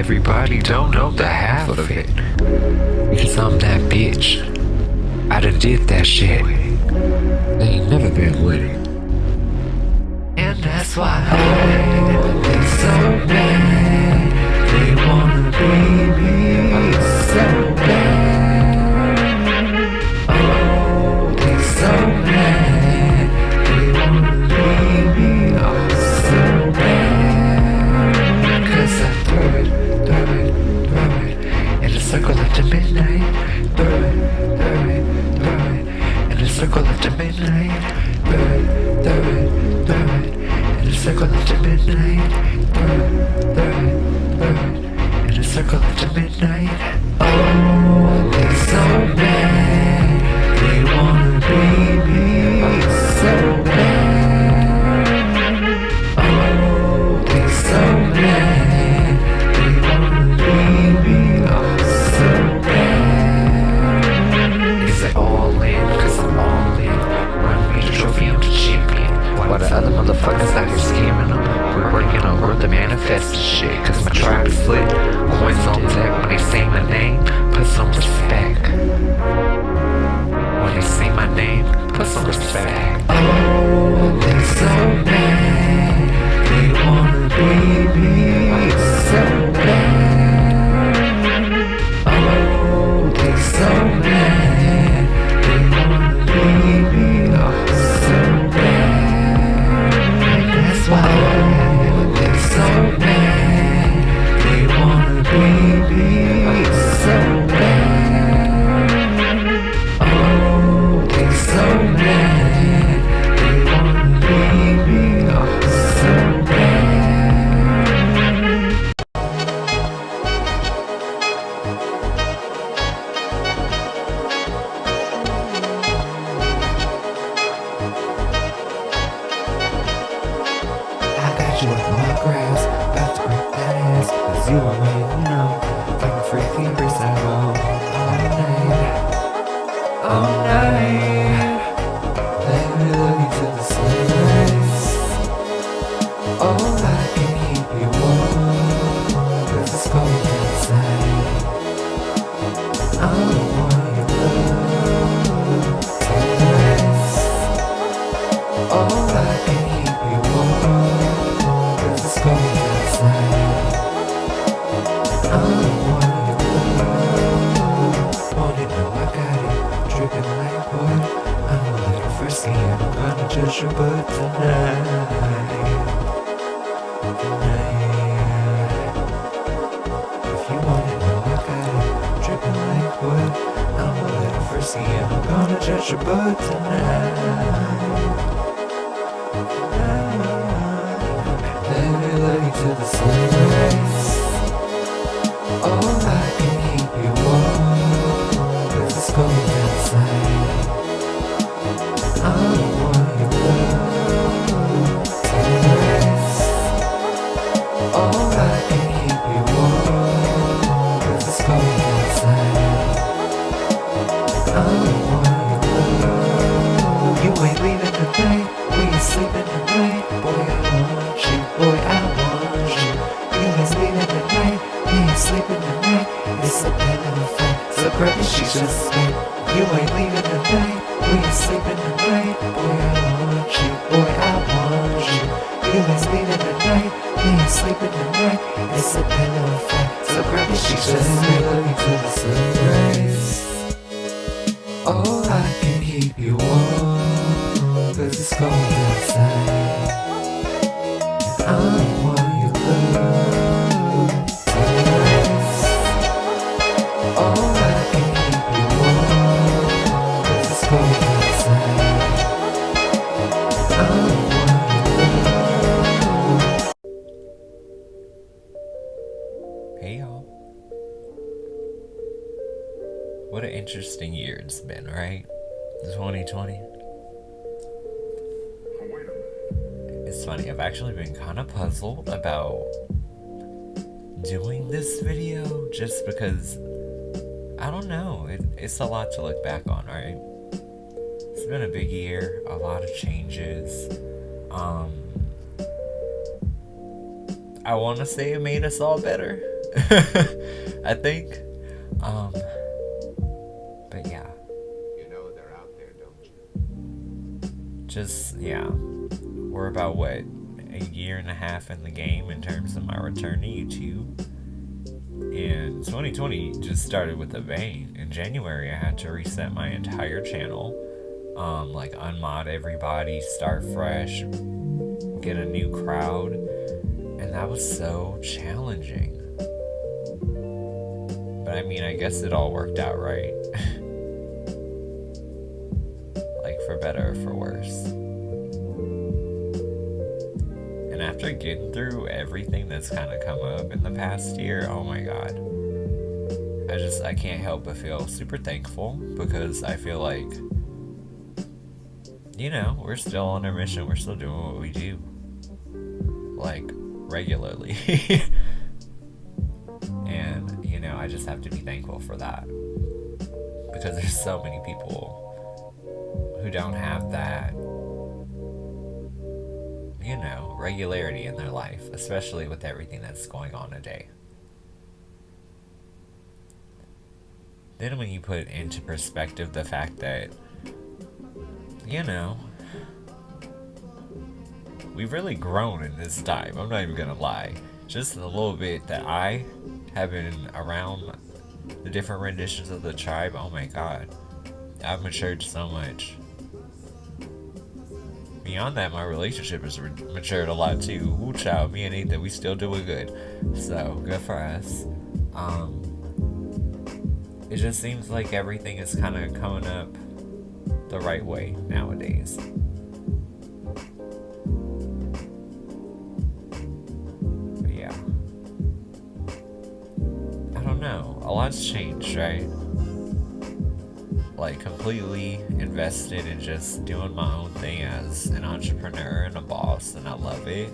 everybody don't know the half of it. Because I'm that bitch. I done did that shit. They ain't never been with it. And that's why they're so bad. They wanna be me so bad. Oh, they're so bad. They wanna be me so bad. Cause I throw it in a circle up to midnight. Throw it in a circle up to midnight. Throw it in a circle up to midnight. Throw it in a circle up to midnight. Oh, they're so bad. They wanna be me so bad. Oh, they're so bad. They wanna be me so bad. Is it all in? Cause I'm all in. Run me the trophy, I'm the champion. While the other motherfuckers out here scamming them, we're working on growth to manifest the shit. Cause my tribe is lit. Coins on deck when they say my name. Put some respect. When they say my name, put some respect. Oh, they're so bad. They wanna be me so bad. Oh, they're so bad. They wanna be me so bad. And that's why they're so bad. They wanna be me so bad. Oh, they're so bad. They wanna be me so bad. I got you in my grasp, about to grip that ass. Cause you already know, like a freaky freestyle roll. All night, let me look into the sunrise. Oh, I can keep you warm, cause it's cold outside. I don't want your love tonight. Oh, I can keep you warm, cause it's cold outside. I don't want your love. Want it, no, I got it. Dripping like water. I'm a little frisky and I'm gonna judge your butt tonight. If you want it, no, I got it. Dripping like water. I'm a little frisky and I'm gonna judge your butt tonight. Let me look into the sunrise. Oh, I can keep you warm, cause it's cold outside. I don't want your love tonight. Oh, I can keep you warm, cause it's cold outside. I don't want your love. You ain't leaving tonight, we ain't sleeping tonight. Boy, I want you, boy, I want you. You ain't leaving tonight, we ain't sleeping tonight. It's a pendulum effect, so grab your sheets just straight. You ain't leaving tonight, we ain't sleeping tonight. Boy, I want you, boy, I want you. You ain't leaving tonight, we ain't sleeping tonight. It's a pendulum effect, so grab your sheets just straight. Look into the sunrise. Oh, I can keep you warm, cause it's cold outside. I don't want your love tonight. Oh, I can keep you warm, cause it's cold outside. I don't want your love. Hey y'all. What an interesting year it's been, right? 2020. It's funny, I've actually been kind of puzzled about doing this video just because, I don't know, it's a lot to look back on, right? It's been a big year, a lot of changes. I want to say it made us all better. I think. But yeah. You know they're out there, don't you? Just, yeah. We're about, what, a year and a half in the game in terms of my return to YouTube. And 2020 just started with a bang. In January, I had to reset my entire channel. Like, unmod everybody, start fresh, get a new crowd. And that was so challenging. But I mean, I guess it all worked out right. Like, for better or for worse. And after getting through everything that's kind of come up in the past year, oh my god. I can't help but feel super thankful, because I feel like, you know, we're still on our mission. We're still doing what we do. Like, regularly. And, you know, I just have to be thankful for that. Because there's so many people who don't have that, you know, regularity in their life, especially with everything that's going on today. Then when you put into perspective the fact that, you know, we've really grown in this time. I'm not even gonna lie. Just a little bit that I have been around the different renditions of the tribe. Oh my god. I've matured so much. Beyond that, my relationship has matured a lot too. Woo child, me and Nathan, we still doing good. So, good for us. It just seems like everything is kind of coming up the right way nowadays. But yeah. I don't know. A lot's changed, right? Like, completely invested in just doing my own thing as an entrepreneur and a boss, and I love it.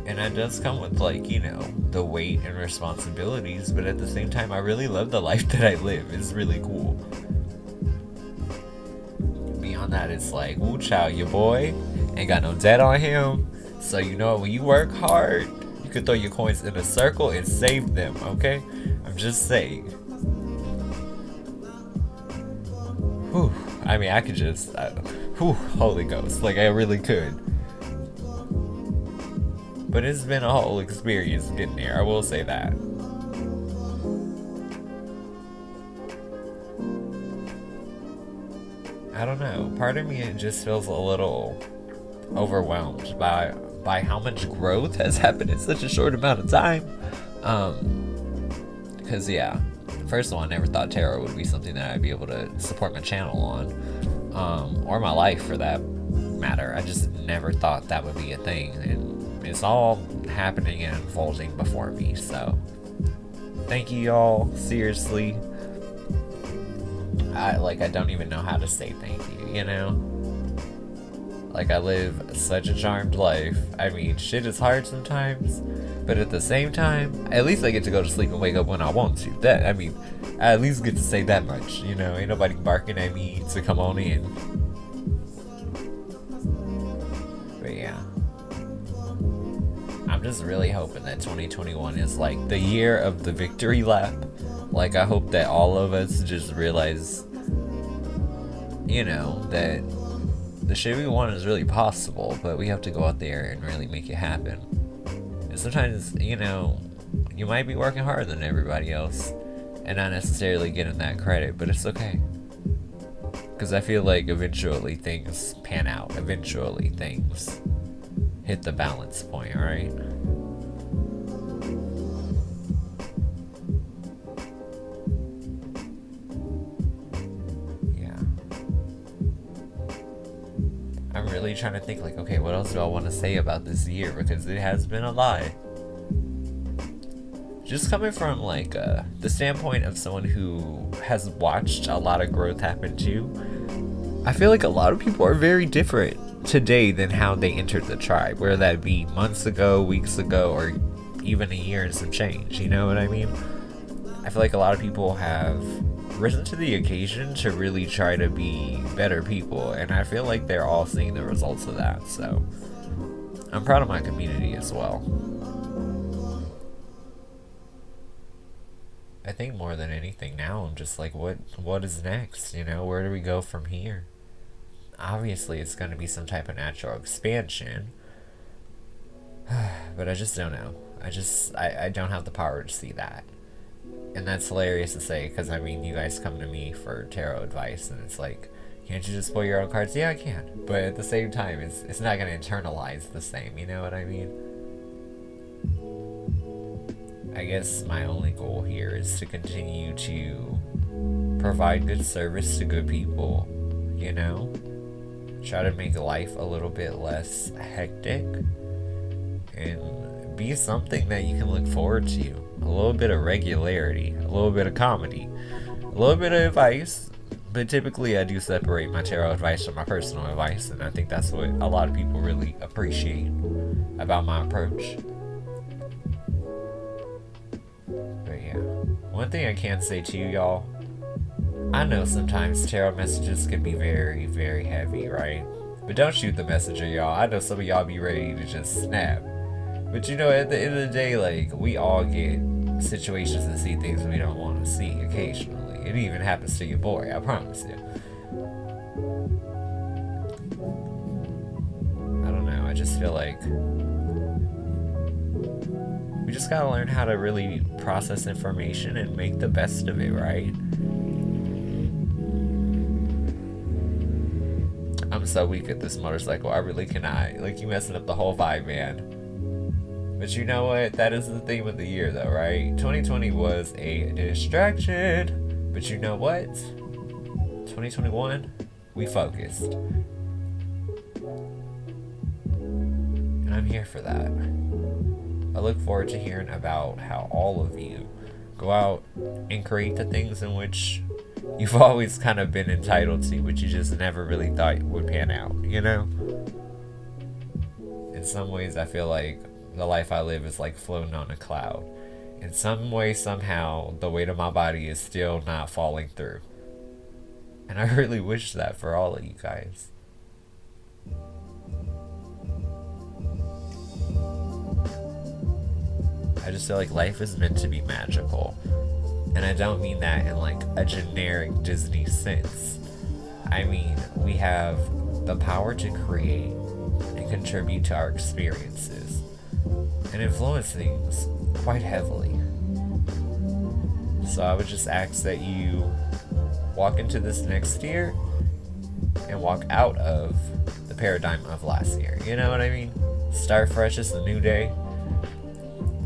And that does come with, like, you know, the weight and responsibilities, but at the same time, I really love the life that I live. It's really cool. Beyond that, it's like, woo child, your boy ain't got no debt on him. So, you know, when you work hard, you can throw your coins in a circle and save them, okay? I'm just saying. Whew. I mean, I could just, Holy Ghost, like, I really could. But it's been a whole experience getting there, I will say that. I don't know, part of me, it just feels a little overwhelmed by how much growth has happened in such a short amount of time. Because, yeah, first of all, I never thought tarot would be something that I'd be able to support my channel on, or my life for that matter. I just never thought that would be a thing, and it's all happening and unfolding before me. So thank you all, seriously. I don't even know how to say thank you, you know? Like, I live such a charmed life. I mean, shit is hard sometimes, but at the same time, at least I get to go to sleep and wake up when I want to. I at least get to say that much, you know? Ain't nobody barking at me to come on in. But yeah. I'm just really hoping that 2021 is like the year of the victory lap. Like, I hope that all of us just realize, you know, that the shit we want is really possible, but we have to go out there and really make it happen. And sometimes, you know, you might be working harder than everybody else and not necessarily getting that credit, but it's okay. Because I feel like eventually things pan out. Eventually things hit the balance point, alright? I'm really trying to think, like, okay, what else do I want to say about this year? Because it has been a lot. Just coming from, like, the standpoint of someone who has watched a lot of growth happen too, I feel like a lot of people are very different today than how they entered the tribe, whether that be months ago, weeks ago, or even a year and some change, you know what I mean? I feel like a lot of people have risen to the occasion to really try to be better people, and I feel like they're all seeing the results of that, so I'm proud of my community as well. I think more than anything now, I'm just like, what is next? You know, where do we go from here? Obviously, it's going to be some type of natural expansion, but I just don't know. I don't have the power to see that. And that's hilarious to say, because I mean, you guys come to me for tarot advice, and it's like, can't you just pull your own cards? Yeah, I can. But at the same time, it's not going to internalize the same, you know what I mean? I guess my only goal here is to continue to provide good service to good people, you know? Try to make life a little bit less hectic, and be something that you can look forward to. A little bit of regularity, a little bit of comedy, a little bit of advice, but typically I do separate my tarot advice from my personal advice, and I think that's what a lot of people really appreciate about my approach. But yeah, one thing I can say to you, y'all, I know sometimes tarot messages can be very, very heavy, right? But don't shoot the messenger, y'all. I know some of y'all be ready to just snap. But you know, at the end of the day, like, we all get situations and see things we don't want to see occasionally. It even happens to your boy, I promise you. I don't know, I just feel like we just gotta learn how to really process information and make the best of it, right? I'm so weak at this motorcycle, I really cannot. Like, you messing up the whole vibe, man. But you know what? That is the theme of the year, though, right? 2020 was a distraction. But you know what? 2021, we focused. And I'm here for that. I look forward to hearing about how all of you go out and create the things in which you've always kind of been entitled to, but you just never really thought would pan out, you know? In some ways, I feel like the life I live is like floating on a cloud. In some way, somehow, the weight of my body is still not falling through. And I really wish that for all of you guys. I just feel like life is meant to be magical. And I don't mean that in like a generic Disney sense. I mean, we have the power to create and contribute to our experiences and influence things quite heavily. So I would just ask that you walk into this next year and walk out of the paradigm of last year. You know what I mean? Start fresh, it's a new day.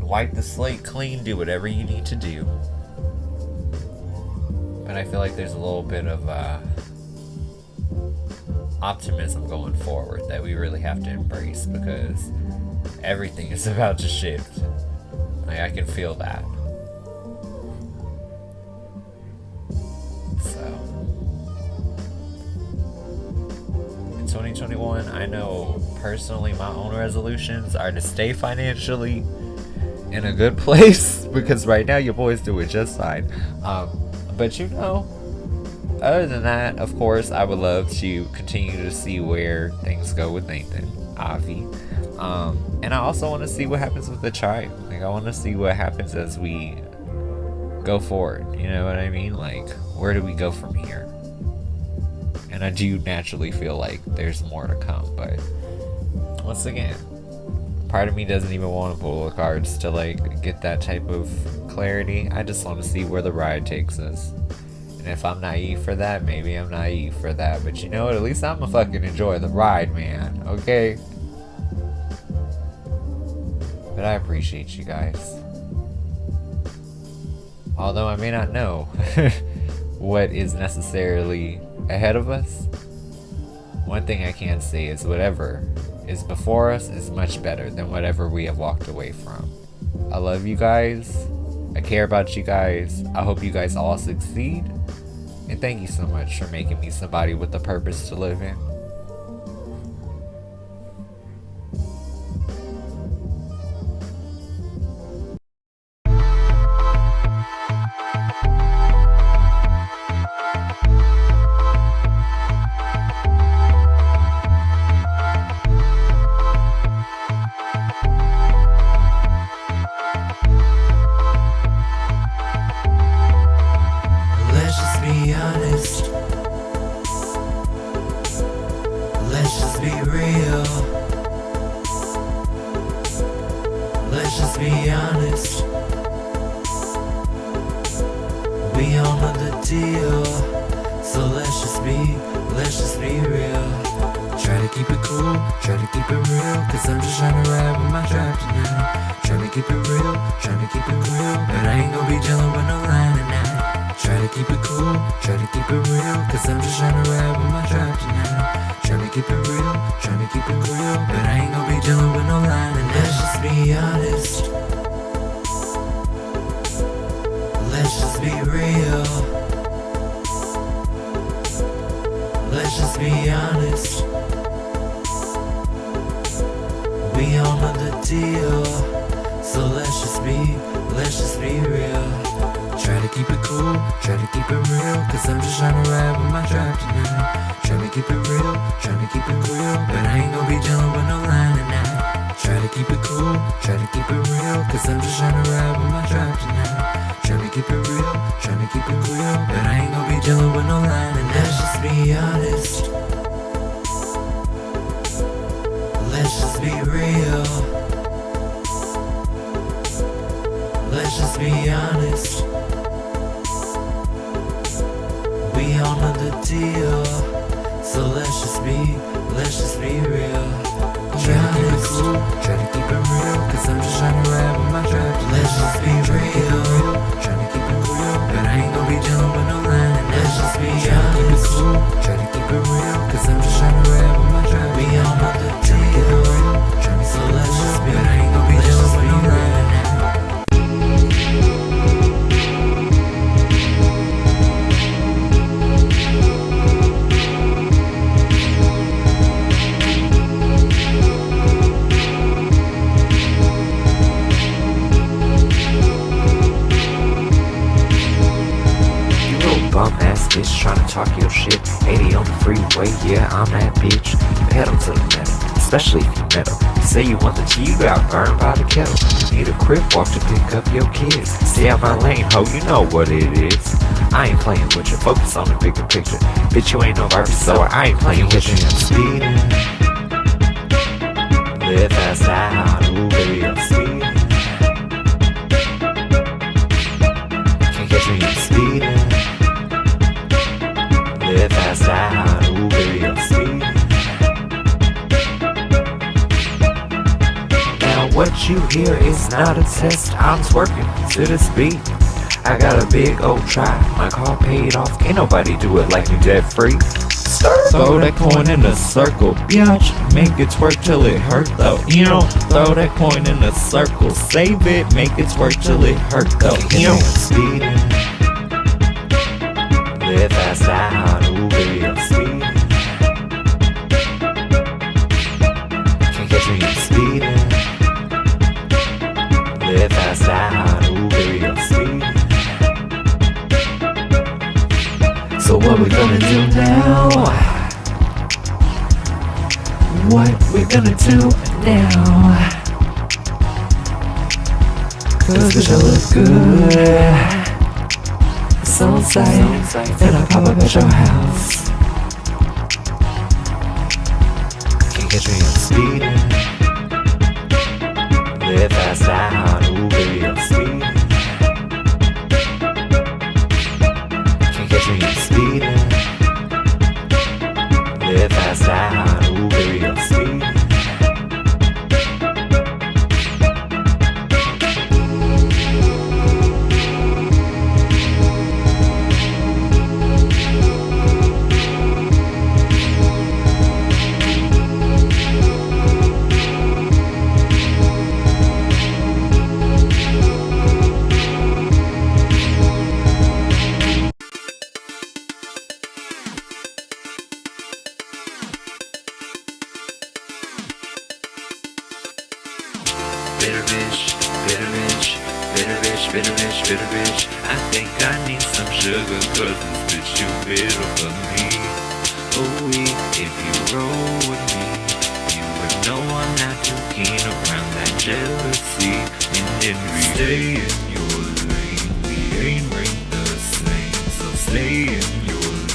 Wipe the slate clean, do whatever you need to do. But I feel like there's a little bit of optimism going forward that we really have to embrace, because everything is about to shift. Like, I can feel that. So, in 2021, I know personally my own resolutions are to stay financially in a good place, because right now your boy's doing just fine. But you know, other than that, of course, I would love to continue to see where things go with Nathan, Avi. And I also want to see what happens with the tribe. Like, I want to see what happens as we go forward. You know what I mean? Like, where do we go from here? And I do naturally feel like there's more to come. But once again, part of me doesn't even want to pull the cards to like get that type of clarity. I just want to see where the ride takes us. And if I'm naive for that, maybe I'm naive for that. But you know what? At least I'm gonna fucking enjoy the ride, man. Okay? But I appreciate you guys. Although I may not know what is necessarily ahead of us, one thing I can say is whatever is before us is much better than whatever we have walked away from. I love you guys. I care about you guys. I hope you guys all succeed. And thank you so much for making me somebody with a purpose to live in. honest. Let's just be real. Let's just be honest. We all know the deal. So let's just be real. Try to keep it cool, try to keep it real, cause I'm just trying to ride with my tribe tonight. Trying to keep it real, trying to keep it real, but I ain't gonna be dealing with no line tonight. Try to keep it cool, try to keep it real, cause I'm just trying to ride with my tribe tonight. Trying to keep it real, trying to keep it real, but I ain't gonna be dealing with no line tonight. Let's just be honest. Let's just be real. Let's just be honest. We all know the deal. So let's just be real. Try to keep it cool, try to keep it real, cause I'm just trying to ride with my tribe tonight. Trying to keep it real, trying to keep it real, but I ain't gonna be dealing with no line tonight. Try to keep it cool, try to keep it real, cause I'm just trying to ride with my tribe tonight. Trying to keep it real, trying to keep it real, but I ain't gonna be dealing with no line tonight. Let's just be honest. Let's just be real. Let's just be honest. We all know the deal. So let's just be real. Try to keep it cool, try to keep it real, cause I'm just trying to ride with my tribe. Let's just be real. Try to keep it real, but I ain't gonna be dealing with no line. Let's just be honest. Try to keep it real, cause I'm just trying to ride with my tribe. We all know the deal. So let's just be, but I ain't gonna be dealing with no line. Bum ass bitch tryna talk your shit. 80 on the freeway, yeah, I'm that bitch. Pedal to the metal, especially if you metal. You say you want the tea, you got burned by the kettle. You need a crib walk to pick up your kids. Stay out my lane, ho, you know what it is. I ain't playing with you, focus on the bigger picture. Bitch, you ain't no Barbie, so I ain't playing with you. I'm speeding. Live fast out, ooh baby, I'm speeding. Can't catch me, I'm speeding. Live fast out, ooh baby, I'm speeding. Now what you hear is not a test, I'm twerking to this beat. I got a big old tribe, my car paid off, can't nobody do it like me debt free. Throw that coin in a circle, bitch, make it twerk till it hurt though. You know, throw that coin in a circle, save it, make it twerk till it hurt though. You know, speeding. Live fast out, ooh baby, I'm speeding. Can't catch me, I'm speeding. Live fast out, ooh baby, I'm speeding. So what we gonna do now? What we gonna do now? Cause bitch, I look good. So inside, and I pop up at your house. Can't catch me, I'm speeding. Live fast out, ooh baby, I'm speeding. Can't catch me, I'm speeding. Live fast out, ooh baby, I'm speeding. Bitter bitch, bitter bitch, bitter bitch, bitter bitch, bitter bitch. I think I need some sugar, cause this bitch too bitter for me. Oh, if you roll with me, you would know I'm not too keen around that jealousy and envy. Stay in your lane, we ain't ranked the same, so stay in your lane.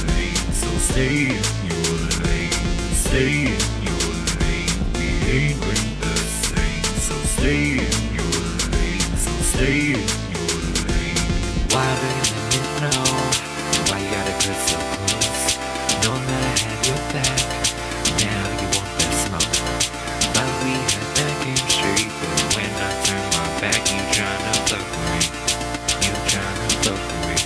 Stay in your lane, stay in your lane. We ain't bring the same, so stay in your lane, so stay in your lane. Why do you know? Why you gotta get so close? Knowing that I had your back, now you want that smoke. Like we had that game straight, but when I turn my back, you tryna fuck with me. You tryna fuck with me.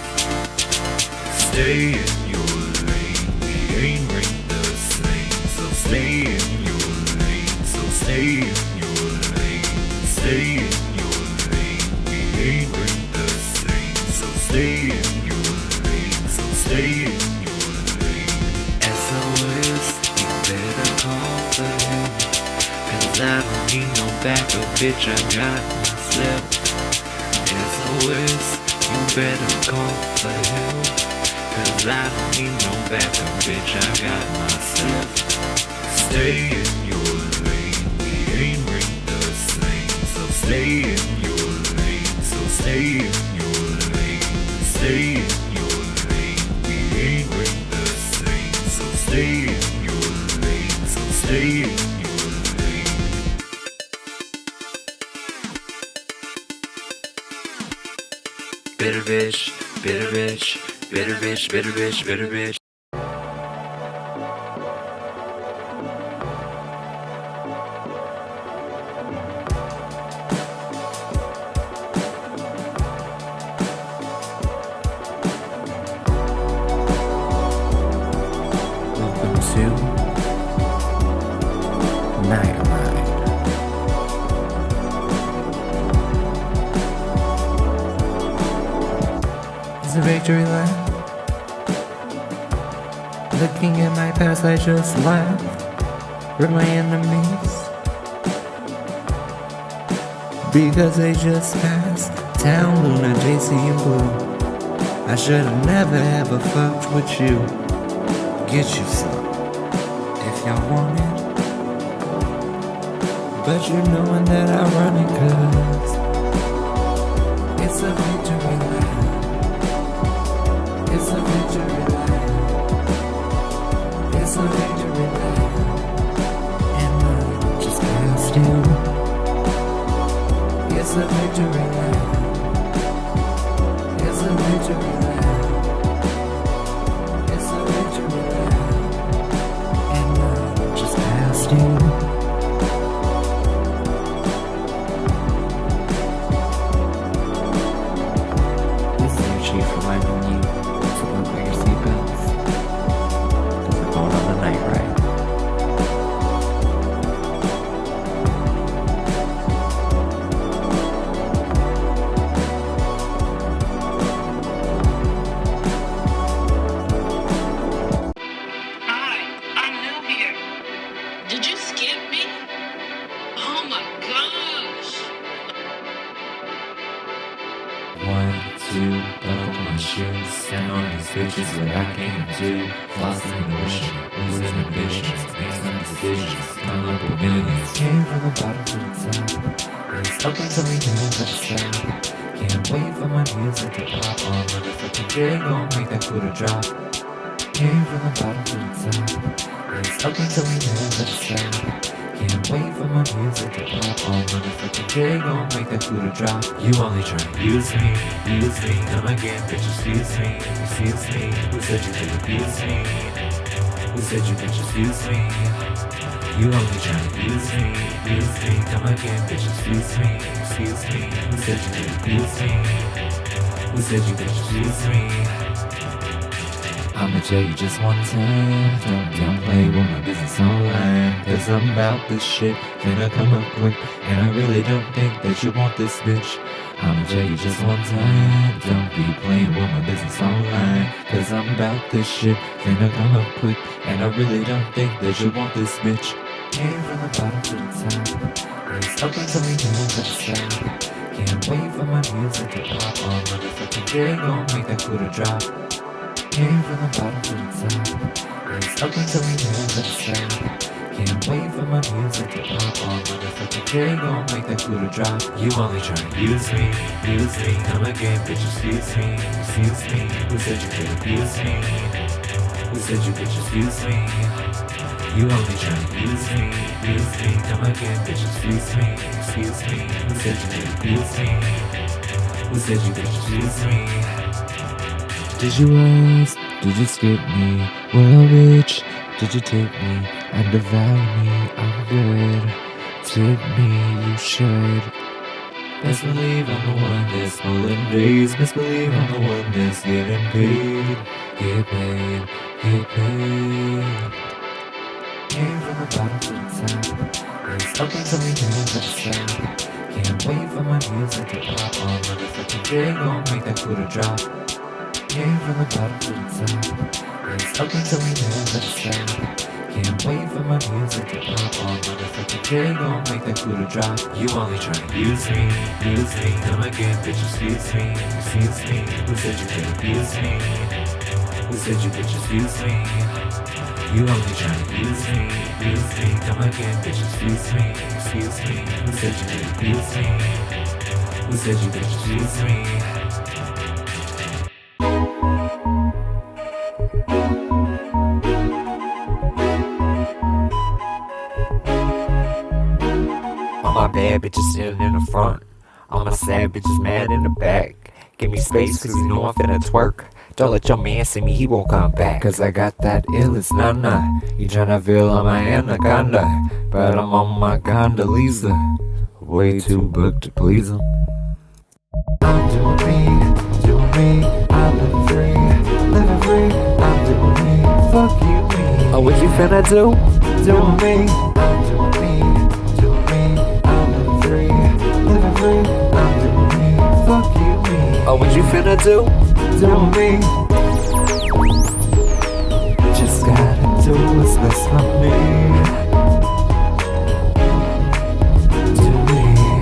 Stay in your lane, we ain't bring the same, so stay in your lane, so stay in your lane, stay in your lane. We ain't bring the same, so stay in your lane, so stay in your lane. SOS, you better call for help, 'cause I don't need no backup, bitch, I got myself. SOS, you better call for help, 'cause I don't need no backup, bitch, I got myself. Stay in your lane, we ain't bring the same, so stay in your lane, so stay in your lane, stay in your lane. We ain't bring the same, so stay in your lane, so stay in your lane. Bitter bitch, bitter bitch, bitter bitch, bitter bitch, bitter bitch. Welcome to Nightbot. It's a victory lap. Looking at my past, I just laugh. With my enemies, because they just passed. Town Luna, JC and Blue. I should've never ever fucked with you. Get you some, if y'all want it. But you knowin' that I run it, 'cause it's a victory lap. It's a victory lap. It's a victory lap. And I just passed you. It's a victory lap. It's a victory lap. It's a victory lap. And I just passed you. This is your chief reminding you to buckle your seatbelts, 'cause we're going on a night ride. Hi, I'm new here. Did you skip me? Oh my gosh. 1, 2, buckle my shoes. Stand on these bitches, what I can't do. Flossing and wishing, losing ambitions, make some decisions, come up with millions. Came from the bottom to the top. It's up until we never stop. Can't wait for my music to pop on. Motherfucking J gon' make that Twitter drop. Came from the bottom to the top. It's up until we never stop. Can't wait for my music to pop on. Motherfucking J gon' make that Twitter drop. You only tryna use me, come again, bitch, excuse me. Who said you could abuse me? Who said you could just use me? You only tryna use me, come again, bitch, excuse me. Who said you could abuse me? Who said you could just use me? I'ma tell you just one time, don't play with my business online, 'cause I'm about this shit, finna come up quick, and I really don't think that you want this bitch. I'ma tell you just one time, don't be playing with my business online, 'cause I'm about this shit, finna come up quick, and I really don't think that you want this bitch. Came from the bottom to the top, it's up until we never stop. Can't wait for my music to pop on, motherfucking J gon' make that Twitter drop. Came from the bottom to the top, it's up until we never stop. Can't wait for my music to pop on, motherfucking J gon' make that Twitter drop. You only tryna use me, come again, bitch, excuse me. Who said you could abuse me? Who said you could just use me? You only trying to use me. Come again, bitch, excuse me. Who said you could abuse me? Who said you could just use me? Did you ask? Did you skip me? Well, bitch, did you tip me? And devour me, I'm good. Tip me, you should. Best believe I'm the one that's pulling days. Best believe I'm the one that's getting paid. Get paid. Came from the bottom to the top. It's up until we never stop. Can't wait for my music to pop on. Motherfucking day gon' make that Buddha drop. Came from the bottom to the top. It's up until we never stop. Can't wait for my music to pop on. Motherfucking day gon' make that Buddha drop. You only tryna use me. Come again, bitch, excuse me. Who said you could abuse me? Who said you could just use me? You only tryna use me. Come again, bitch, excuse me. Who said you could abuse me? Who said you could just use me? All my bad bitches sitting in the front. All my sad bitches mad in the back. Give me space cause you know I'm finna twerk. Don't let your man see me, he won't come back. Cause I got that illest nana. You tryna feel on my anaconda, but I'm on my Gondoliza. Way too booked to please him. I'm doing me, I'm living free, I'm doing me, fuck you, me. Oh, what you finna do? Doing me, I'm doing me, I'm living free, I'm doing me, fuck you, me. Oh, what you finna do? Doing me, just gotta do what's best for me.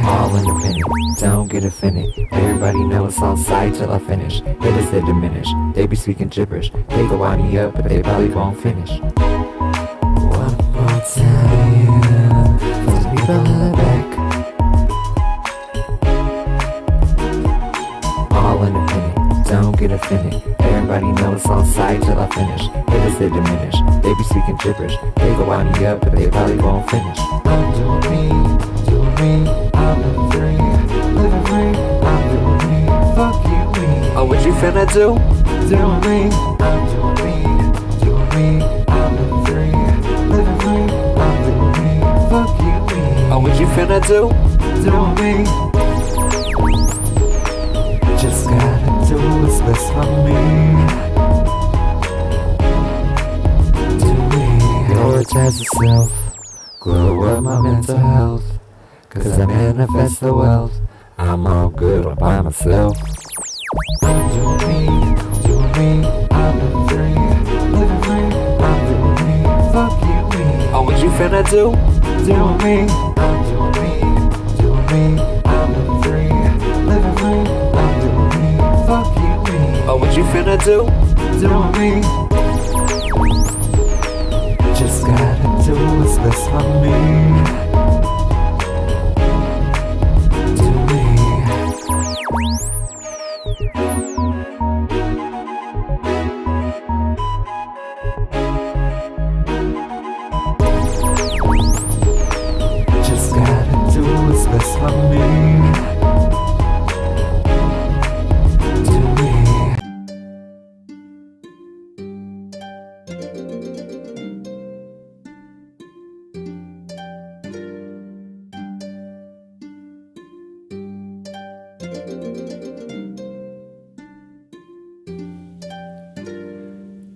All independent, don't get offended. Everybody know it's on side till I finish. Haters they diminish, they be speaking gibberish. They go wind me up, but they probably won't finish. One more time, for the people in the back. All independent, don't get offended. Everybody know it's on side till I finish. Haters they diminish, they be speaking gibberish. They go wind me up, but they probably won't finish. I'm doing me, I'm living free, I'm doing me, fuck you, me. Oh, what you finna do? Doing me, I'm doing me, I'm living free, I'm doing me, fuck you, me. Oh, what you finna do? Doing me, just gotta do what's best for me. Do me, Prioritize yourself, glow up my mental health. Cause I manifest the wealth. I'm all good all by myself. I'm doing me, I'm living free, I'm doing me, fuck you, me. Oh, what you finna do? Doing me, I'm doing me, I'm living free, I'm doing me, fuck you, me. Oh, what you finna do? Doing me, just gotta do what's best for me. Just gotta do what's best for me. Do me.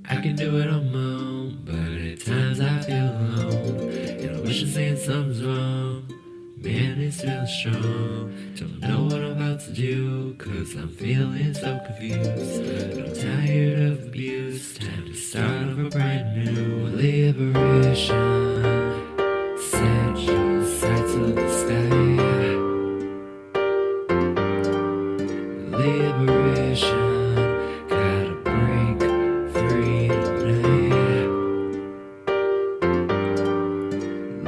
I can do it on my own, but at times I feel alone. And I wish I'm saying something's wrong. Man, it's feeling strong. Don't know what I'm about to do, cause I'm feeling so confused. But I'm tired of abuse. Time to start over brand new. Liberation. Set your sights to the sky. Liberation. Gotta break free tonight.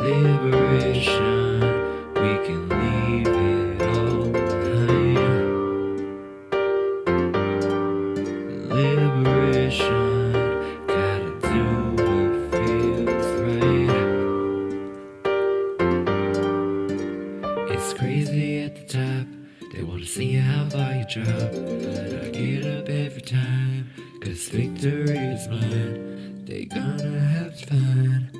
Liberation, we can leave it all behind. Liberation, gotta They gonna have to find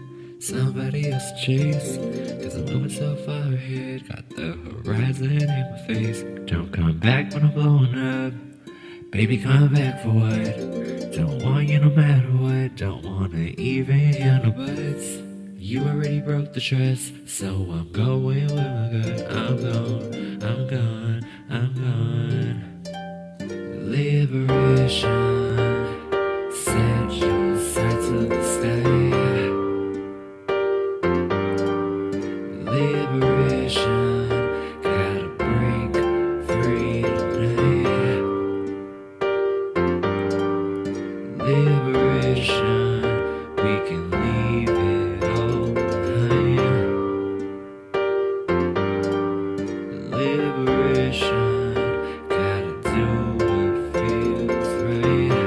somebody else to chase, 'cause I'm moving so far ahead, got the horizon in my face. Don't come back when I'm blowing up, baby, come back for what? Don't want you no matter what, don't wanna even hear no buts. You already broke the trust, so I'm going with my gut. I'm gone, I'm gone, I'm gone. Liberation, set your sight to the sky. Liberation, gotta break free tonight. Liberation, we can leave it all behind. Liberation, gotta do what feels right.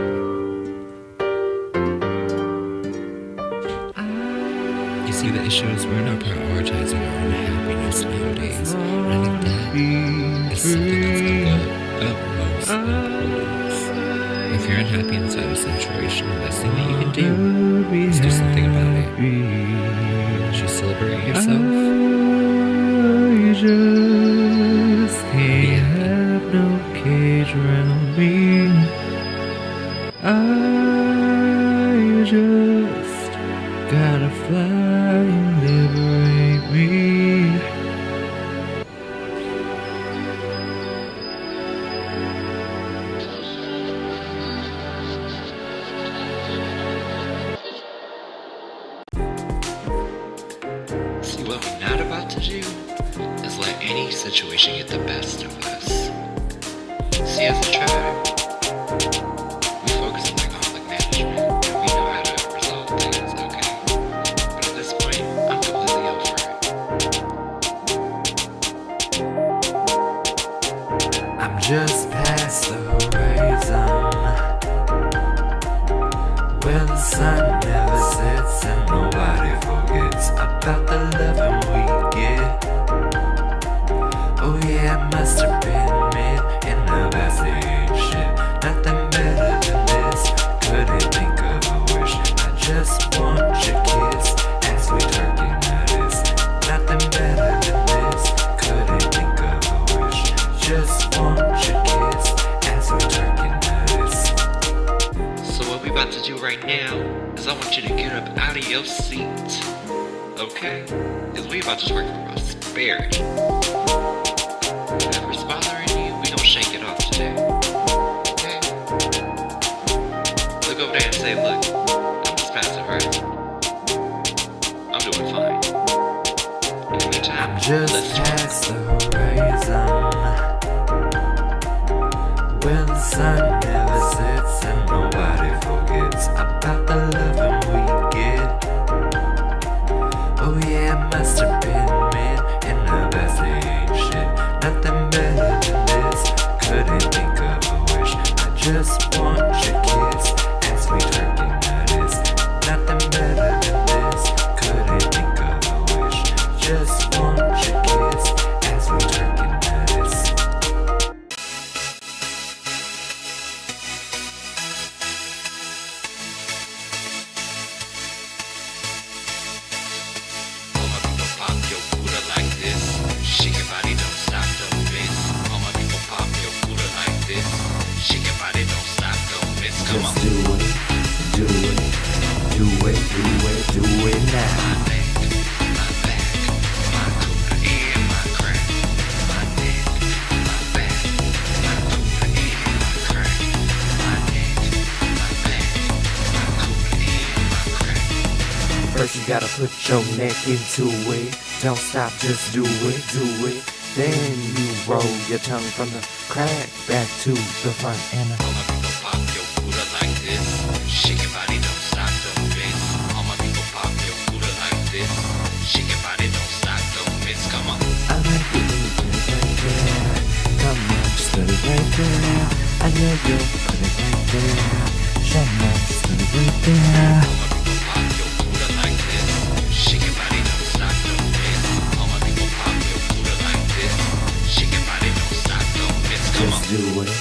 You see, the issue is we're not prioritizing our own happiness nowadays. And I think that is something that's of the utmost importance. If you're unhappy inside a situation, the best thing that you can do is do something about it. Just celebrate yourself. I just can't have no cage around me. I just gotta fly and liberate me. See, what we're not about to do is let any situation get the best of us. See, as a tribe, we focus on conflict management. We know how to resolve things, okay? But at this point, I'm completely over it. I'm just past the horizon, where the sun never sets and nobody forgets about the loving we get. Oh yeah, it must have been made in the best age shit. Nothing better than this, couldn't think of a wish. I just want your kiss as we turkey notice. Nothing better than this, couldn't think of a wish. Just want your kiss as we turkey notice. So what we about to do right now is I want you to get up out of your seat, okay? Because we about to twerk for prosperity. Whatever's bothering you, we gon' shake it off today, okay? Look over there and say, look, I'm just passive, right? I'm doing fine. In the meantime, I'm just past the horizon, when the sun never sets and nobody forgets about the loving we get. Oh yeah, it must have been made in the best age shit. Nothing better than this, couldn't think of a wish. I just want your kiss as we turkey notice. Nothing better than this, couldn't think of a wish. Just want your kiss as we turkey notice. All my people pop your Buddha like this. Shake your body, don't stop, don't miss. All my people pop your Buddha like this. Shake your body, don't stop, don't miss. Come on. Just do it, do it, do it, do it, do it now. My neck, my back, my Buddha and my crack. My neck, my back, my Buddha and my crack. My neck, my back, my Buddha and my crack. First you gotta put your neck into it. Don't stop, just do it, do it. Then you roll your tongue from the crack back to the front and All my people pop your Buddha like this. Shake your body, don't stop, don't miss. All my people pop your Buddha like this. Shake your body, don't stop, don't miss. Come on. I like it when you put it right there. Come on, just put it right there. I know you'll put it right there. Show me, just put it right there. All my people pop your Buddha like this. Shake your body, don't stop, don't miss. All my people pop your Buddha like this. Shake your body, don't stop, don't miss. Come on. Just do it,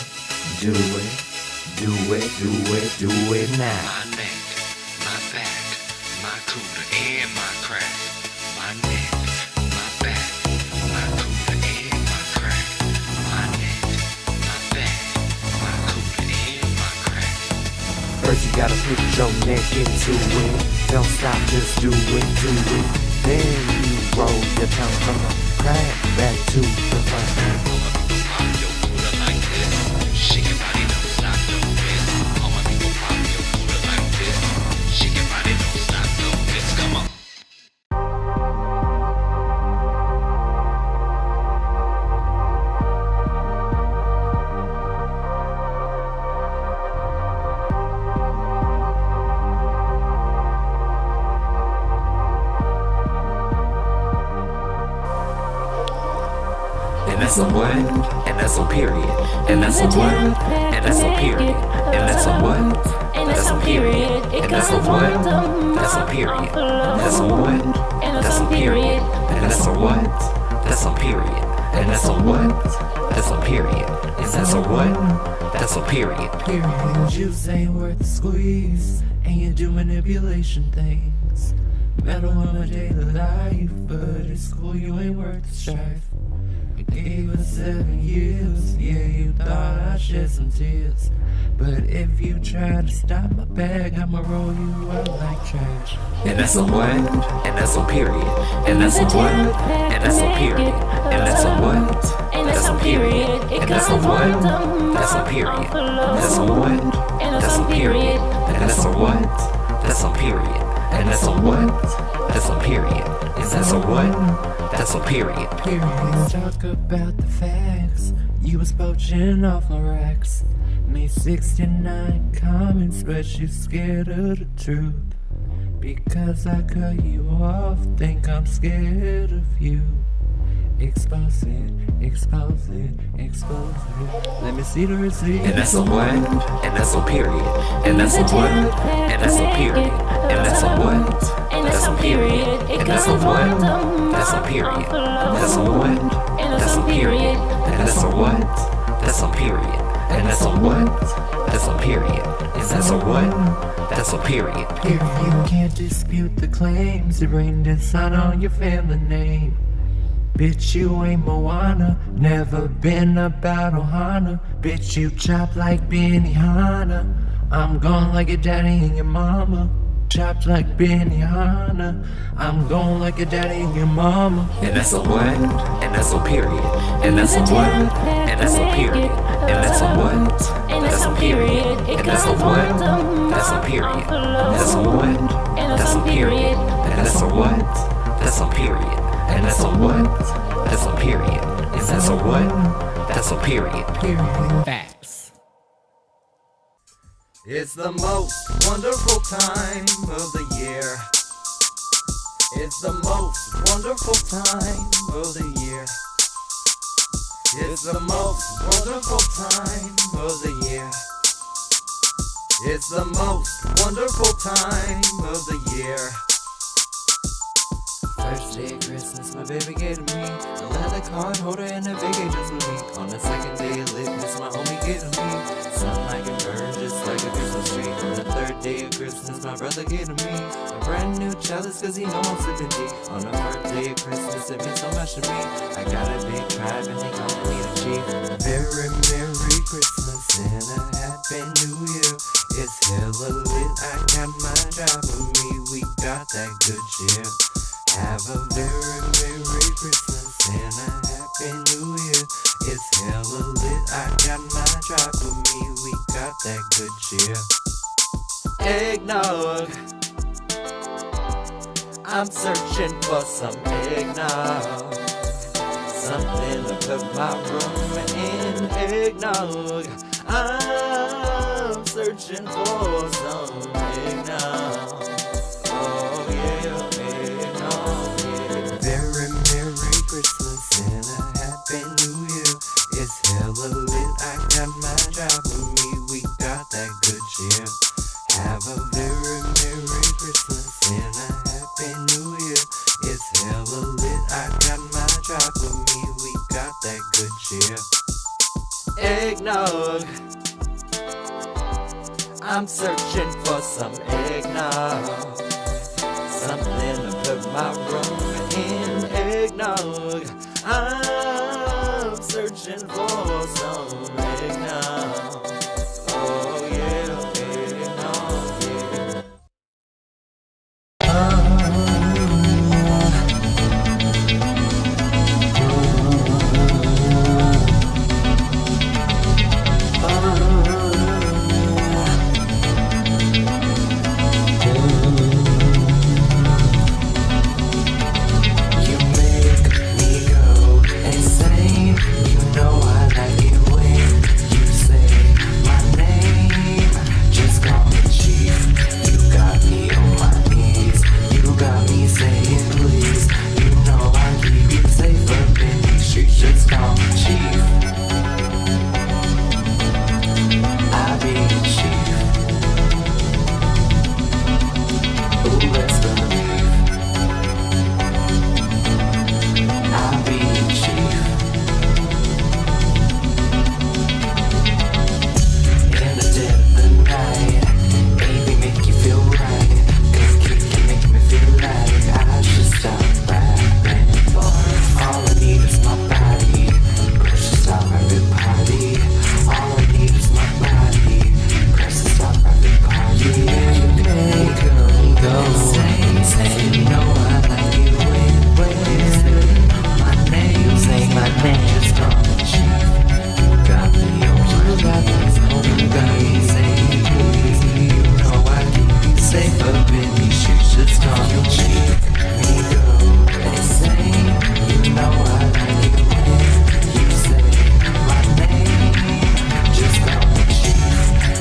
do it, do it, do it, do it now. My neck, my back. cooler and my crack, my neck, my back, my cooler and my crack, my neck, my back, my cooler and my crack. First you gotta put your neck into it. Don't stop, just do it, do it. Then you roll your tongue from the crack back to the front. Pop your cooler like this. Shake your body, don't stop, don't miss. All my people pop your cooler like this. Shake your body, don't stop, don't miss. Come on. And that's a what? And that's a period. And that's a what? And that's a period. And that's a what? That's a period. And that's a what? That's a period. That's a what? That's a period. And that's a what? That's a period. And that's a what? That's a period. And that's a what? That's a period. Period. Juice ain't worth the squeeze, and you do manipulation things. Metal on my daily life, but at school you ain't worth the strife. You gave us 7 years, yeah, you thought I'd shed some tears. But if you try to stop my bag, I'ma roll you out like trash. And that's a what? And that's a period. And that's a what? And that's a period. And that's a what? That's a period. And that's a what? That's a period. That's a what? That's a period. And that's a what? That's a period. And that's a what? That's a period. And that's a what? That's a period. Period. Talk about the facts. You was poaching off my racks. Made 69 comments, but you scared of the truth. Because I cut you off, think I'm scared of you. Expose it, expose it, expose it. Let me see the receipt. And that's a what? And that's a period. And that's a what? And that's a period. And that's a what? That's a period. And that's a what? That's a period. That's a what? That's a period. And that's a what? That's a period. And that's a what? That's a period. And that's a what? That's a period. You can't dispute the claims. It rained and sun on your family name. Bitch, you ain't Moana, never been about Ohana. Bitch, you chop like Benihana. I'm gone like your daddy and your mama. Chopped like Benihana. I'm gone like your daddy and your mama. And that's a what? And that's a period. And that's a what? And that's a period. And that's a what? That's a period. And that's a what? That's a period. That's a what? That's a period. And that's a what? That's a period. And that's a what? That's a period. And that's a what? That's a period. Facts. It's the most wonderful time of the year. It's the most wonderful time of the year. It's the most wonderful time of the year. It's the most wonderful time of the year. First day of Christmas, my baby gave to me a leather card holder and a big just with me. On the second day of litmus, my homie gave to me something like a bird, just like a Christmas tree. On the third day of Christmas, my brother gave to me a brand new chalice, cause he know I'm sipping tea. On the first day of Christmas, it meant so much to me. I got a big tribe and they call me the chief. Very Merry Christmas and a Happy New Year. It's hella lit, I got my tribe with me, we got that good cheer. Have a very Merry Christmas and a Happy New Year. It's hella lit, I got my tribe with me, we got that good cheer. Eggnog, I'm searching for some eggnog. Something to put my room in. Eggnog, I'm searching for some eggnog. Oh yeah, eggnog, yeah. Very Merry Christmas and a Happy New Year. It's hella lit, I got my tribe with me, we got that good cheer. Have a very Merry Christmas and a Happy New Year. It's hella lit, I got my tribe with me, we got that good cheer. Eggnog, I'm searching for some eggnog. up in these shoes, just call me cheap. Me go insane, you know I like it when you say my name. Just call me cheap.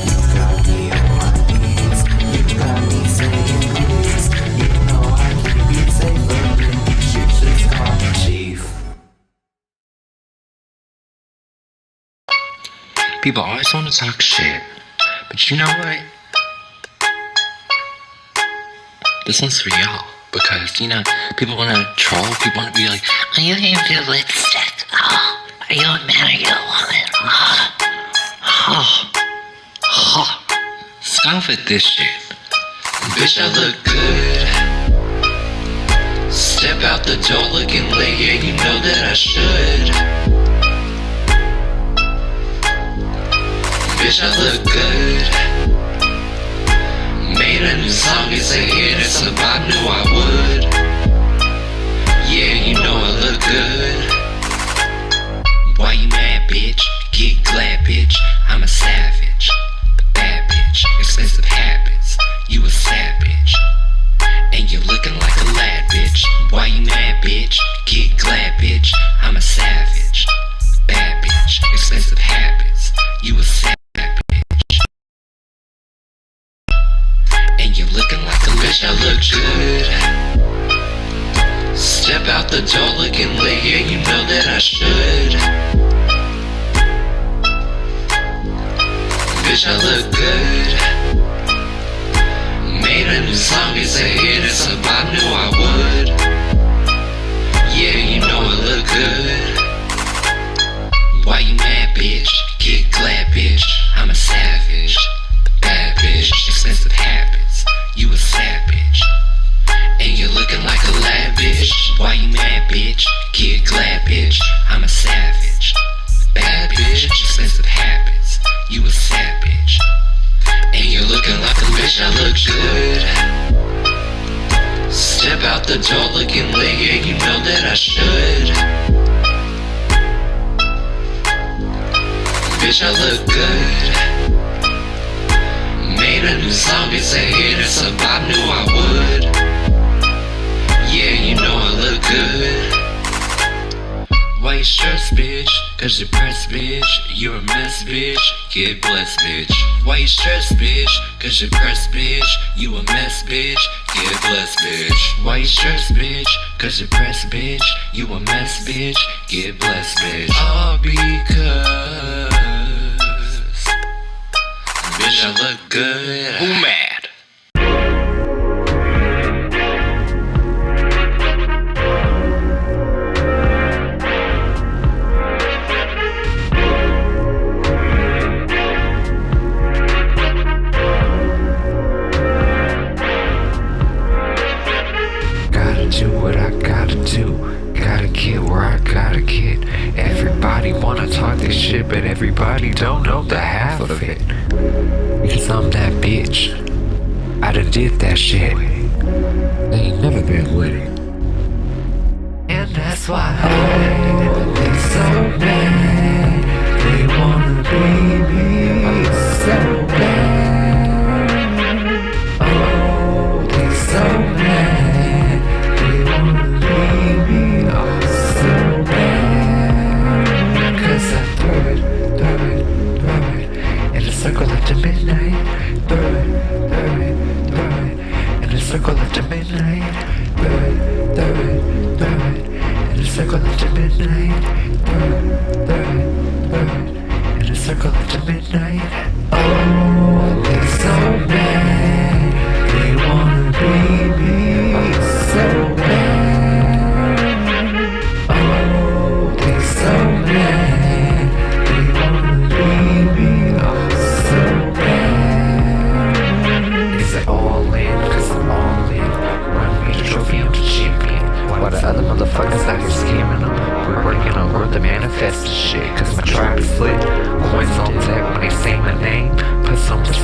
You got me on my knees, you got me saying please. You know I keep you safe up in these shoes, just call me chief. People always want to talk shit, but you know what? This one's for y'all, because, you know, people want to troll, people want to be like, are you here for lipstick? Oh, are you a man or you a woman? Scoff at this shit. Bitch, I look good. Step out the door looking late, yeah, you know that I should. Bitch, I look good. Made a new song, it's a hit, it's a vibe, knew I would. Yeah, you know I look good. Why you mad, bitch? Get glad, bitch. I'm a savage. Bad bitch, expensive habits. You a sad bitch. And you're looking like a lad, bitch. Why you mad, bitch? Get glad, bitch. I'm a savage. Bad bitch, expensive habits. You a sad bitch. And you're looking like a bitch, I look good. Step out the door looking late, yeah, you know that I should. Bitch, I look good. Made a new song, it's a hit, it's a vibe, knew I would. Yeah, you know I look good. Why you mad, bitch? Get glad, bitch. I'm a savage. Bad bitch, expensive habits. You a sad bitch. And you're looking like a lad, bitch. Why you mad, bitch? Get glad, bitch. I'm a savage. Bad bitch, expensive habits. You a sad bitch. And you're looking like a bitch, I look good. Step out the door looking late, yeah, you know that I should. Bitch, I look good. Made a new song, it's a hit, it's a vibe, knew I would. Yeah, you know I look good. White shirts, bitch, cause you're pressed, bitch. You're a mess, bitch, get blessed, bitch. White shirts, bitch, cause you're pressed, bitch. You a mess, bitch, get blessed, bitch. White shirts, bitch, cause you're pressed, bitch. You a mess, bitch, get blessed, bitch. All because, bitch, I look good. Who mad? Do what I gotta do, gotta get where I gotta get. Everybody wanna talk this shit, but everybody don't know the half of it. Because I'm that bitch, I done did that shit. They ain't never been with it. And that's why they so bad, they wanna be me so bad. Oh, they so bad. Circle up to midnight, throw it, in a circle up to midnight, throw it, in a circle up to midnight, throw it, in a circle up to midnight. Oh, they so bad, they wanna be me so bad. Oh, they so bad, they wanna be me. All in, cause I'm all in. Run me the trophy, I'm the champion. While the other motherfuckers out here scheming them, we're working on world to manifest the shit. Cause my tribe is lit, coins on deck when they say my name. Put so much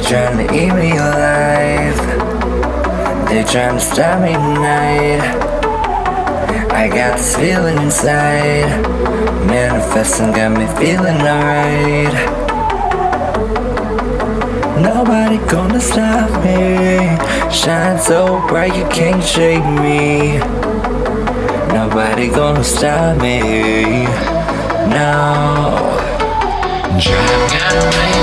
trying to eat me alive. They trying to stop me tonight. I got this feeling inside, manifesting got me feeling alright. Nobody gonna stop me. Shine so bright you can't shake me. Nobody gonna stop me. No. Drive got away,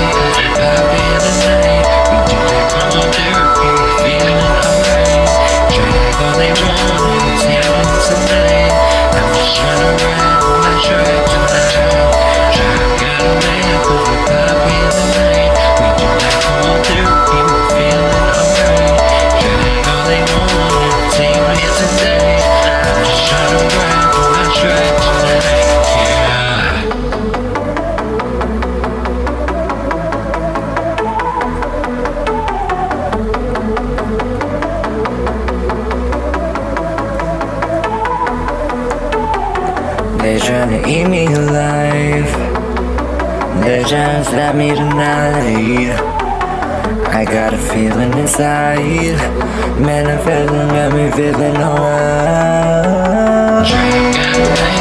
pop in the night. We do that chronotherapy, feeling alright. Drag all they want, it's happening tonight. I'm just trying to ride on my track tonight. Drive got away, cause we pop in the night. We do that chronotherapy, we're feeling alright. Drag all they want, take me tonight. I'm just trying to ride on my track tonight. Yeah. They tryna eat me alive. They tryna stop me tonight. I got a feeling inside, manifesting got me feeling alright. Drag got away,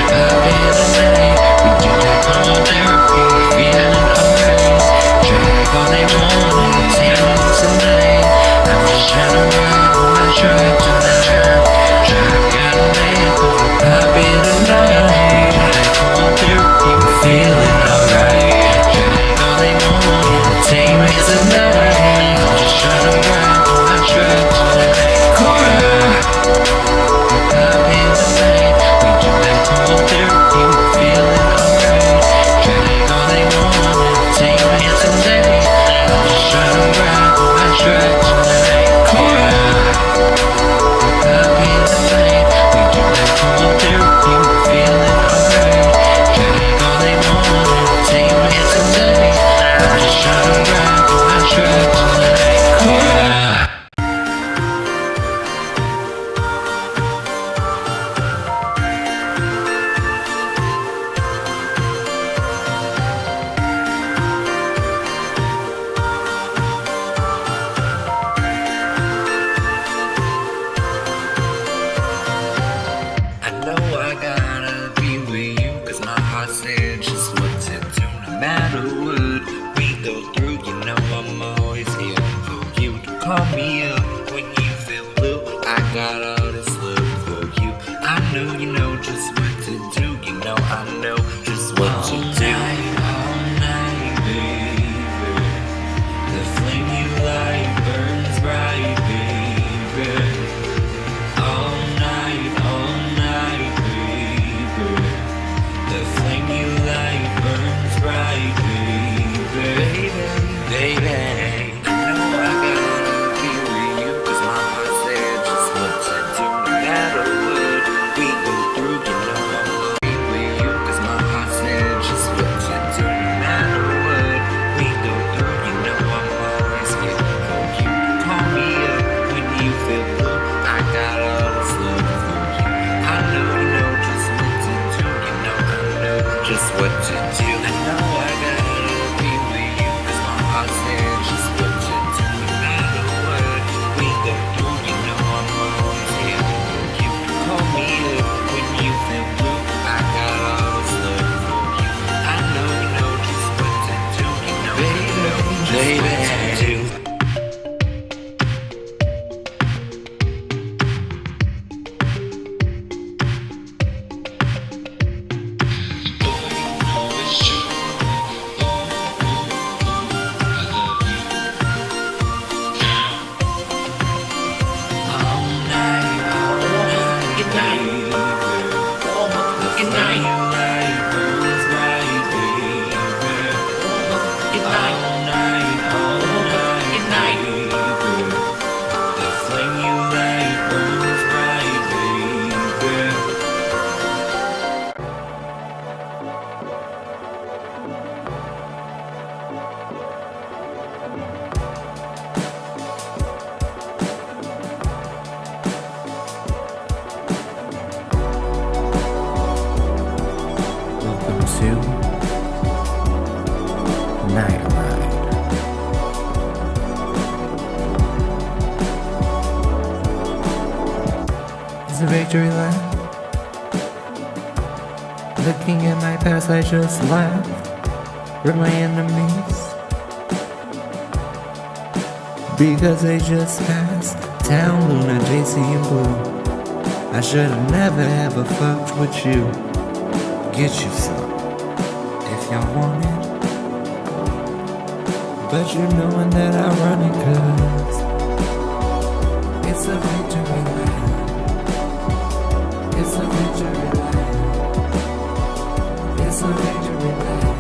pop in the night. We do that chronotherapy, feeling alright. Drag all they want, it's happening tonight. I'm just trying to ride on my track tonight. Drag got away, pop in the night. Do that chronotherapy, we're feeling alright. Drag all they want, take me tonight. I'm just trying to ride on my track tonight. Pop in the night, we do that chronotherapy, we're feeling alright. Drag all they want, take me tonight. I'm just trying to ride on my track tonight. Pop in the night, we do that chronotherapy, we're feeling alright. Drag all they want, take me tonight. I'm just trying to ride on my track tonight. I know I gotta be with you, cause my heart said just what to do. No matter what we go through, you know I'm always here for you. To call me up when you feel blue. I got all this love for you. I know you know just what to do. You know I know just what to do. All night, baby. The flame you light burns bright, baby. All night, baby. The flame you light burns bright, baby. Baby, I know I gotta be with you, cause my heart said just what to do. No matter what we go through, you know I'm gonna be with you, cause my heart said just what to do. No matter what we go through, you know I'm always here for you. Call me up when you feel blue. I got all this love for you. I know you know just what to do. You know I know just what to do. I know I gotta be with you, cause my heart said just what to do. No matter what we go through, you know I'm always here for you. Call me up when you feel blue. I got all this love for you. I know you know just what to do. You know I know just what to do. to Night Ride. victory lap. Looking at my past, I just laugh. With my enemies, because they just passed. Town, Luna, JC, and Blue. I should've never ever fucked with you. Get you some, if y'all want it. But you knowin' that I run it, cause it's a victory lap. It's a victory lap. It's a victory lap.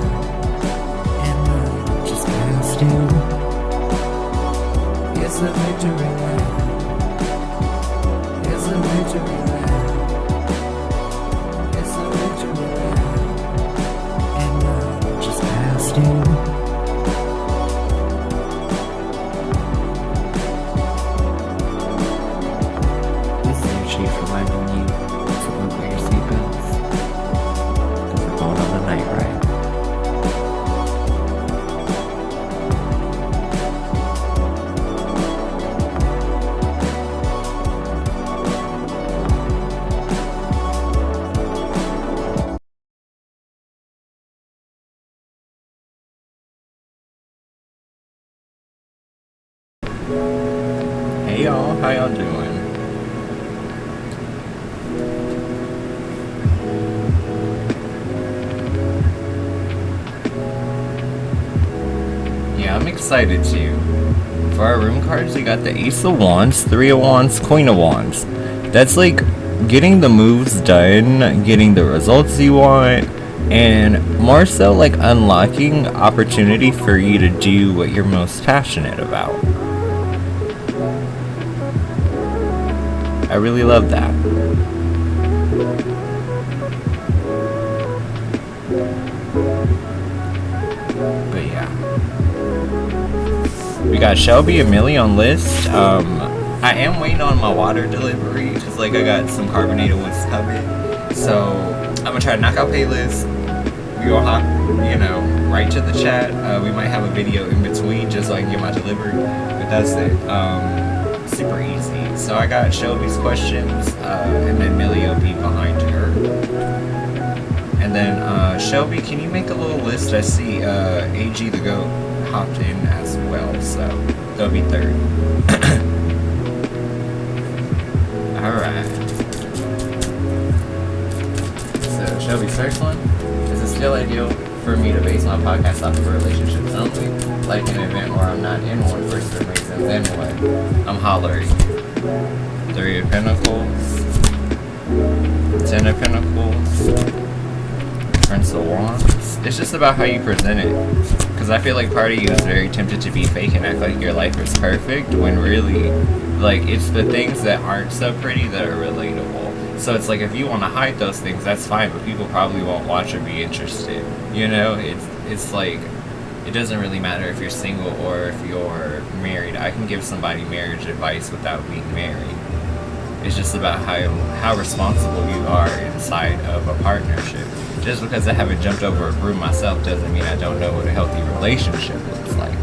And I just passed you. It's a victory lap. It's a victory lap. It's a victory lap. And I just passed you. Hey y'all, how y'all doing? Yeah, I'm excited too. For our room cards, we got the Ace of Wands, 3 of Wands, Queen of Wands. That's like getting the moves done, getting the results you want, and more so like unlocking opportunity for you to do what you're most passionate about. I really love that. But yeah. We got Shelby and Millie on list. I am waiting on my water delivery because like I got some carbonated woods coming. So I'm gonna try to knock out Paylist. We gonna hop, you know, right to the chat. We might have a video in between just so I can get my delivery. But that's it. Super easy. So I got Shelby's questions, and then Millie will be behind her. And then Shelby, can you make a little list? I see AG the Goat hopped in as well, so they'll be third. Alright. So Shelby, first one. Is it still ideal for me to base my podcast off of relationships only, like an event where I'm not in one for some reason? Then what? I'm hollering. 3 of Pentacles, 10 of Pentacles, Prince of Wands. It's just about how you present it. Because I feel like part of you is very tempted to be fake and act like your life is perfect, when really, like, it's the things that aren't so pretty that are relatable. So it's like, if you want to hide those things, that's fine, but people probably won't watch or be interested. You know, it's like, it doesn't really matter if you're single or if you're married. I can give somebody marriage advice without being married. It's just about how responsible you are inside of a partnership. Just because I haven't jumped over a broom myself doesn't mean I don't know what a healthy relationship looks like.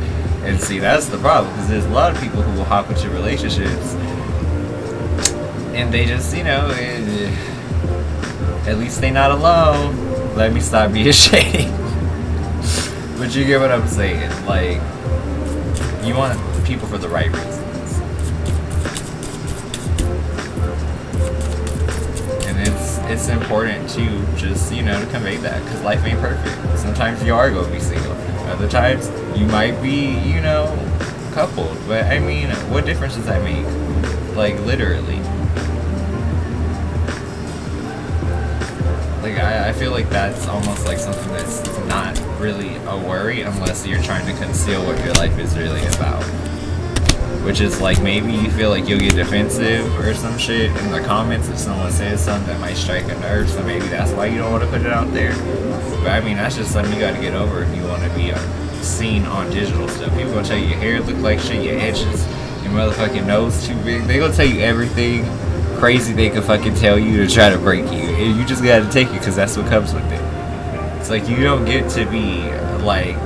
And see, that's the problem, because there's a lot of people who will hop into relationships and they just, you know, at least they not alone. Let me stop being shady. But you get what I'm saying. Like, you want people for the right reasons. And it's important to just, you know, to convey that, because life ain't perfect. Sometimes you are going to be single. Other times you might be, you know, coupled. But I mean, what difference does that make? Like, literally. Like, I feel like that's almost like something that's not really a worry unless you're trying to conceal what your life is really about. Which is like, maybe you feel like you'll get defensive or some shit in the comments if someone says something that might strike a nerve, so maybe that's why you don't want to put it out there. But I mean, that's just something you gotta get over if you want to be seen on digital stuff. People gonna tell you your hair look like shit, your edges, your motherfucking nose too big. They gonna tell you everything crazy they can fucking tell you to try to break you. And you just gotta take it, because that's what comes with it. It's like, you don't get to be like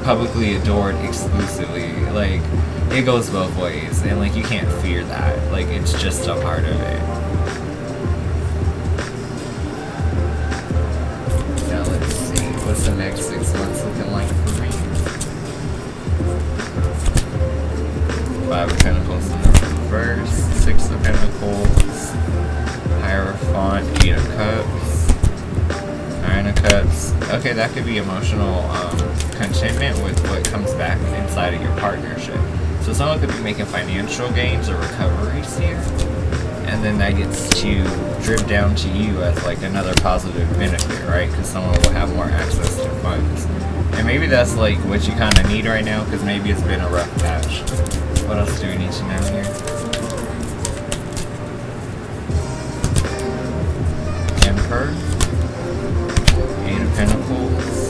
publicly adored exclusively. Like, it goes both ways, and like, you can't fear that. Like, it's just a part of it. what's the next 6 months looking like for me? 5 of Pentacles in the reverse, 6 of Pentacles, Hierophant, 8 of Cups, 9 of Cups. Okay, that could be emotional contentment with what comes back inside of your partnership. So someone could be making financial gains or recoveries here, and then that gets to drip down to you as like another positive benefit, right? Because someone will have more access to funds. And maybe that's like what you kind of need right now, because maybe it's been a rough patch. What else do we need to know here? Emperor, 8 of Pentacles,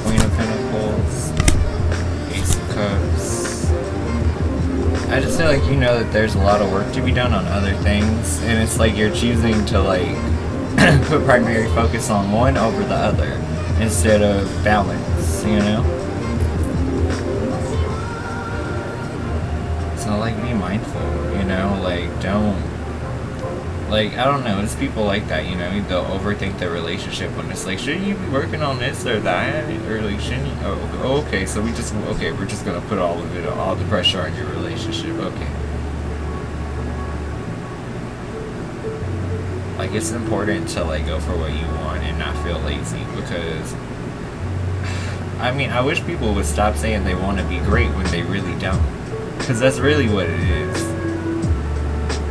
Queen of Pentacles, Ace of Cups. I just feel like you know that there's a lot of work to be done on other things, and it's like you're choosing to like put primary focus on one over the other instead of balance, you know? So like be mindful, you know, like don't, like I don't know, it's people like that, you know, they'll overthink their relationship when it's like, shouldn't you be working on this or that, or like shouldn't you, oh, okay, so we're just gonna put all of it, all the pressure on your relationship, okay. Like it's important to like go for what you want and not feel lazy, because I mean, I wish people would stop saying they want to be great when they really don't, because that's really what it is.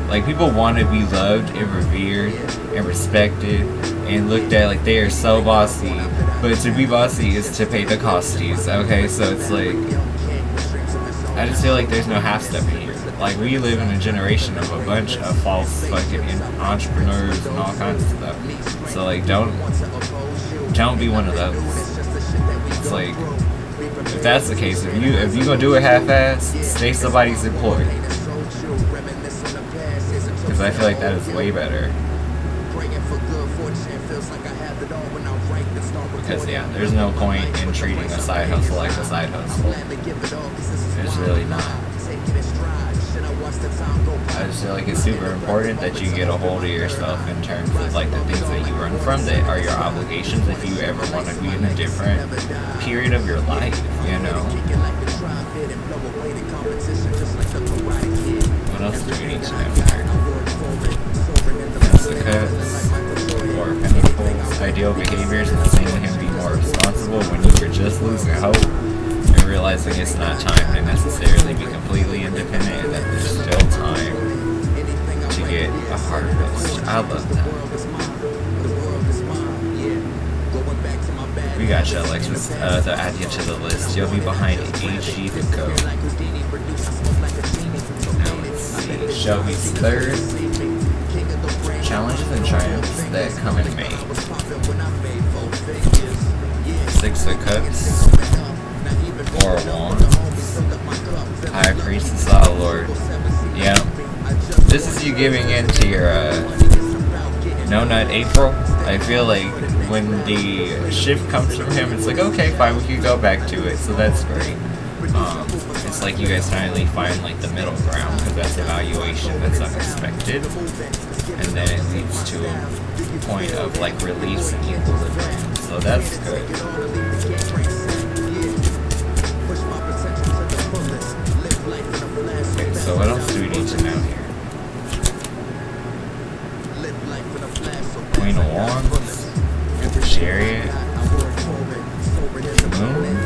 Like people want to be loved and revered and respected and looked at like they are so bossy, but to be bossy is to pay the costies, okay? So it's like, I just feel like there's no half step here. Like we live in a generation of a bunch of false fucking entrepreneurs and all kinds of stuff. So like don't be one of those. It's like, if that's the case, if you gonna do it half-assed, stay somebody's employee. Because I feel like that is way better. Because yeah, there's no point in treating a side hustle like a side hustle. There's really not. I just feel like it's super important that you get a hold of yourself in terms of like the things that you run from that are your obligations if you ever want to be in a different period of your life, you know? What else do we need to know here? That's the Cups, 4 of Pentacles. Ideal behaviors and seeing him be more responsible when you were just losing hope and realizing it's not time to necessarily be completely independent and that there's still time to get a harvest. I love that. We got you, Alexis. To add you to the list, you'll be behind AG to go. Now let's see. Shelby's third. Challenges and triumphs that come in May. 6 of Cups. 4 of Wands. High Priestess, oh Lord. Yeah. This is you giving in to your No Nut April. I feel like when the shift comes from him, it's like, okay, fine, we can go back to it, so that's great. It's like you guys finally find like the middle ground, because that's evaluation that's unexpected, and then it leads to a point of like release and equilibrium, so that's good. Okay, so what else do we need to know here? Queen of Wands, Chariot, Moon,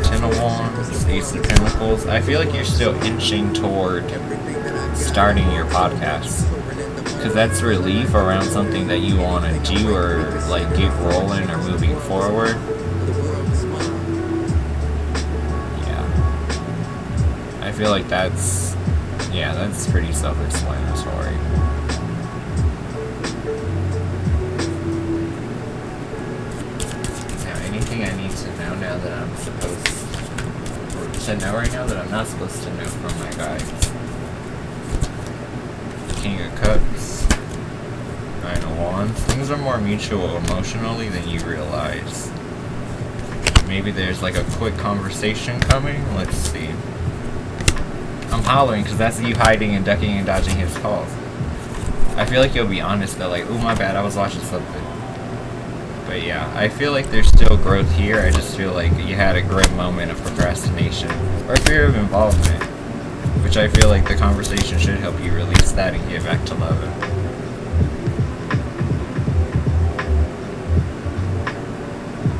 10 of Wands, Ace of Pentacles. I feel like you're still inching toward starting your podcast, because that's relief around something that you want to do or like get rolling or moving forward. Yeah, I feel like that's pretty self-explanatory. Now, anything I need to know now that I'm supposed to know right now that I'm not supposed to know from my guides? King of Cups, 9 of Wands. Things are more mutual emotionally than you realize. Maybe there's like a quick conversation coming. Let's see. I'm hollering because that's you hiding and ducking and dodging his calls. I feel like you'll be honest though, like, oh my bad, I was watching something. But yeah, I feel like there's still growth here. I just feel like you had a grim moment of procrastination or fear of involvement, which I feel like the conversation should help you release that and get back to loving.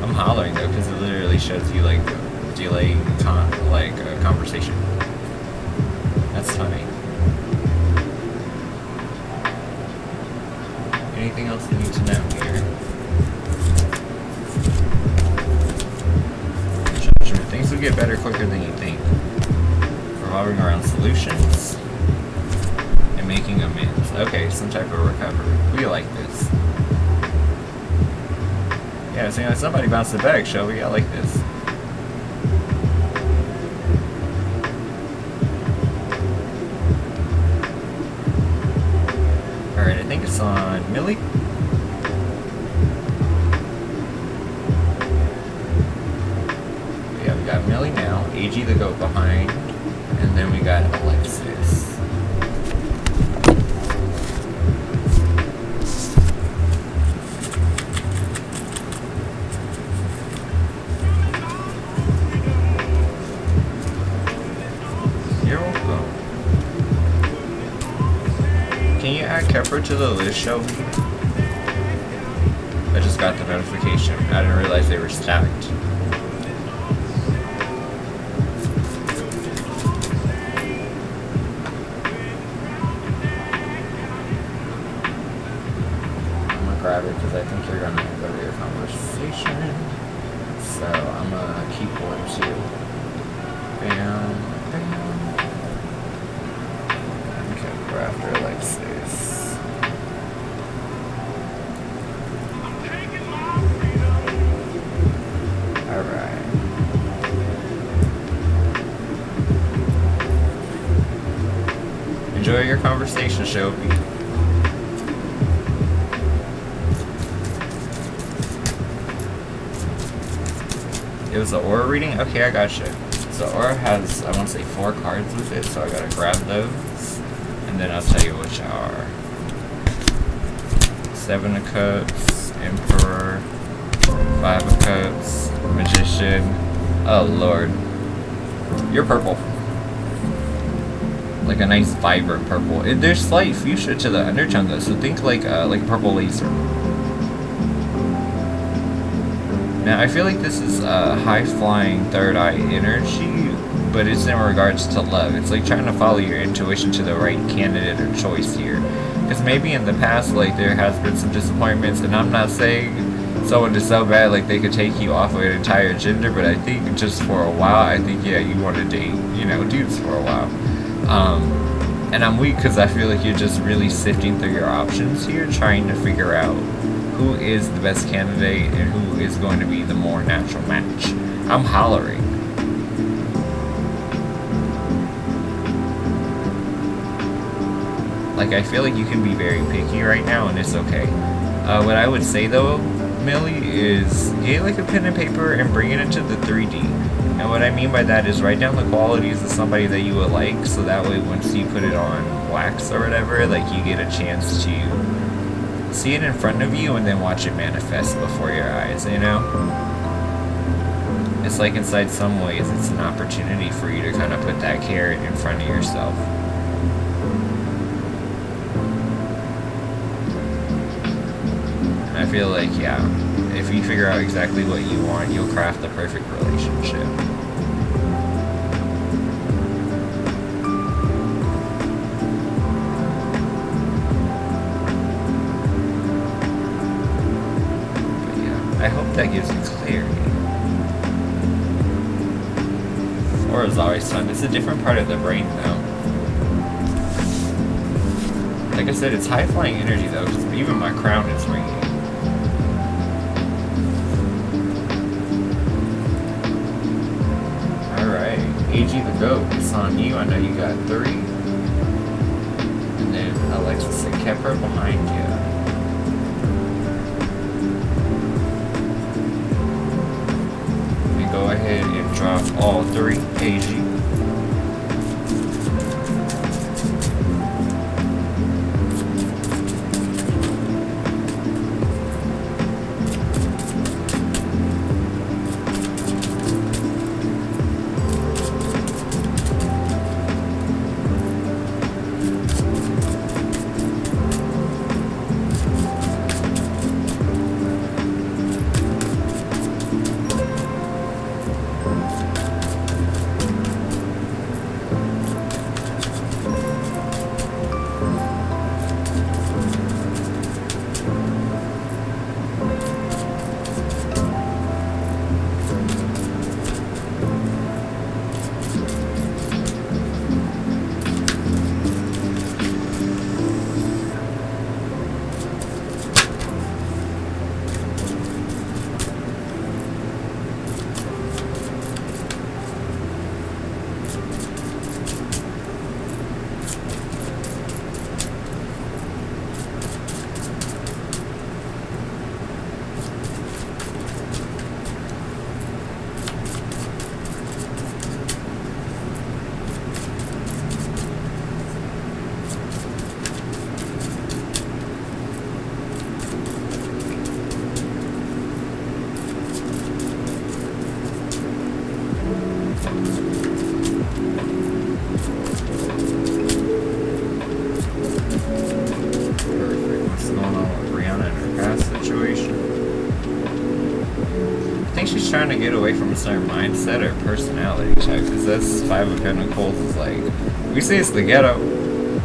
I'm hollering though because it literally shows you like delaying a conversation. That's funny. Anything else you need to know here? Judgment. Things will get better quicker than you think. Revolving around solutions and making amends. Okay, some type of recovery. We like this. Yeah, so somebody bounced it back, Shelby. I like this. Alright, I think it's on Millie. Yeah, we got Millie now, AG the goat behind, and then we got Alexis. You're welcome. Can you add Kepler to the list, Shelby? I just got the notification. I didn't realize they were stacked. I'm gonna grab it because I think you're gonna go to your conversation. So I'm gonna keep one too. Bam, bam. Okay, we're after Alexis. Alright. Enjoy your conversation, Shelby. It was the aura reading? Okay, I gotcha. So aura has, I want to say 4 cards with it, so I gotta grab those. And then I'll tell you which are. 7 of Cups, Emperor, 5 of Cups, Magician. Oh lord. You're purple. Like a nice vibrant purple. There's slight fuchsia to the undertone though, so think like purple laser. Now I feel like this is high flying third eye energy, but it's in regards to love. It's like trying to follow your intuition to the right candidate or choice here. Because maybe in the past, like, there has been some disappointments, and I'm not saying someone is so bad, like, they could take you off of an entire gender, but I think just for a while, I think, yeah, you want to date, you know, dudes for a while. And I'm weak because I feel like you're just really sifting through your options here, trying to figure out who is the best candidate and who is going to be the more natural match. I'm hollering. Like, I feel like you can be very picky right now, and it's okay. What I would say, though, Millie, is get, like, a pen and paper and bring it into the 3D. And what I mean by that is write down the qualities of somebody that you would like, so that way once you put it on wax or whatever, like, you get a chance to see it in front of you and then watch it manifest before your eyes, you know? It's like, inside some ways, it's an opportunity for you to kind of put that carrot in front of yourself. I feel like, yeah, if you figure out exactly what you want, you'll craft the perfect relationship. But yeah, I hope that gives you clarity. Aura's always fun. It's a different part of the brain, though. Like I said, it's high-flying energy, though, because even my crown is ringing. AG the goat, it's on you. I know you got 3. And then Alexis and Kepler behind you. And go ahead and drop all 3, AG. she's trying to get away from a certain mindset or personality type, because that's 5 of Pentacles is like, we say it's the ghetto,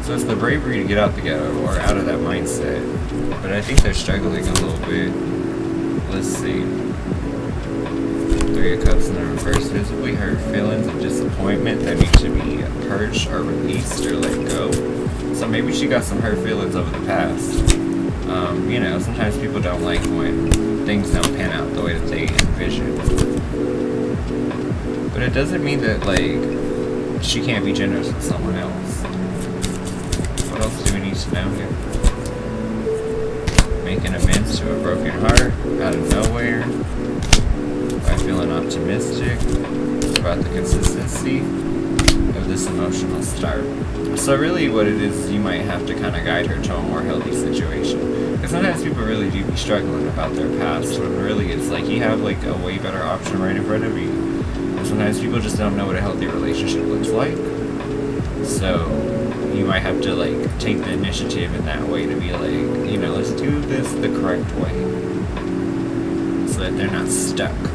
so it's the bravery to get out the ghetto or out of that mindset. But I think they're struggling a little bit. Let's see. 3 of Cups in the reverse, visibly hurt feelings of disappointment that need to be purged or released or let go. So maybe she got some hurt feelings over the past. You know, sometimes people don't like when things don't pan out the way that they envision. But it doesn't mean that, like, she can't be generous with someone else. What else do we need to know here? Making amends to a broken heart out of nowhere. By feeling optimistic about the consistency of this emotional start. So really what it is, you might have to kind of guide her to a more healthy situation. Because sometimes people really do be struggling about their past, when really it's like you have like a way better option right in front of you. And sometimes people just don't know what a healthy relationship looks like. So you might have to like take the initiative in that way to be like, you know, let's do this the correct way. So that they're not stuck on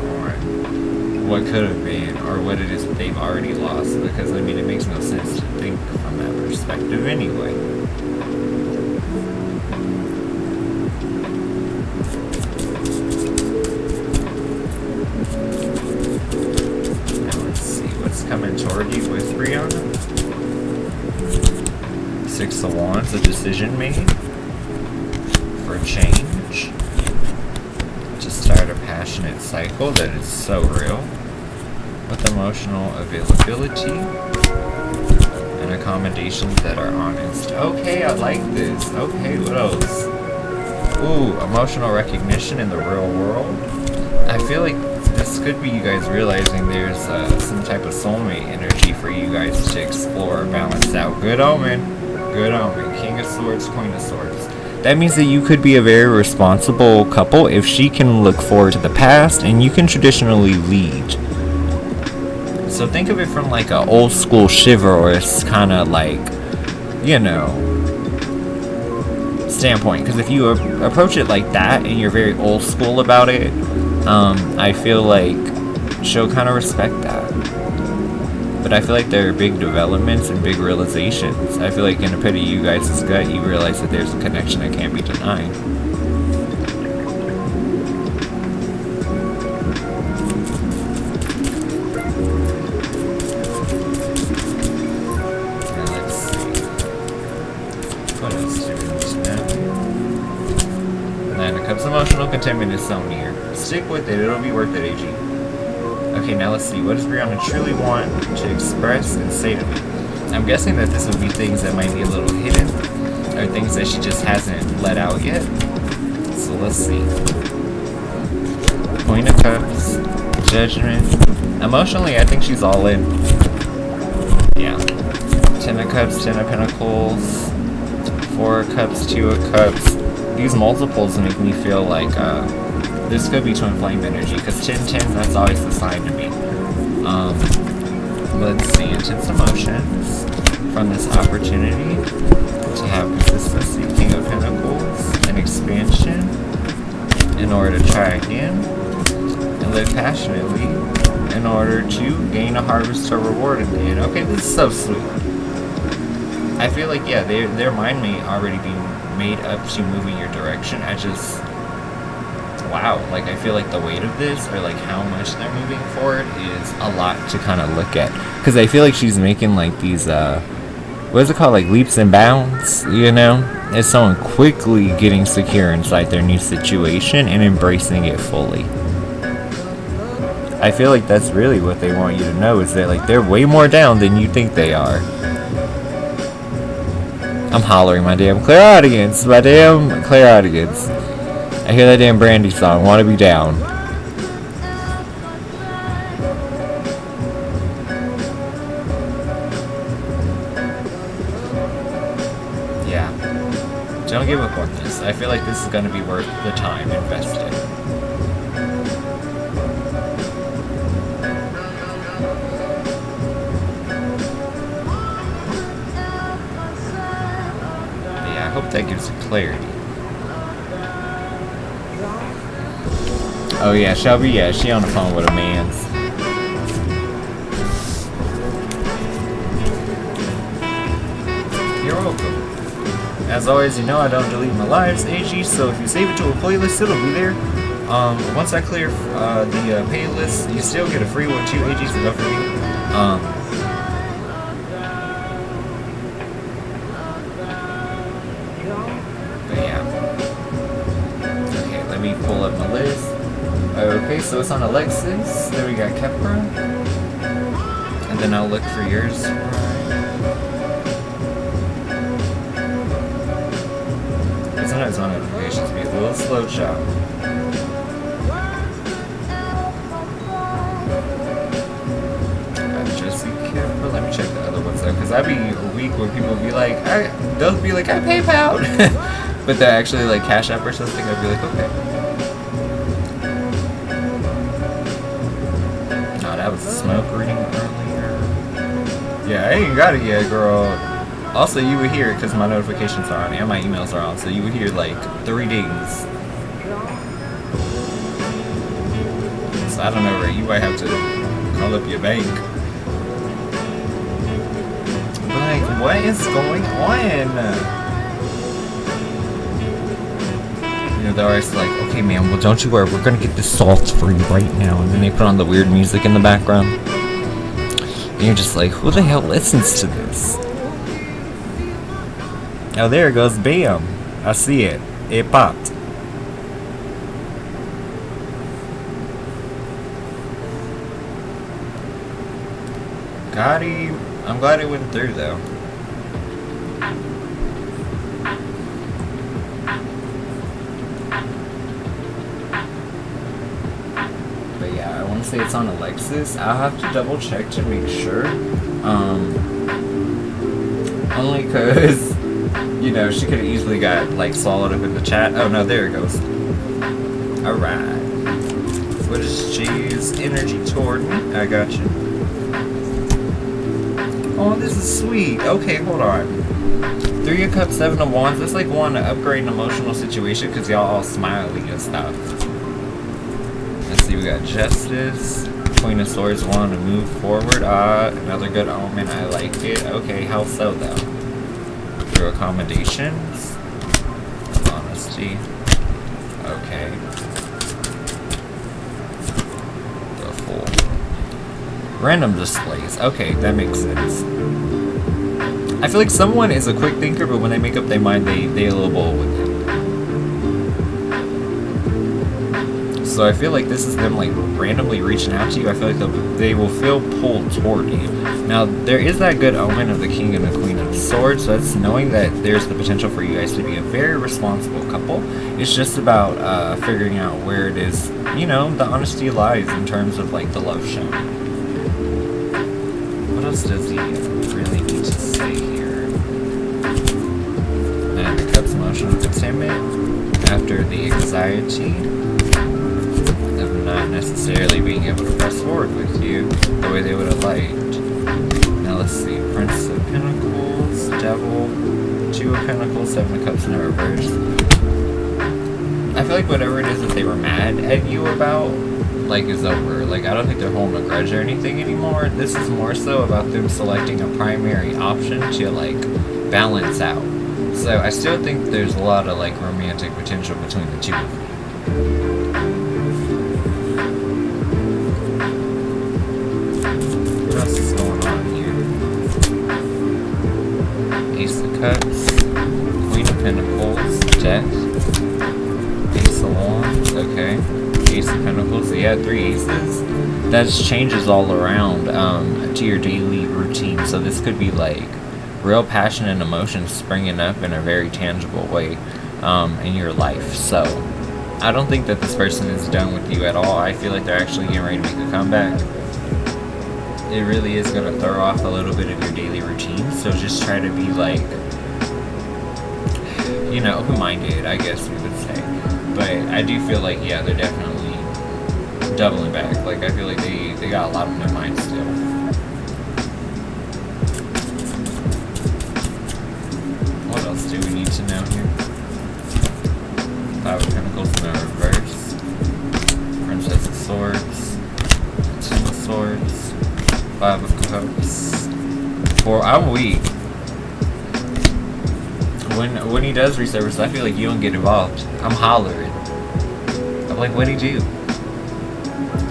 what could have been or what it is that they've already lost. Because I mean, it makes no sense to think from that perspective anyway. Now let's see what's coming toward you with Brianna. 6 of Wands, a decision made for change. To start a passionate cycle that is so real, with emotional availability and accommodations that are honest. Okay, I like this. Okay, what else? Ooh, emotional recognition in the real world. I feel like this could be you guys realizing there's some type of soulmate energy for you guys to explore or balance out. Good omen. Good omen. King of Swords, Queen of Swords. That means that you could be a very responsible couple if she can look forward to the past and you can traditionally lead. So think of it from like an old school chivalrous kind of like, you know, standpoint. Because if you approach it like that and you're very old school about it, I feel like she'll kind of respect that. But I feel like there are big developments and big realizations. I feel like in a pit of you guys' gut, you realize that there's a connection that can't be denied. Now let's see. What else do we need to know? 9 of Cups, emotional contentment is so near. Stick with it, it'll be worth it, AG. Okay, now let's see. What does Brianna truly want to express and say to me? I'm guessing that this would be things that might be a little hidden, or things that she just hasn't let out yet. So let's see. Queen of Cups, Judgment. Emotionally, I think she's all in. Yeah. 10 of Cups, 10 of Pentacles, 4 of Cups, 2 of Cups. These multiples make me feel like this could be twin flame energy, because 10-10, that's always the sign to me. Let's see, intense emotions from this opportunity to have consistency, King of Pentacles, and expansion in order to try again, and live passionately in order to gain a harvest or reward in the end. Okay, this is so sweet. I feel like, yeah, their mind may already be made up to move in your direction. Wow, like I feel like the weight of this, or like how much they're moving forward, is a lot to kind of look at. Because I feel like she's making like these, what is it called, like leaps and bounds, you know? It's someone quickly getting secure inside their new situation and embracing it fully. I feel like that's really what they want you to know, is that like they're way more down than you think they are. I'm hollering my damn clairaudience, I hear that damn Brandy song, Wanna Be Down. Yeah. Don't give up on this. I feel like this is going to be worth the time invested. Yeah, I hope that gives you clarity. Oh yeah, Shelby, yeah, she on the phone with a man's. You're welcome. As always, you know I don't delete my lives, AG, so if you save it to a playlist, it'll be there. Once I clear the playlist, you still get a free one too, AG, so don't forget. But yeah. Okay, let me pull up my list. Okay, so it's on Alexis, then we got Kepra, and then I'll look for yours. Sometimes my notifications be a little slow, chop. Just be careful. Let me check the other ones though, because I'd be a week where people be like, they'll be like, I PayPal, but they're actually like Cash App or something. I'd be like, okay. Oh, that was a smoke reading earlier. Yeah, I ain't got it yet, girl. Also, you would hear it because my notifications are on and my emails are on, so you would hear like 3 dings. So I don't know, Ray, you might have to call up your bank. Like, what is going on? You know, they're always like, okay, man, well, don't you worry, we're gonna get this salt for you right now. And then they put on the weird music in the background. And you're just like, who the hell listens to this? Oh, there it goes. Bam. I see it. It popped. Got him. I'm glad it went through, though. But yeah, I want to say it's on Alexis. I'll have to double check to make sure. Only because... You know, she could have easily got, like, swallowed up in the chat. Oh, no, there it goes. Alright. What is G's energy toward me? I got you. Oh, this is sweet. Okay, hold on. 3 of Cups, 7 of Wands. That's like one to upgrade an emotional situation because y'all all smiley and stuff. Let's see, we got Justice. Queen of Swords, want to move forward. Another good omen. I like it. Okay, how so, though? Through accommodations. Honesty. Okay. The Fool. Random displays. Okay, that makes sense. I feel like someone is a quick thinker, but when they make up their mind, they a little bold with it. So I feel like this is them like randomly reaching out to you. I feel like they will feel pulled toward you. Now, there is that good omen of the King and the Queen of Swords, so that's knowing that there's the potential for you guys to be a very responsible couple. It's just about figuring out where it is, you know, the honesty lies in terms of like the love shown. What else does he really need to say here? And the Cup's emotional containment after the anxiety of not necessarily being able to press forward with you the way they would have liked. Now let's see, Prince of Pentacles, Devil, 2 of Pentacles, 7 of Cups in reverse. I feel like whatever it is that they were mad at you about, like, is over. Like, I don't think they're holding a grudge or anything anymore. This is more so about them selecting a primary option to, like, balance out. So I still think there's a lot of, like, romantic potential between the two of you. What else is going on here? Ace of Cups, Queen of Pentacles, Death, Ace of Wands, okay. Ace of Pentacles, yeah, 3 aces. That changes all around to your daily routine. So this could be like real passion and emotion springing up in a very tangible way in your life. So I don't think that this person is done with you at all. I feel like they're actually getting ready to make a comeback. It really is going to throw off a little bit of your daily routine. So just try to be like, you know, open-minded, I guess we would say. But I do feel like, yeah, they're definitely doubling back. Like, I feel like they got a lot on their mind still. What else do we need to know here? 5 of Pentacles in the reverse. 5 of Cups. 4. I'm weak. When he does resurface, I feel like you don't get involved. I'm hollering. I'm like, what'd he do?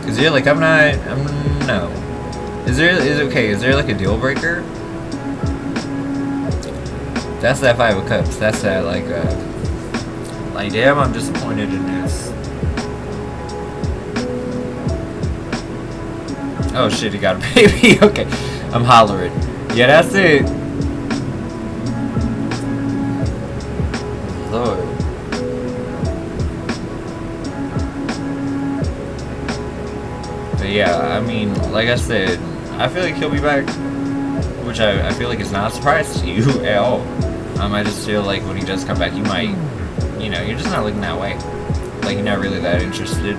Cause you're like, no. Is there like a deal breaker? That's that 5 of Cups. That's that like damn, I'm disappointed in this. Oh shit, he got a baby. Okay, I'm hollering. Yeah, that's it. Lord. But yeah, I mean, like I said, I feel like he'll be back, which I feel like is not a surprise to you at all. I just feel like when he does come back, you might, you know, you're just not looking that way. Like, you're not really that interested.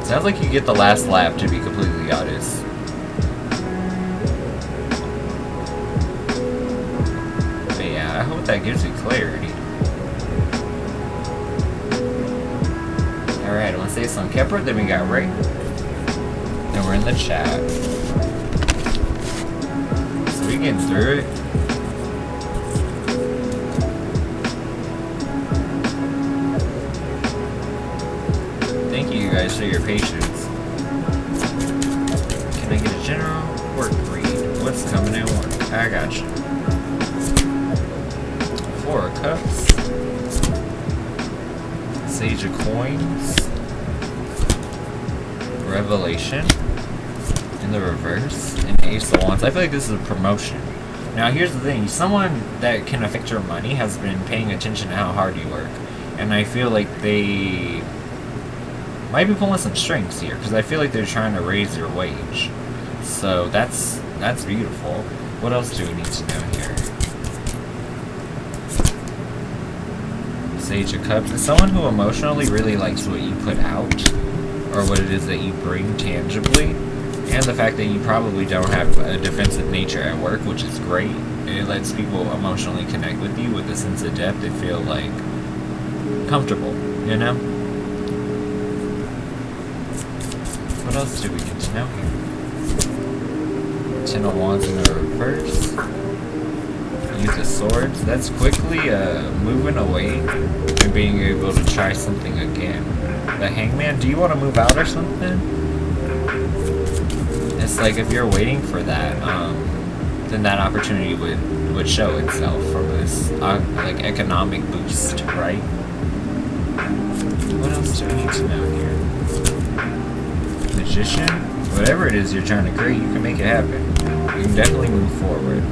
Sounds like you get the last lap, to be completely honest. But yeah, I hope that gives you clarity. Alright, I want to say some Kepler, then we got Ray. Then we're in the chat. So we getting through it. Thank you guys for your patience. Can I get a general work read? What's coming at work? I got you. 4 of Cups. Sage of Coins. Revelation. In the reverse. And Ace of Wands. I feel like this is a promotion. Now here's the thing. Someone that can affect your money has been paying attention to how hard you work. And I feel like they might be pulling some strings here, because I feel like they're trying to raise your wage. So that's beautiful. What else do we need to know here? Sage of Cups is someone who emotionally really likes what you put out, or what it is that you bring tangibly, and the fact that you probably don't have a defensive nature at work, which is great. It lets people emotionally connect with you with a sense of depth and feel like comfortable, you know? What else do we need to know here? 10 of Wands in the reverse. Use of Swords. That's quickly moving away and being able to try something again. The Hangman, do you want to move out or something? It's like if you're waiting for that, then that opportunity would show itself from this like economic boost, right? What else do we need to know here? Magician, whatever it is you're trying to create, you can make it happen. You can definitely move forward.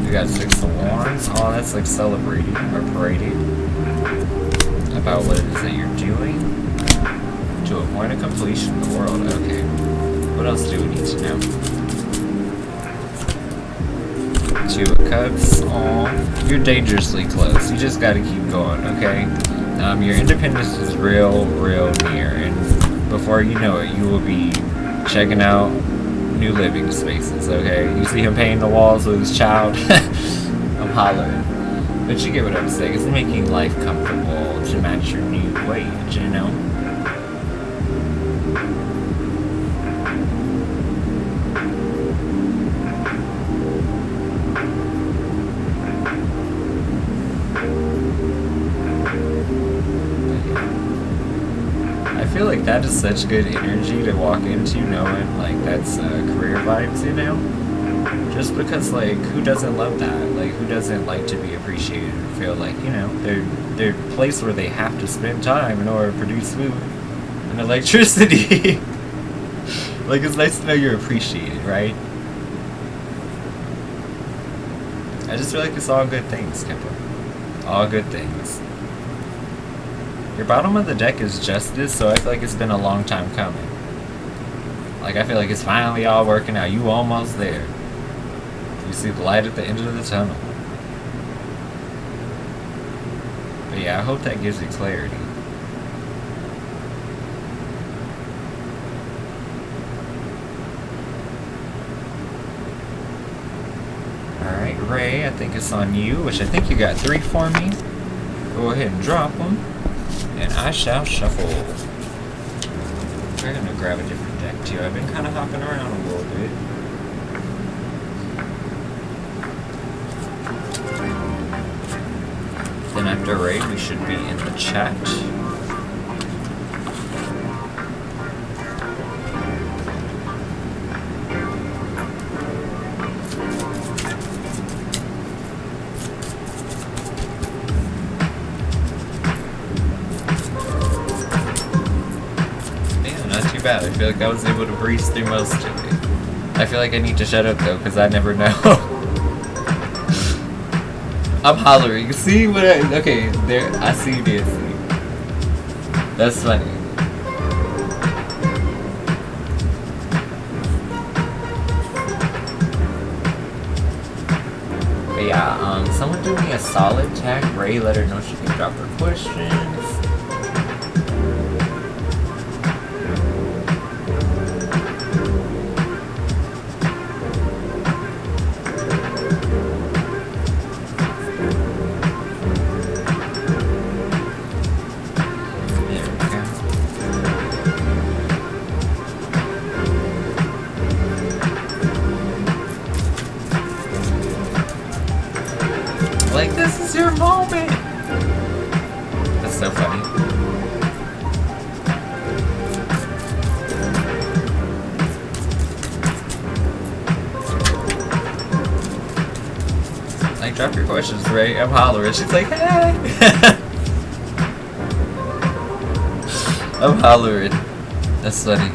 We got 6 of Wands. Oh, that's like celebrating or parading about what it is that you're doing to a point of completion in the world. Okay. What else do we need to know? 2 of Cups. Oh, you're dangerously close. You just gotta keep going, okay? Your independence is real near, and before you know it, you will be checking out new living spaces, okay? You see him painting the walls with his child? I'm hollering. But you get what I'm saying. It's making life comfortable to match your new wage, you know? I feel like that is such good energy to walk into, knowing like that's career vibes, you know? Just because, like, who doesn't love that? Like, who doesn't like to be appreciated and feel like, you know, they're a place where they have to spend time in order to produce food and electricity. Like, it's nice to know you're appreciated, right? I just feel like it's all good things, Kemper. All good things. Your bottom of the deck is Justice, so I feel like it's been a long time coming. Like, I feel like it's finally all working out. You almost there. You see the light at the end of the tunnel. But yeah, I hope that gives you clarity. Alright, Ray, I think it's on you, which I think you got 3 for me. Go ahead and drop them. And I shall shuffle. I'm going to grab a different deck connect to. I've been kind of hopping around a little bit. Then after raid, we should be in the chat. Bad. I feel like I was able to breeze through most of it. I feel like I need to shut up though, because I never know. I'm hollering. See what I... Okay, there. I see this. That's funny. But yeah, someone do me a solid tag. Ray, let her know she can drop her questions. Like, this is your moment! That's so funny. Like, drop your questions, Ray. I'm hollering. She's like, hey! I'm hollering. That's funny.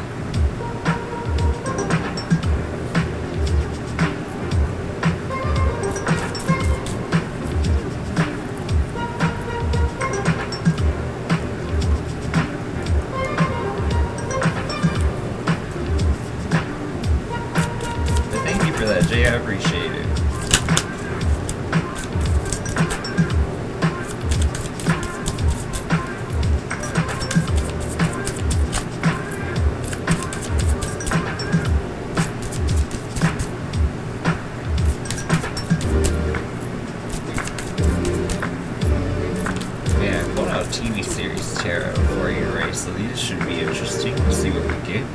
I appreciate it. Yeah, I pulled out TV series tarot for you, Ray, so these should be interesting. We'll see what we get.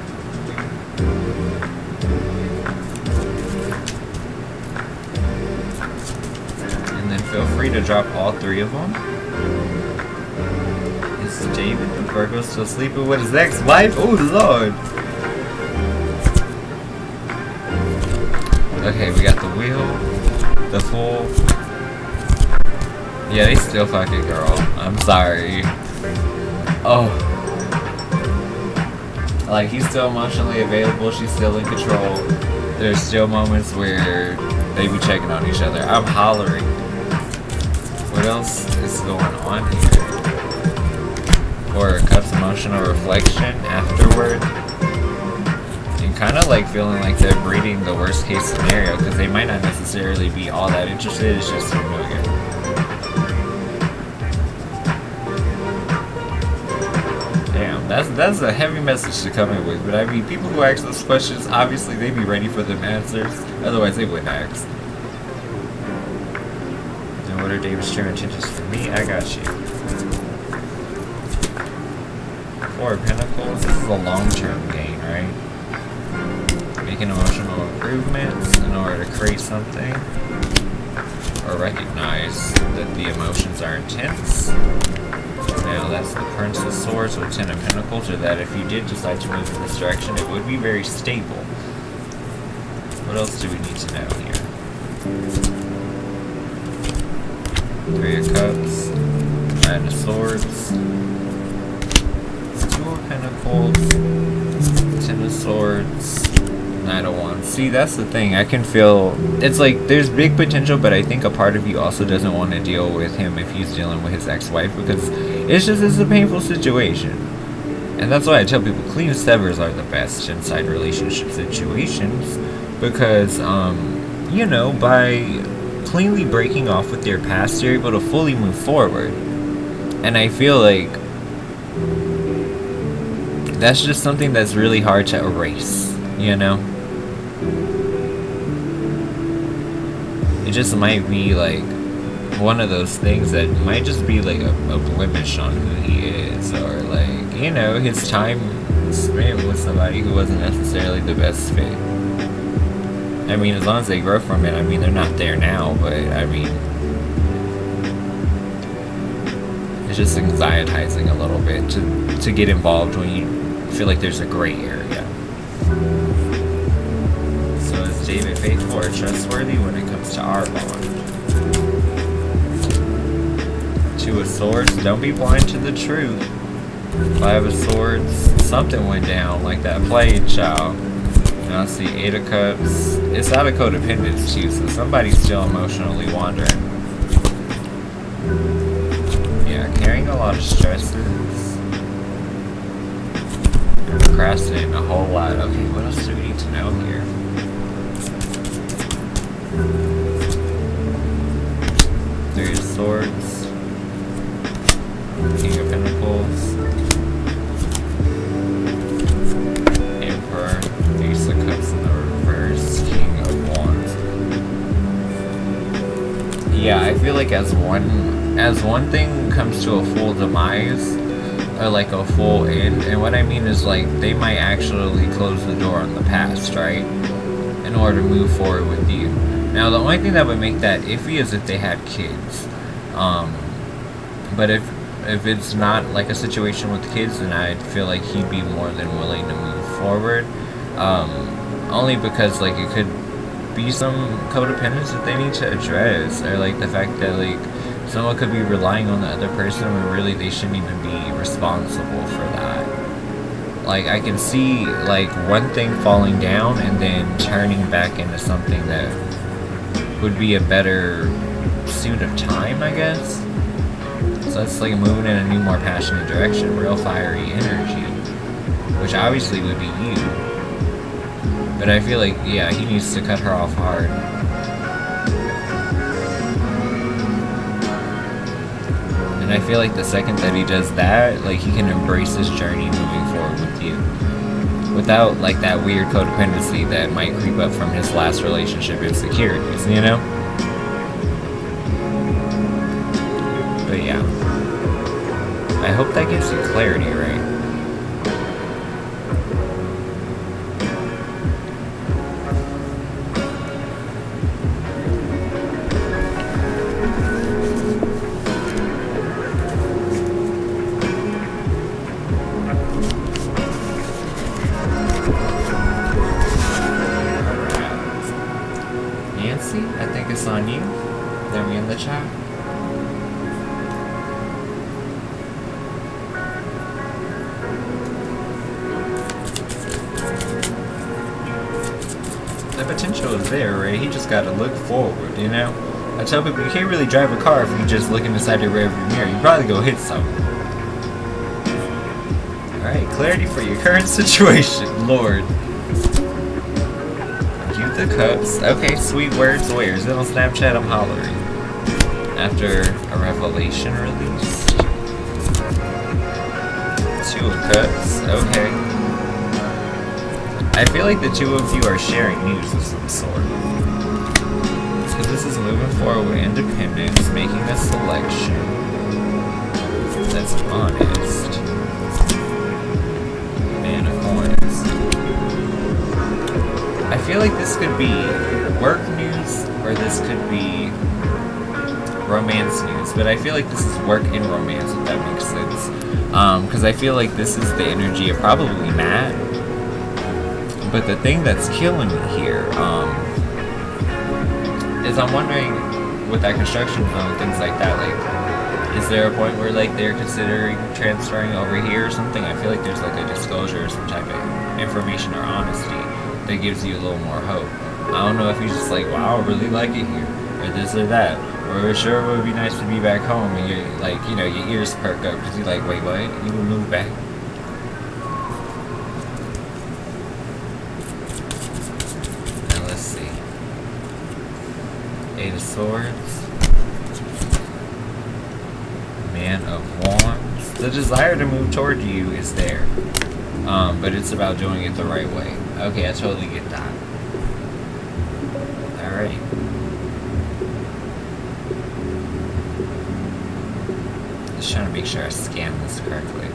Feel free to drop all three of them. Is David the Virgo still sleeping with his ex-wife? Oh lord! Okay, we got the wheel, the fool. Yeah, they still fucking, girl. I'm sorry. Oh. Like, he's still emotionally available, she's still in control. There's still moments where they be checking on each other. I'm hollering. What else is going on here? Or Cup's emotional reflection afterward. And kind of like feeling like they're breeding the worst case scenario because they might not necessarily be all that interested, it's just familiar. Damn, that's a heavy message to come in with. But I mean, people who ask those questions, obviously they be ready for them answers. Otherwise they wouldn't ask. What are David's true intentions for me? I got you. Four of Pentacles. This is a long-term gain, right? Making emotional improvements in order to create something. Or recognize that the emotions are intense. Now that's the Prince of Swords with Ten of Pentacles, or that if you did decide to move in this direction, it would be very stable. What else do we need to know here? Three of Cups, Nine of Swords, Two of Pentacles, Ten of Swords, Knight of Wands. See, that's the thing. I can feel it's like there's big potential, but I think a part of you also doesn't want to deal with him if he's dealing with his ex-wife because it's a painful situation. And that's why I tell people clean severs are the best inside relationship situations because, you know, by cleanly breaking off with your past, you're able to fully move forward. And I feel like that's just something that's really hard to erase, you know? It just might be like one of those things that might just be like a blemish on who he is, or like, you know, his time spent with somebody who wasn't necessarily the best fit. I mean, as long as they grow from it, I mean, they're not there now, but I mean, it's just anxietizing a little bit to get involved when you feel like there's a gray area. So is David faithful or trustworthy when it comes to our bond? Two of Swords, don't be blind to the truth. Five of Swords, something went down like that playing child. Now I see Eight of Cups. It's out of codependence too, so somebody's still emotionally wandering. Yeah, carrying a lot of stresses. Procrastinating a whole lot. Okay, what else do we need to know here? Three of Swords. King of Pentacles, Emperor, Ace of Cups in the reverse, King of Wands. Yeah, I feel like as one thing comes to a full demise, or like a full end, and what I mean is like they might actually close the door on the past, right? In order to move forward with you. Now the only thing that would make that iffy is if they had kids. But if it's not like a situation with kids, then I feel like he'd be more than willing to move forward. Only because like it could be some codependence that they need to address, or like the fact that like someone could be relying on the other person when really they shouldn't even be responsible for that. Like I can see like one thing falling down and then turning back into something that would be a better suit of time, I guess. So it's like moving in a new, more passionate direction, real fiery energy, which obviously would be you. But I feel like, yeah, he needs to cut her off hard. And I feel like the second that he does that, like he can embrace his journey moving forward with you. Without like that weird codependency that might creep up from his last relationship insecurities, you know? But yeah. I hope that gives you clarity, right? Nancy, I think it's on you. Are we in the chat? The potential is there, right? He just gotta look forward, you know? I tell people you can't really drive a car if you just looking inside your rearview mirror. You probably go hit something. Alright, clarity for your current situation, Lord. Youth of Cups. Okay, sweet words. Where is it on Snapchat? I'm hollering. After a revelation released. Two of Cups. Okay. I feel like the two of you are sharing news of some sort. Because this is moving forward with independence, making a selection that's honest. Man of Coins. I feel like this could be work news, or this could be romance news, but I feel like this is work and romance, if that makes sense. Because I feel like this is the energy of probably Matt. But the thing that's killing me here is I'm wondering, with that construction zone and things like that, like, is there a point where like they're considering transferring over here or something? I feel like there's like a disclosure or some type of information or honesty that gives you a little more hope. I don't know if you're just like, wow, I really like it here, or this or that, or sure it would be nice to be back home, and you're like, you know, your ears perk up because you're like, wait, what? You would move back? Eight of Swords, Man of Wands. The desire to move toward you is there, but it's about doing it the right way. Okay, I totally get that. Alright. Just trying to make sure I scan this correctly.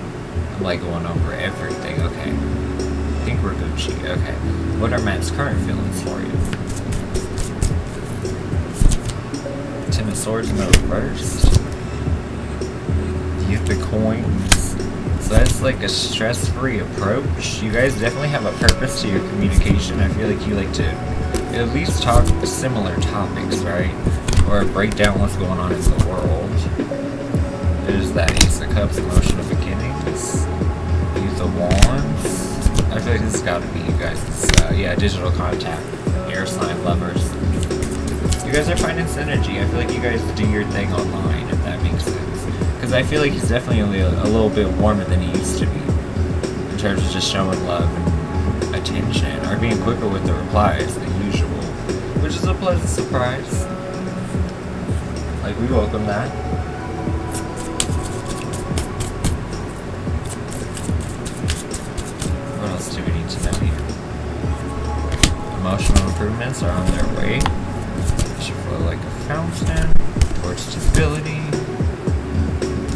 I'm like going over everything. Okay. I think we're Gucci. Okay. What are Matt's current feelings for you? Ten of Swords in the reverse. Use the coins. So that's like a stress-free approach. You guys definitely have a purpose to your communication. I feel like you like to at least talk similar topics, right? Or break down what's going on in the world. There's that Ace of Cups, emotional beginnings. Use the Wands. I feel like this has got to be you guys. Yeah, digital contact, air sign lovers. You guys are finding synergy. I feel like you guys do your thing online, if that makes sense. Because I feel like he's definitely a little bit warmer than he used to be in terms of just showing love and attention, or being quicker with the replies than usual, which is a pleasant surprise. Like, we welcome that. What else do we need to know here? Emotional improvements are on their way. It should flow like a fountain towards stability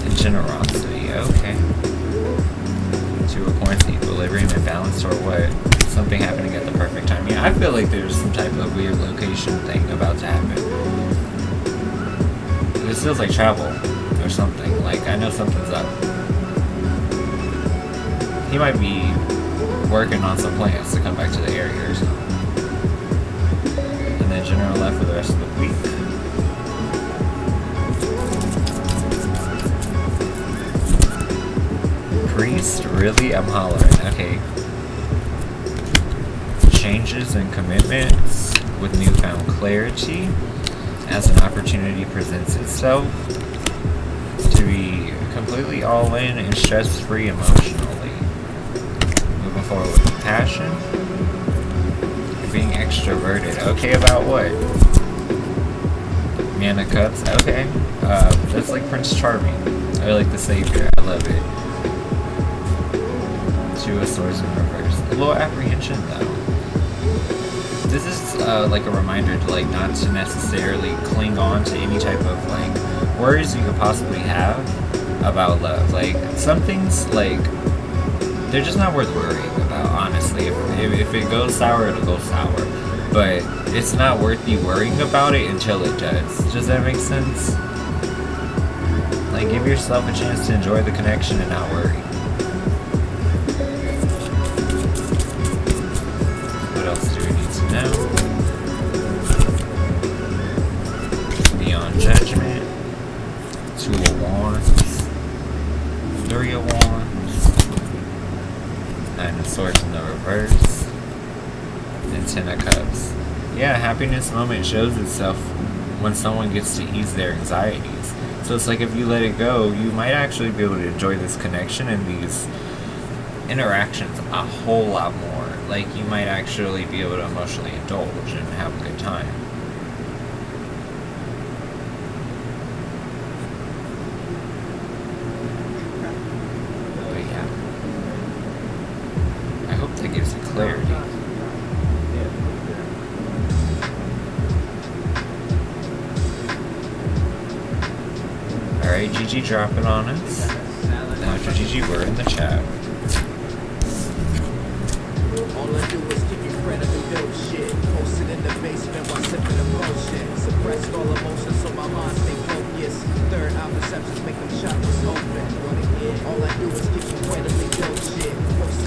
and generosity. Okay. 2 of Coins, equilibrium and balance, or what? Something happening at the perfect time. Yeah, I feel like there's some type of weird location thing about to happen. This feels like travel or something. Like, I know something's up. He might be working on some plans to come back to the area or something. And then general left for the rest of the week. Priest? Really? I'm hollering. Okay. Changes and commitments with newfound clarity as an opportunity presents itself to be completely all in and stress-free emotionally. Moving forward with passion. Being extroverted. Okay, about what? Man of Cups. Okay. That's like Prince Charming. I like the Savior. I love it. 2 of Swords in reverse. A little apprehension though. This is like a reminder to like not to necessarily cling on to any type of like worries you could possibly have about love. Like some things, like they're just not worth worrying about. Honestly, if it goes sour, it'll go sour. But it's not worth you worrying about it until it does. Does that make sense? Like give yourself a chance to enjoy the connection and not worry. What else do we need to know? Beyond Judgment. 2 of Wands. 3 of Wands. 9 of Swords in the reverse. And 10 of Cups. Yeah, happiness moment shows itself when someone gets to ease their anxieties. So it's like if you let it go, you might actually be able to enjoy this connection and these interactions a whole lot more. Like you might actually be able to emotionally indulge and have a good time. But yeah, I hope that gives you clarity. Alright, GG dropping on us. Now after GG, we're in the chat. All I do is keep incredibly dope shit. Posted in the basement while sipping a potion. Suppressed all emotions so my mind stay focused. Third eye perceptions make them chakras open. All I do is keep incredibly dope shit.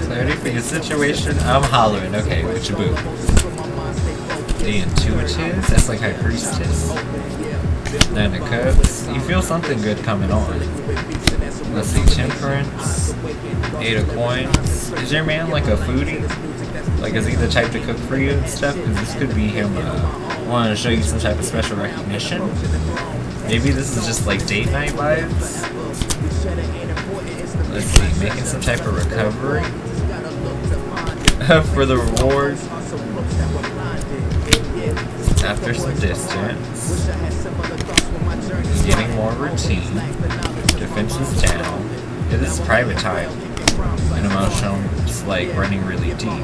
Clarity for your situation? I'm hollering. Okay, which boot? The Intuitive? That's like High Priestess. 9 of Cups. You feel something good coming on. Let's see, Temperance. 8 of Coins. Is your man like a foodie? Like, is he the type to cook for you and stuff? Because this could be him wanting to show you some type of special recognition. Maybe this is just like date night vibes. Let's see, making some type of recovery for the reward after some distance. Getting more routine. Defenses down. Yeah, this is private time. And emotions like running really deep.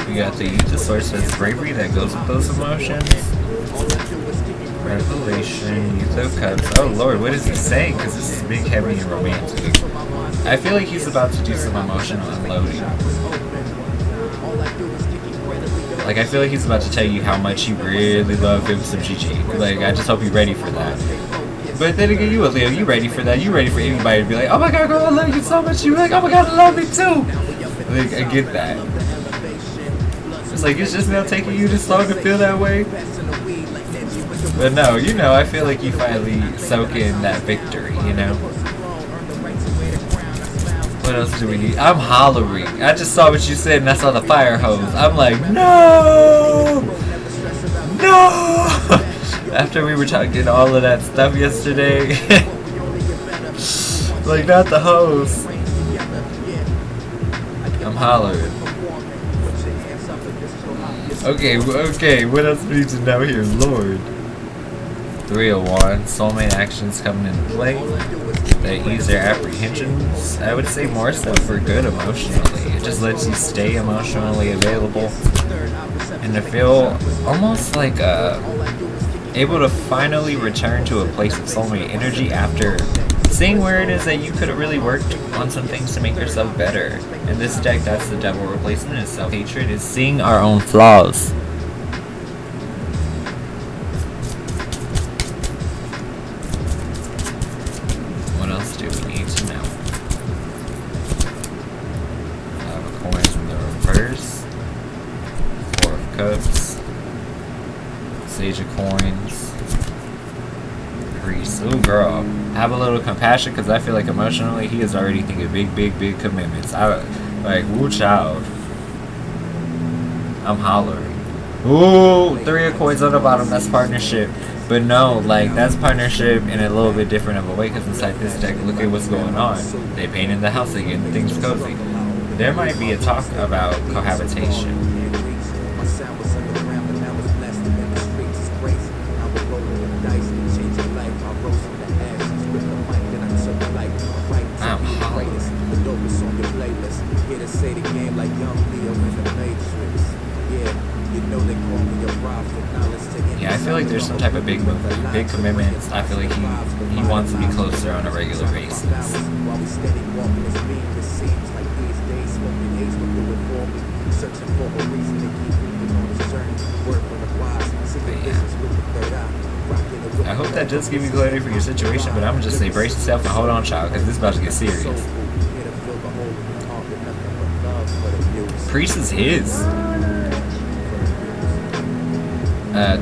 We got the Youth of Swords, that's bravery that goes with those emotions. Revelation, Youth of Cups. Oh Lord, what is he saying? Because this is big, heavy, and romantic. I feel like he's about to do some emotional unloading. Like, I feel like he's about to tell you how much he really loves him some Gigi. Like, I just hope you're ready for that. But then again, you a Leo, you ready for that. You ready for anybody to be like, oh my god, girl, I love you so much. You like, oh my god, I love me too. Like, I get that. It's like, it's just now taking you this long to feel that way. But no, you know, I feel like you finally soak in that victory, you know? What else do we need? I'm hollering. I just saw what you said and I saw the fire hose. I'm like, no! No! After we were talking all of that stuff yesterday. Like, not the hose. I'm hollering. Okay, what else do we need to know here? Lord. 3 of Wands, soulmate actions coming into play. That ease their apprehensions. I would say more so for good emotionally. It just lets you stay emotionally available. And to feel almost like able to finally return to a place of soulmate energy after seeing where it is that you could have really worked on some things to make yourself better. In this deck, that's the devil replacement, is self-hatred, is seeing our own flaws. What else do we need to know? Five of coins in the reverse. 4 of cups. Sage of coins. Priest. Ooh, girl. Have a little compassion, because I feel like emotionally he is already thinking big commitments. Like, woo, child. I'm hollering. Ooh, 3 of coins on the bottom. That's partnership. But no, like, that's partnership in a little bit different of a way, because inside this deck, look at what's going on. They painted the house again. Things cozy. There might be a talk about cohabitation. Yeah, I feel like there's some type of big movement, big commitments. I feel like he wants to be closer on a regular basis. I hope that does give you clarity for your situation, but I'm gonna just say brace yourself and hold on, child, because this is about to get serious. Priest is his.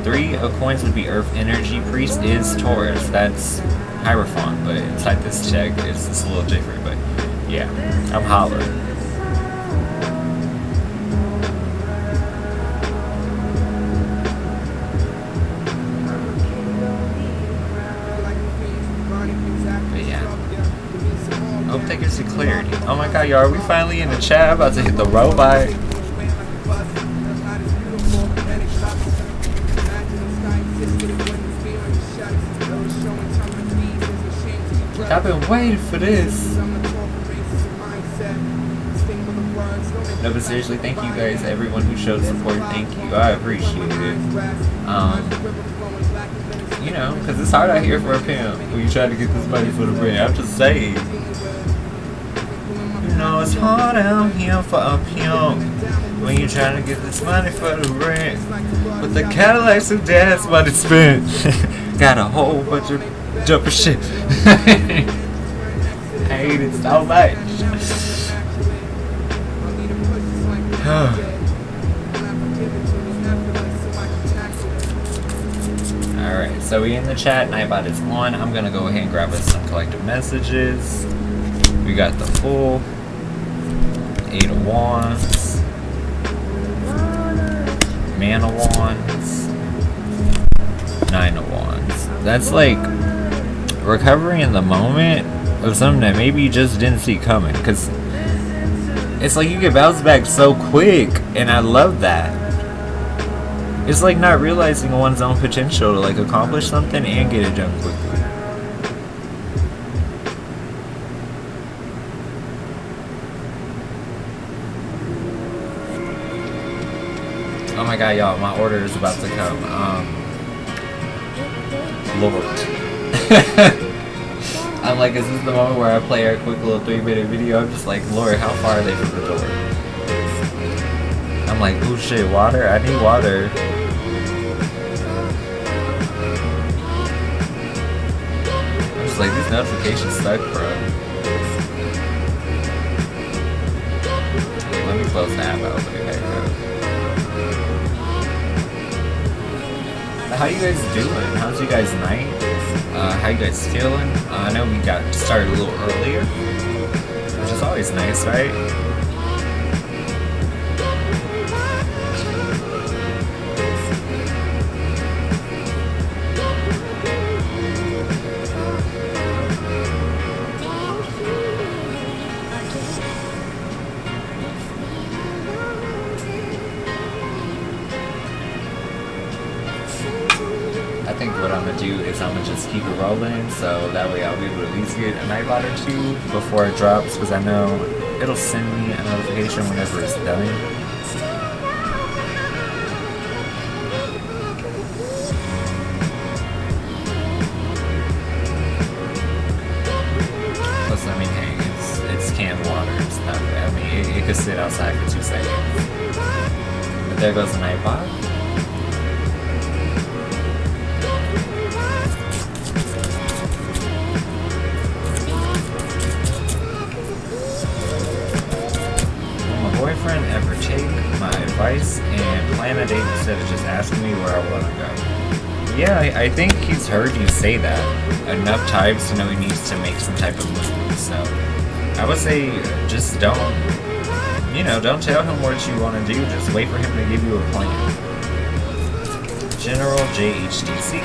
3 of coins would be Earth energy. Priest is Taurus. That's Hierophant, but inside this deck it's a little different. But yeah, I'm hollering. But yeah, I hope that gives you clarity. Oh my god, y'all, are we finally in the chat? About to hit the robot. I've been waiting for this. No, but seriously, thank you guys, everyone who showed support. Thank you, I appreciate it. You know, because it's hard out here for a pimp when you try to get this money for the rent. I'm just saying. You know, it's hard out here for a pimp when you trying to get this money for the rent. But the Cadillac's so dad's money spent. Got a whole bunch of jumper shit. I hate it so much. Alright, so we in the chat. Nightbot is on. I'm gonna go ahead and grab us some collective messages. We got the Fool, 8 of Wands, Man of Wands, 9 of Wands. That's like recovering in the moment of something that maybe you just didn't see coming, because it's like you get bounced back so quick, and I love that. It's like not realizing one's own potential to like accomplish something and get it done quickly. Oh my god, y'all, my order is about to come. Lord. I'm like, is this the moment where I play our quick little 3-minute video? I'm just like, Lord, how far are they from the door? I'm like, oh shit, water? I need water. I'm just like, these notifications suck, bro. Let me close the app out. Let me back up. How you guys doing? How's you guys' night? How you guys feeling? I know we got started a little earlier, which is always nice, right? I think what I'm gonna do is I'm gonna just keep it rolling, so that way I'll be able to at least get a Nightbot or 2 before it drops, because I know it'll send me a notification whenever it's done. Plus, I mean, hey, it's canned water. It's not, I mean, it could sit outside for 2 seconds. But there goes the Nightbot. Boyfriend ever take my advice and plan a date instead of just asking me where I want to go? Yeah, I think he's heard you say that enough times to know he needs to make some type of move. So I would say just don't tell him what you want to do. Just wait for him to give you a plan. General JHDC.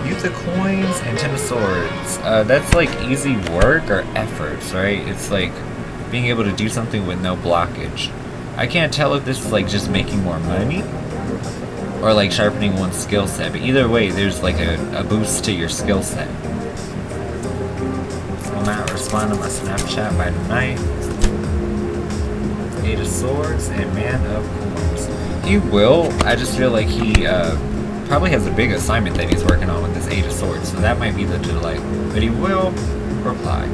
Use the coins and 10 of swords. That's like easy work or efforts, right? It's like being able to do something with no blockage. I can't tell if this is like just making more money or like sharpening one's skill set, but either way there's like a boost to your skill set. Will not respond to my Snapchat by tonight. 8 of swords and man of coins. He will. I just feel like he probably has a big assignment that he's working on with this 8 of swords, so that might be the delay, but he will reply.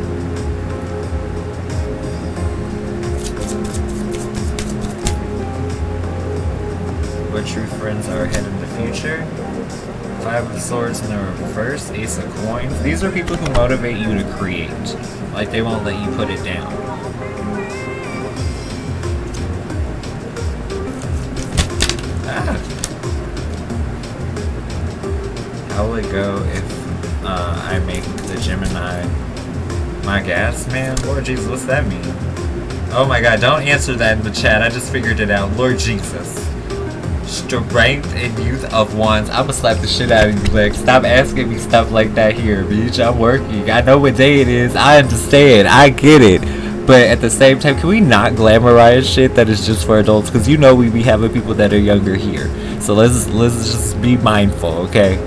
What true friends are ahead in the future. 5 of swords in the reverse, ace of coins. These are people who motivate you to create. Like, they won't let you put it down. How will it go if I make the Gemini my gas man? Lord Jesus, what's that mean? Oh my god, don't answer that in the chat. I just figured it out. Lord Jesus. Strength and youth of wands. I'ma slap the shit out of you, Lex. Stop asking me stuff like that here, bitch. I'm working. I know what day it is. I understand. I get it. But at the same time, can we not glamorize shit that is just for adults? Because you know we be having people that are younger here. So let's just be mindful, okay?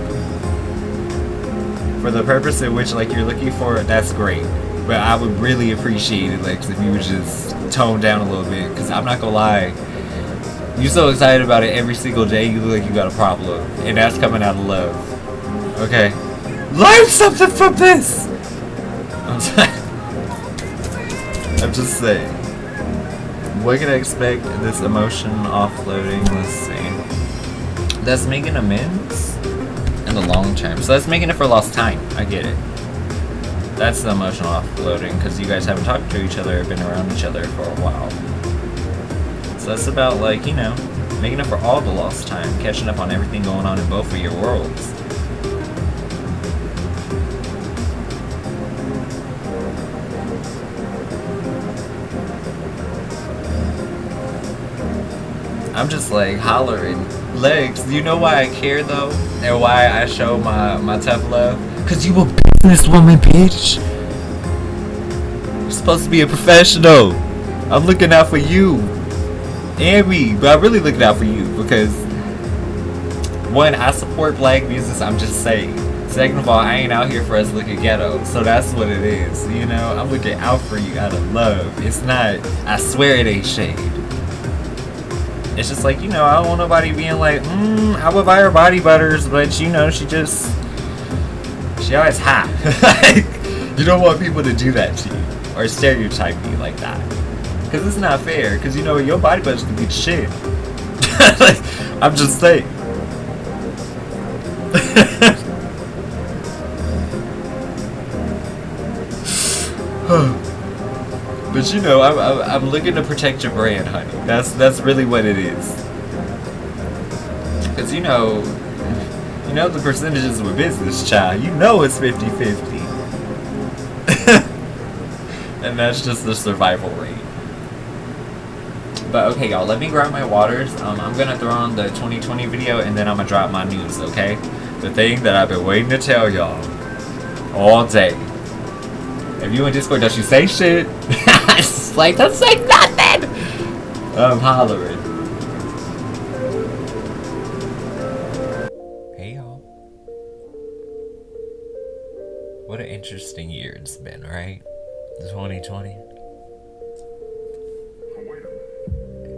For the purpose in which like you're looking for it, that's great. But I would really appreciate it, Lex, if you would just tone down a little bit. Because I'm not gonna lie. You're so excited about it every single day, you look like you got a problem. And that's coming out of love. Okay. Learn something from this! I'm just saying. What can I expect this emotion offloading? Let's see. That's making amends in the long term. So that's making it for lost time. I get it. That's the emotional offloading because you guys haven't talked to each other or been around each other for a while. So that's about like, you know, making up for all the lost time, catching up on everything going on in both of your worlds. I'm just like hollering. Legs, do you know why I care though? And why I show my tough love? Cause you a businesswoman, bitch. You're supposed to be a professional. I'm looking out for you. And me, but I'm really looking out for you because one, I support black business, I'm just saying. Second of all, I ain't out here for us looking ghetto, so that's what it is, you know? I'm looking out for you out of love. It's not, I swear it ain't shade. it's just like, you know, I don't want nobody being like, I would buy her body butters, but you know, she always hot. Like, you don't want people to do that to you or stereotype you like that, because it's not fair. Because you know, your body butters can be the shit. Like, I'm just saying. But you know, I'm looking to protect your brand, honey. That's really what it is. Because you know the percentages with business, child. You know it's 50-50. And that's just the survival rate. But okay, y'all, let me grab my waters. I'm gonna throw on the 2020 video, and then I'm gonna drop my news, okay? The thing that I've been waiting to tell y'all all day. If you in Discord, don't you say shit? It's like, don't say nothing! I'm hollering. Hey, y'all. What an interesting year it's been, right? 2020.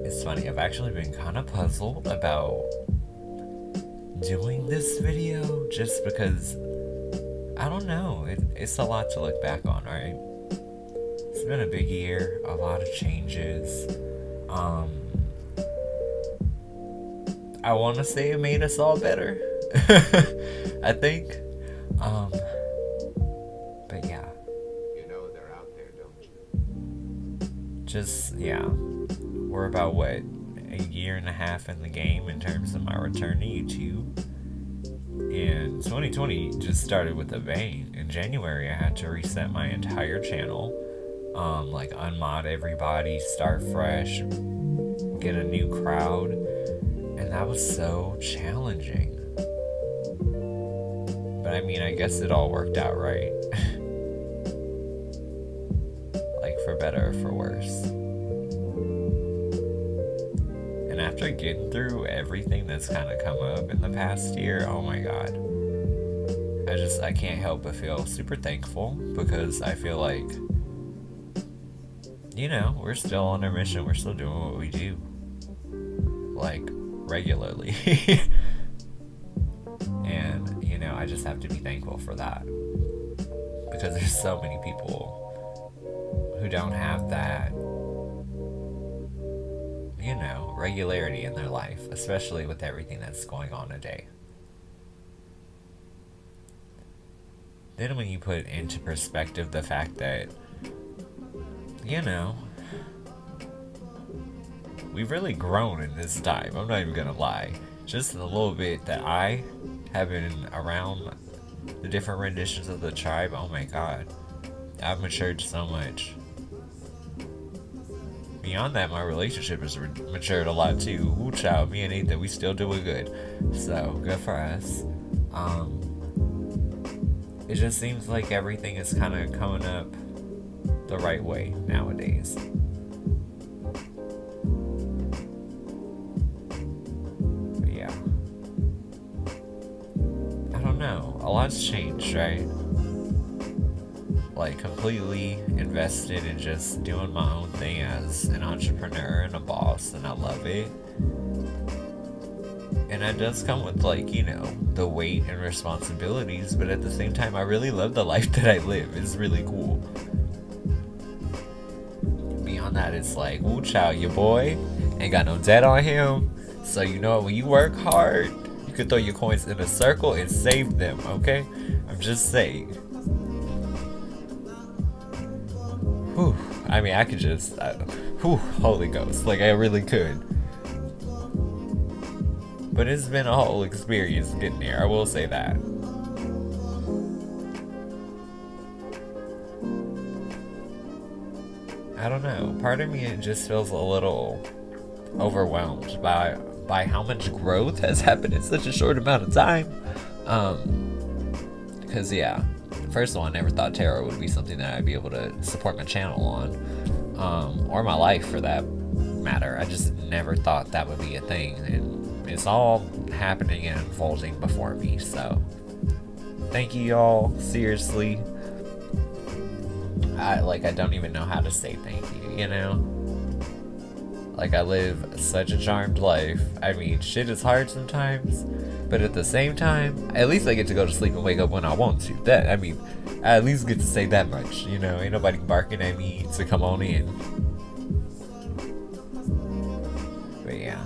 It's funny, I've actually been kind of puzzled about doing this video just because, I don't know, it's a lot to look back on, right? It's been a big year, a lot of changes. I want to say it made us all better. I think. But yeah. You know they're out there, don't you? Just, yeah. We're about, what, a year and a half in the game in terms of my return to YouTube. And 2020 just started with a bang. In January, I had to reset my entire channel. Like, unmod everybody, start fresh, get a new crowd. And that was so challenging. But I mean, I guess it all worked out right. Like, for better or for worse. And after getting through everything that's kind of come up in the past year, oh my god. I can't help but feel super thankful, because I feel like, you know, we're still on our mission. We're still doing what we do. Like, regularly. And, you know, I just have to be thankful for that. Because there's so many people who don't have that, you know, regularity in their life, especially with everything that's going on today. Then when you put into perspective the fact that, you know, we've really grown in this time. I'm not even gonna lie. Just a little bit that I have been around the different renditions of the tribe. Oh my god. I've matured so much. Beyond that, my relationship has matured a lot too. Ooh, child, me and Ethan, we still doing good. So, good for us. It just seems like everything is kind of coming up the right way nowadays. But yeah. I don't know. A lot's changed, right? Like, completely invested in just doing my own thing as an entrepreneur and a boss, and I love it. And that does come with, like, you know, the weight and responsibilities, but at the same time, I really love the life that I live. It's really cool. Beyond that, it's like, ooh, child, your boy ain't got no debt on him. So, you know, when you work hard, you can throw your coins in a circle and save them, okay? I'm just saying. Whew. I mean, I could just, Holy Ghost, like, I really could. But it's been a whole experience getting there, I will say that. I don't know, part of me, it just feels a little overwhelmed by how much growth has happened in such a short amount of time. Because, yeah, first of all, I never thought tarot would be something that I'd be able to support my channel on, or my life for that matter. I just never thought that would be a thing, and it's all happening and unfolding before me. So thank you, y'all, seriously. I don't even know how to say thank you, you know? Like, I live such a charmed life. I mean, shit is hard sometimes, but at the same time, at least I get to go to sleep and wake up when I want to. I at least get to say that much, you know? Ain't nobody barking at me to come on in. But yeah.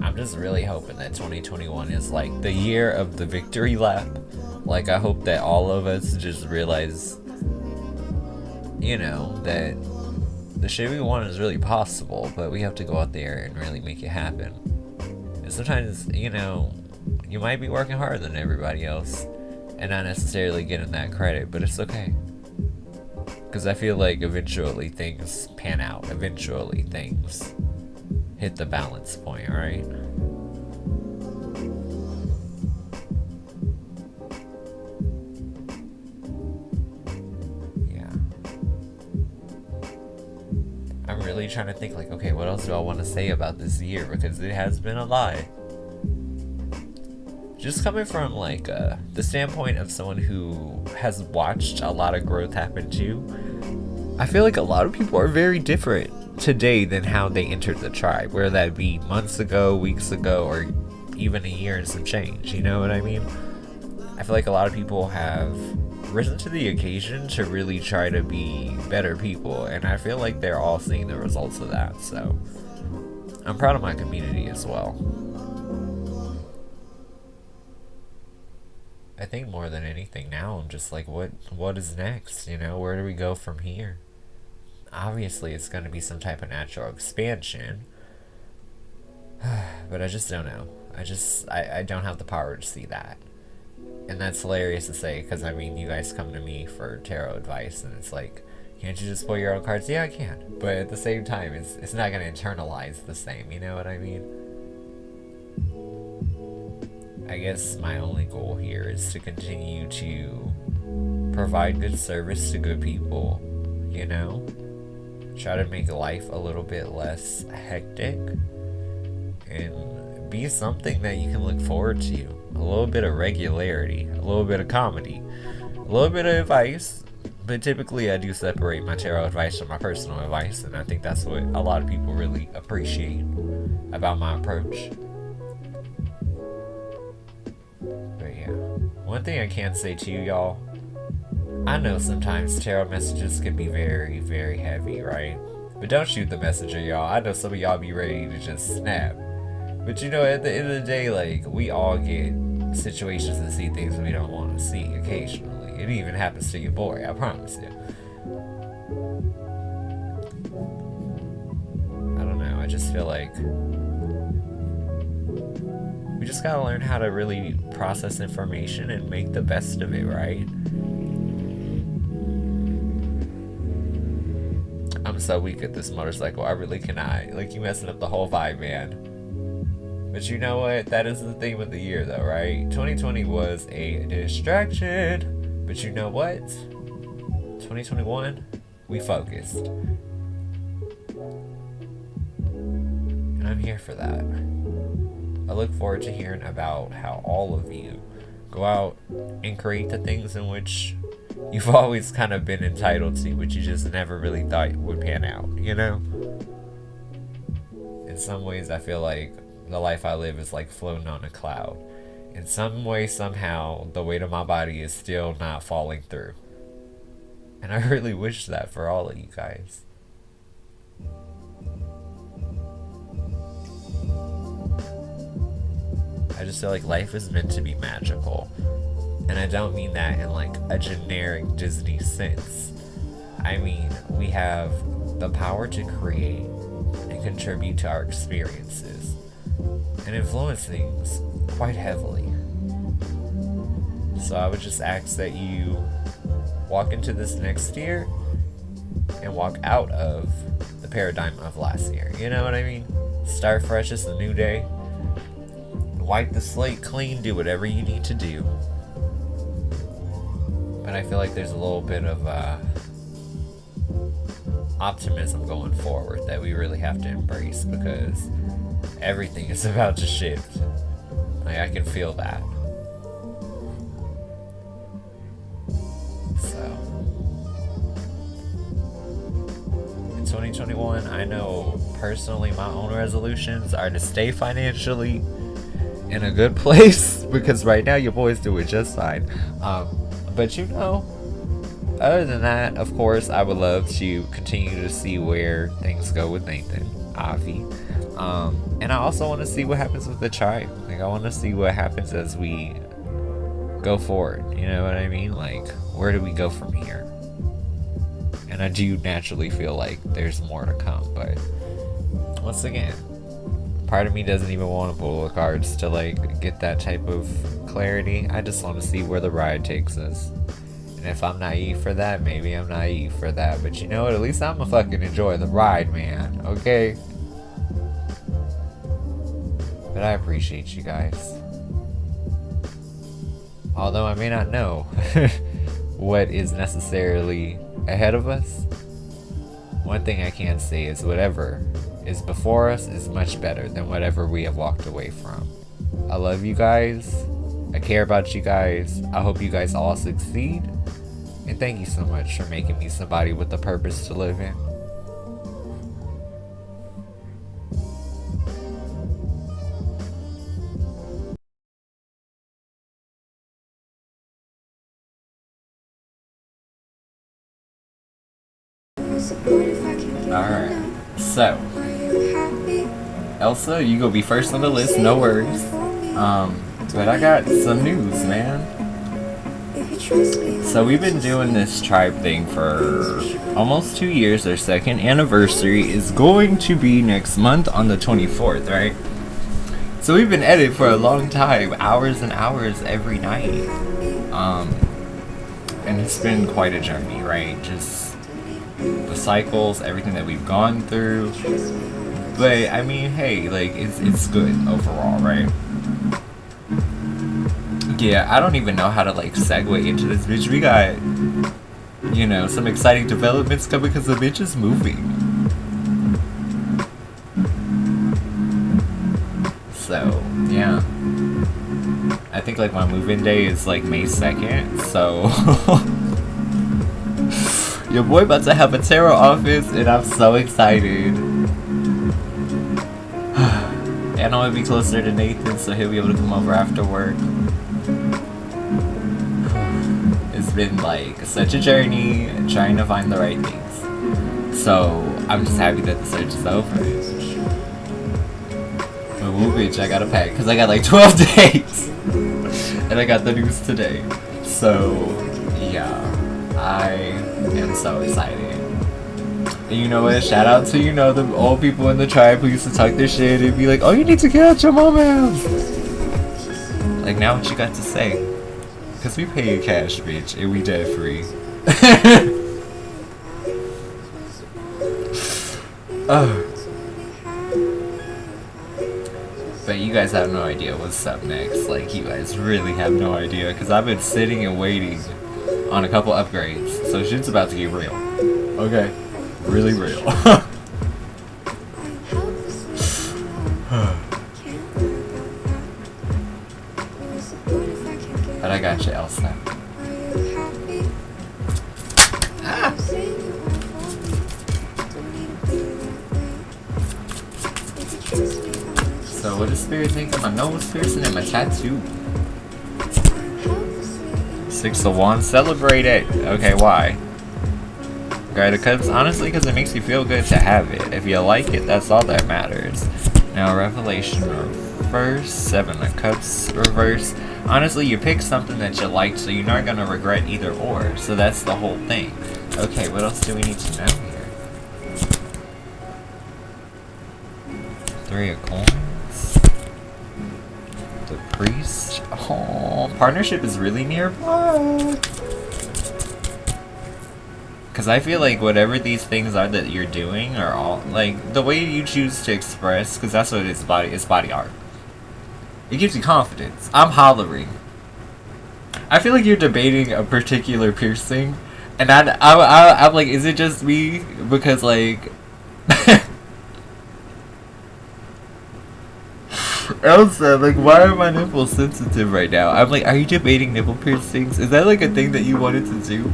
I'm just really hoping that 2021 is like the year of the victory lap. Like, I hope that all of us just realize, you know, that the shit we want is really possible, but we have to go out there and really make it happen. And sometimes, you know, you might be working harder than everybody else and not necessarily getting that credit, but it's okay. Because I feel like eventually things pan out. Eventually things hit the balance point, alright? I'm really trying to think, like, okay, what else do I want to say about this year? Because it has been a lot. Just coming from, like, the standpoint of someone who has watched a lot of growth happen too, I feel like a lot of people are very different today than how they entered the tribe, whether that be months ago, weeks ago, or even a year and some change, you know what I mean? I feel like a lot of people have risen to the occasion to really try to be better people, and I feel like they're all seeing the results of that, so I'm proud of my community as well. I think more than anything now, I'm just like, what is next, you know? Where do we go from here? Obviously, it's going to be some type of natural expansion, but I just don't know. I don't have the power to see that. And that's hilarious to say, because I mean, you guys come to me for tarot advice, and it's like, can't you just pull your own cards? Yeah, I can. But at the same time, it's not going to internalize the same, you know what I mean? I guess my only goal here is to continue to provide good service to good people, you know? Try to make life a little bit less hectic, and be something that you can look forward to. A little bit of regularity, a little bit of comedy, a little bit of advice, but typically I do separate my tarot advice from my personal advice, and I think that's what a lot of people really appreciate about my approach. But yeah, one thing I can say to you, y'all, I know sometimes tarot messages can be very, very heavy, right? But don't shoot the messenger, y'all. I know some of y'all be ready to just snap. But you know, at the end of the day, like, we all get situations and see things we don't want to see occasionally. It even happens to your boy, I promise you. I don't know, I just feel like we just gotta learn how to really process information and make the best of it, right? I'm so weak at this motorcycle, I really cannot. Like, you messing up the whole vibe, man. But you know what? That is the theme of the year, though, right? 2020 was a distraction. But you know what? 2021, we focused. And I'm here for that. I look forward to hearing about how all of you go out and create the things in which you've always kind of been entitled to, but you just never really thought would pan out, you know? In some ways, I feel like the life I live is like floating on a cloud. In some way, somehow, the weight of my body is still not falling through. And I really wish that for all of you guys. I just feel like life is meant to be magical. And I don't mean that in like a generic Disney sense. I mean, we have the power to create and contribute to our experiences and influence things quite heavily. So I would just ask that you walk into this next year and walk out of the paradigm of last year. You know what I mean? Start fresh, it's a new day. Wipe the slate clean, do whatever you need to do. But I feel like there's a little bit of optimism going forward that we really have to embrace, because everything is about to shift. Like, I can feel that. So, in 2021, I know personally my own resolutions are to stay financially in a good place because right now your boy's doing just fine. But you know, other than that, of course, I would love to continue to see where things go with Nathan, Avi. And I also want to see what happens with the tribe. Like, I want to see what happens as we go forward. You know what I mean? Like, where do we go from here? And I do naturally feel like there's more to come. But once again, part of me doesn't even want to pull the cards to like get that type of clarity. I just want to see where the ride takes us. And if I'm naive for that, maybe I'm naive for that. But you know what? At least I'm gonna fucking enjoy the ride, man. Okay? But I appreciate you guys. Although I may not know what is necessarily ahead of us, one thing I can say is whatever is before us is much better than whatever we have walked away from. I love you guys. I care about you guys. I hope you guys all succeed. And thank you so much for making me somebody with a purpose to live in. Alright, so Elsa, you gonna be first on the list, no worries. But I got some news, man. So we've been doing this tribe thing for almost 2 years. Our second anniversary is going to be next month on the 24th, right? So we've been at it for a long time, hours and hours every night. And it's been quite a journey, right? Just the cycles, everything that we've gone through. But I mean, hey, like it's good overall, right? Yeah, I don't even know how to like segue into this bitch. We got, you know, some exciting developments coming because the bitch is moving. So, yeah. I think like my move-in day is like May 2nd, so your boy about to have a tarot office and I'm so excited. And I'm gonna be closer to Nathan so he'll be able to come over after work. It's been like such a journey trying to find the right things. So I'm just happy that the search is over. But woo bitch, I gotta pack because I got like 12 days. And I got the news today. So yeah, I am so excited. And you know what? Shout out to, you know, the old people in the tribe who used to talk their shit and be like, oh, you need to get out your mama's. Like, now what you got to say? Because we pay in cash, bitch, and we debt free. But you guys have no idea what's up next. Like, you guys really have no idea. Because I've been sitting and waiting on a couple upgrades. So shit's about to get real. Okay? Really real. But I got you, Elsa. Ah. So what does Spirit think of my nose piercing and my tattoo? 6 of Wands, celebrate it. Okay, why? Guide of Cups, honestly, because it makes you feel good to have it. If you like it, that's all that matters. Now, Revelation reverse, 7 of Cups reverse. Honestly, you pick something that you like, so you're not going to regret either or. So that's the whole thing. Okay, what else do we need to know here? 3 of Coins. The Priest. Oh, partnership is really nearby. Because I feel like whatever these things are that you're doing are all, like, the way you choose to express, because that's what it's body art. It gives you confidence. I'm hollering. I feel like you're debating a particular piercing, and I'm like, is it just me? Because, like, Elsa, like, why are my nipples sensitive right now? I'm like, are you debating nipple piercings? Is that, like, a thing that you wanted to do?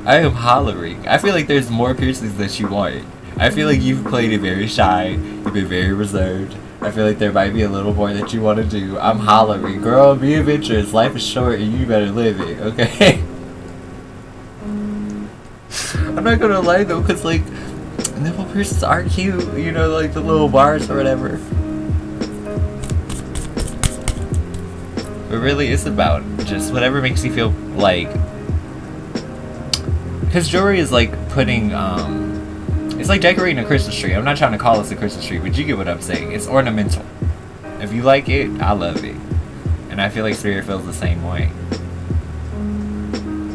I am hollering. I feel like there's more piercings that you want. I feel like you've played it very shy. You've been very reserved. I feel like there might be a little more that you want to do. I'm hollering. Girl, be adventurous. Life is short and you better live it, okay? I'm not gonna lie though, because like, nipple piercings are cute. You know, like the little bars or whatever. But really, it's about just whatever makes you feel like... Because jewelry is like putting, it's like decorating a Christmas tree. I'm not trying to call this a Christmas tree, but you get what I'm saying. It's ornamental. If you like it, I love it. And I feel like Spirit feels the same way.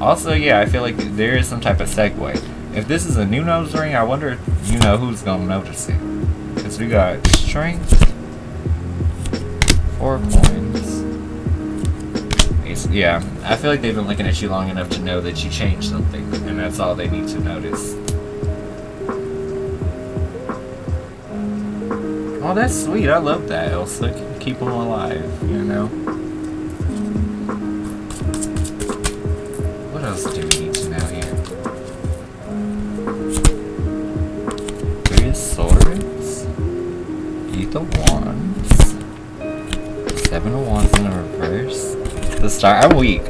Also, yeah, I feel like there is some type of segue. If this is a new nose ring, I wonder if you know who's gonna notice it. Because we got strength, 4 coins. Yeah, I feel like they've been looking at you long enough to know that you changed something, and that's all they need to notice. Oh, that's sweet. I love that. It'll keep them alive, you know? What else do we need to know here? 3 of Swords, 8 of Wands, 7 of Wands in the reverse. The Star. I'm weak.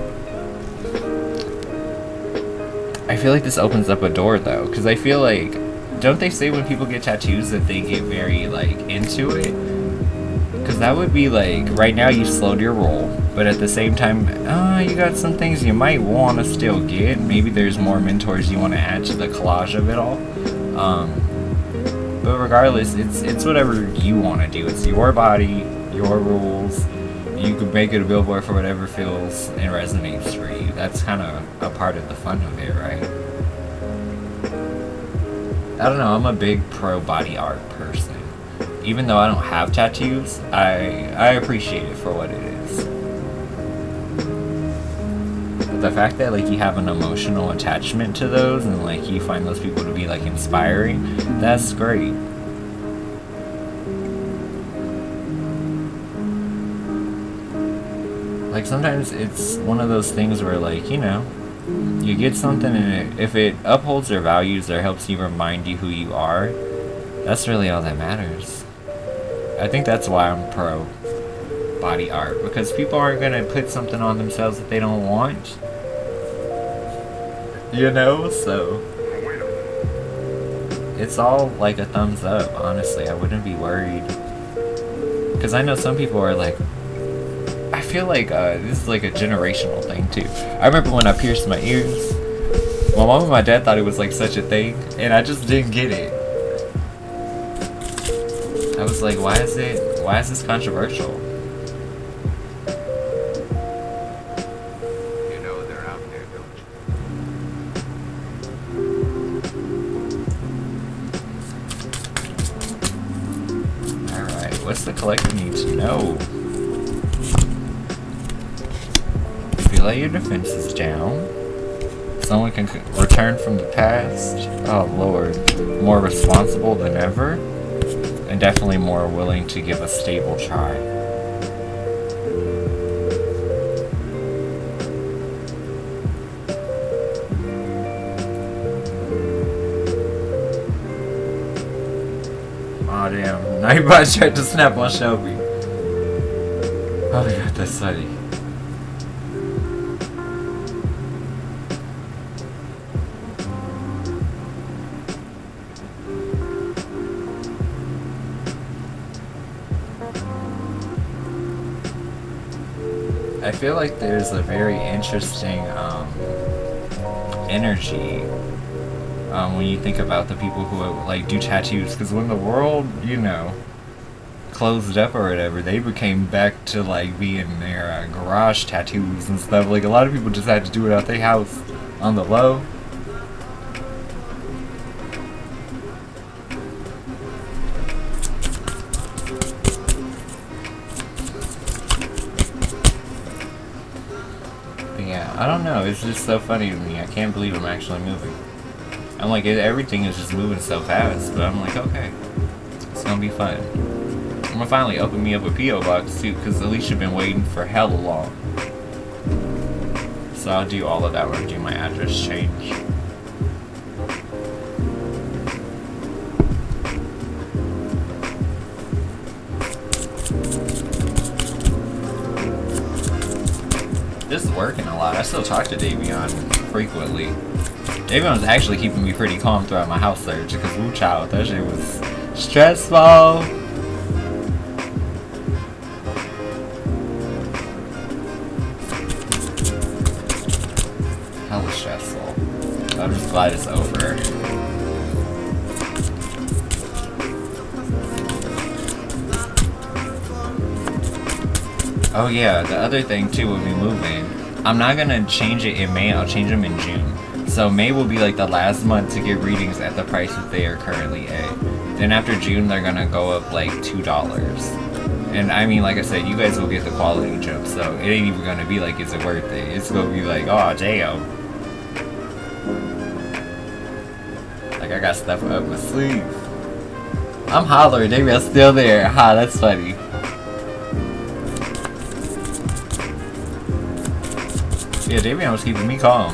I feel like this opens up a door though, because I feel like, don't they say when people get tattoos that they get very like into it? Because that would be like, right now you slowed your roll, but at the same time, you got some things you might want to still get. Maybe there's more mentors you want to add to the collage of it all. But regardless, it's whatever you want to do. It's your body, your rules. You can make it a billboard for whatever feels and resonates for you. That's kind of a part of the fun of it, right? I don't know, I'm a big pro body art person. Even though I don't have tattoos, I appreciate it for what it is. But the fact that like you have an emotional attachment to those and like you find those people to be like inspiring, that's great. Like sometimes it's one of those things where like, you know, you get something and if it upholds their values or helps you remind you who you are, that's really all that matters. I think that's why I'm pro body art, because people aren't going to put something on themselves that they don't want. You know, so it's all like a thumbs up, honestly. I wouldn't be worried. Because I know some people are like, I feel like this is like a generational thing too. I remember when I pierced my ears, my mom and my dad thought it was like such a thing, and I just didn't get it. I was like, why is this controversial? You know they're out there, don't you? Alright, what's the collector need to know? If you let your defenses down, someone can return from the past. Oh lord, more responsible than ever, and definitely more willing to give a stable try. Oh damn, Nightbot tried to snap on Shelby. Oh my god, that's funny. I feel like there's a very interesting energy when you think about the people who like do tattoos, because when the world, you know, closed up or whatever, they became back to like being their garage tattoos and stuff. Like a lot of people just had to do it out their house on the low. I don't know, it's just so funny to me. I can't believe I'm actually moving. I'm like, everything is just moving so fast, but I'm like, okay, it's gonna be fun. I'm gonna finally open me up a P.O. box too, because Alicia been waiting for hella long. So I'll do all of that when I do my address change. still talk to Davion frequently. Davion was actually keeping me pretty calm throughout my house search because woo child, that shit was stressful. Hella stressful. I'm just glad it's over. Oh yeah, the other thing too with me moving, I'm not gonna change it in May, I'll change them in June. So May will be like the last month to get readings at the price that they are currently at. Then after June, they're gonna go up like $2. And I mean, like I said, you guys will get the quality jump, so it ain't even gonna be like, is it worth it? It's gonna be like, oh damn. Like I got stuff up my sleeve. I'm hollering, maybe I'm still there. Ha, that's funny. Yeah, Davion was keeping me calm.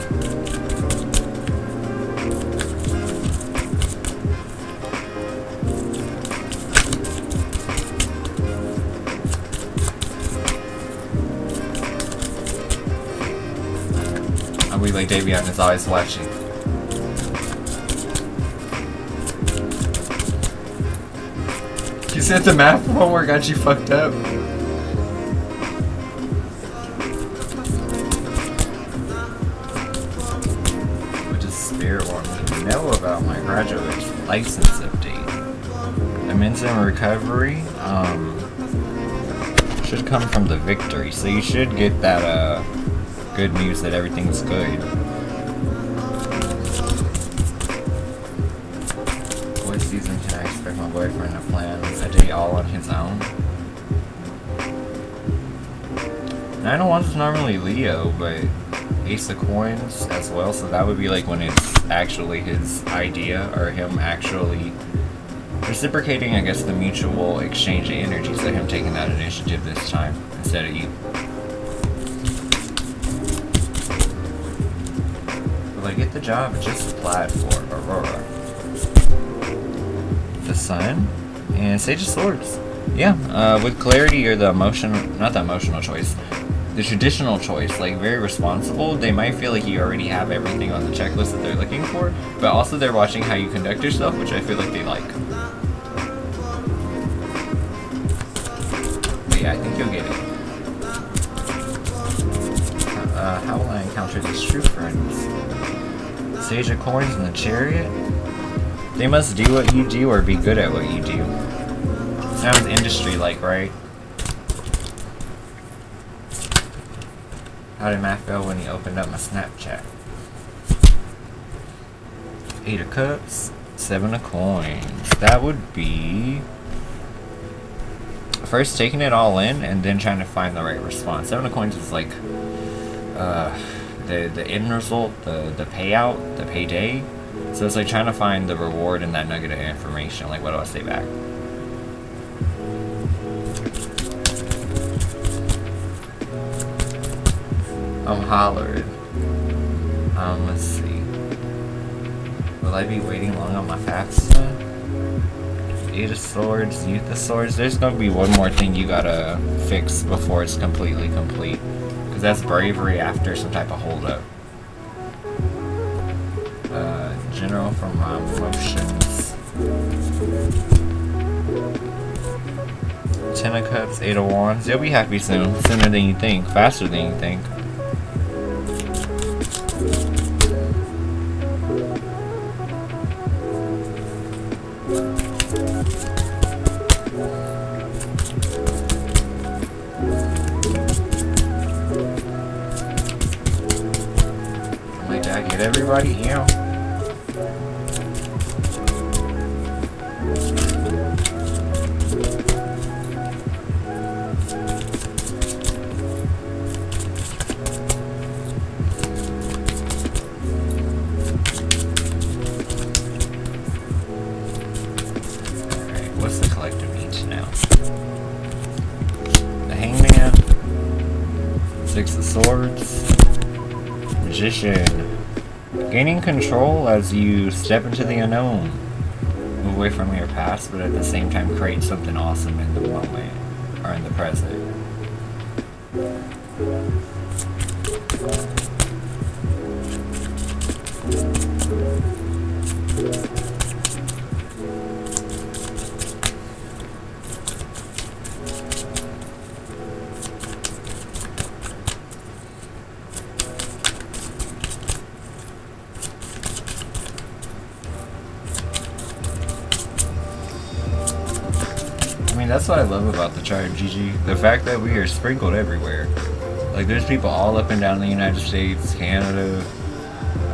I'll be like Davion is always watching. You said the math homework got you fucked up. Know about my graduate license update. I'm in recovery. Should come from the victory, so you should get that good news that everything's good. What season can I expect my boyfriend to plan a day all on his own? 9 of Wands is normally Leo, but Ace of Coins as well, so that would be like when it's actually his idea or him actually reciprocating, I guess, the mutual exchange of energies of him taking that initiative this time instead of you. Will I get the job I just applied for? Aurora. The Sun and Sage of Swords. Yeah, with clarity or the emotion, not the emotional choice, the traditional choice, like very responsible, they might feel like you already have everything on the checklist that they're looking for, but also they're watching how you conduct yourself, which I feel like they like. But yeah, I think you'll get it. How will I encounter these true friends? Sage of Coins and the Chariot? They must do what you do or be good at what you do. Sounds industry-like, right? How did Matt feel when he opened up my Snapchat? 8 of Cups, 7 of Coins. That would be first taking it all in and then trying to find the right response. 7 of Coins is like the end result, the payout, the payday. So it's like trying to find the reward in that nugget of information. Like, what do I say back? I'm hollered. Let's see. Will I be waiting long on my FAFSA? 8 of Swords, Youth of Swords. There's gonna be one more thing you gotta fix before it's completely complete. Because that's bravery after some type of holdup. General from my emotions. 10 of Cups, 8 of Wands. You'll be happy soon. Sooner than you think. Faster than you think. My dad get everybody, you know. What's the collective needs now? The Hangman, 6 of Swords, Magician. Gaining control as you step into the unknown. Move away from your past, but at the same time create something awesome in the moment or in the present. I mean, that's what I love about the chart, GG. The fact that we are sprinkled everywhere. Like, there's people all up and down the United States, Canada.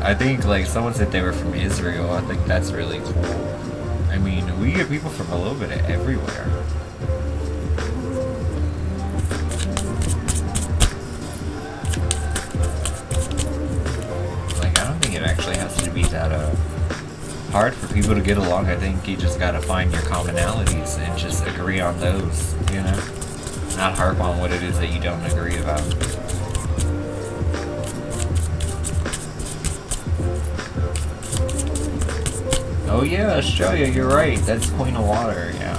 I think, like, someone said they were from Israel. I think that's really cool. I mean, we get people from a little bit of everywhere. Like, I don't think it actually has to be that, hard for people to get along. I think you just gotta find your commonalities and just agree on those, you know? Not harp on what it is that you don't agree about. Oh yeah, Australia, you're right. That's Queen of Water, yeah.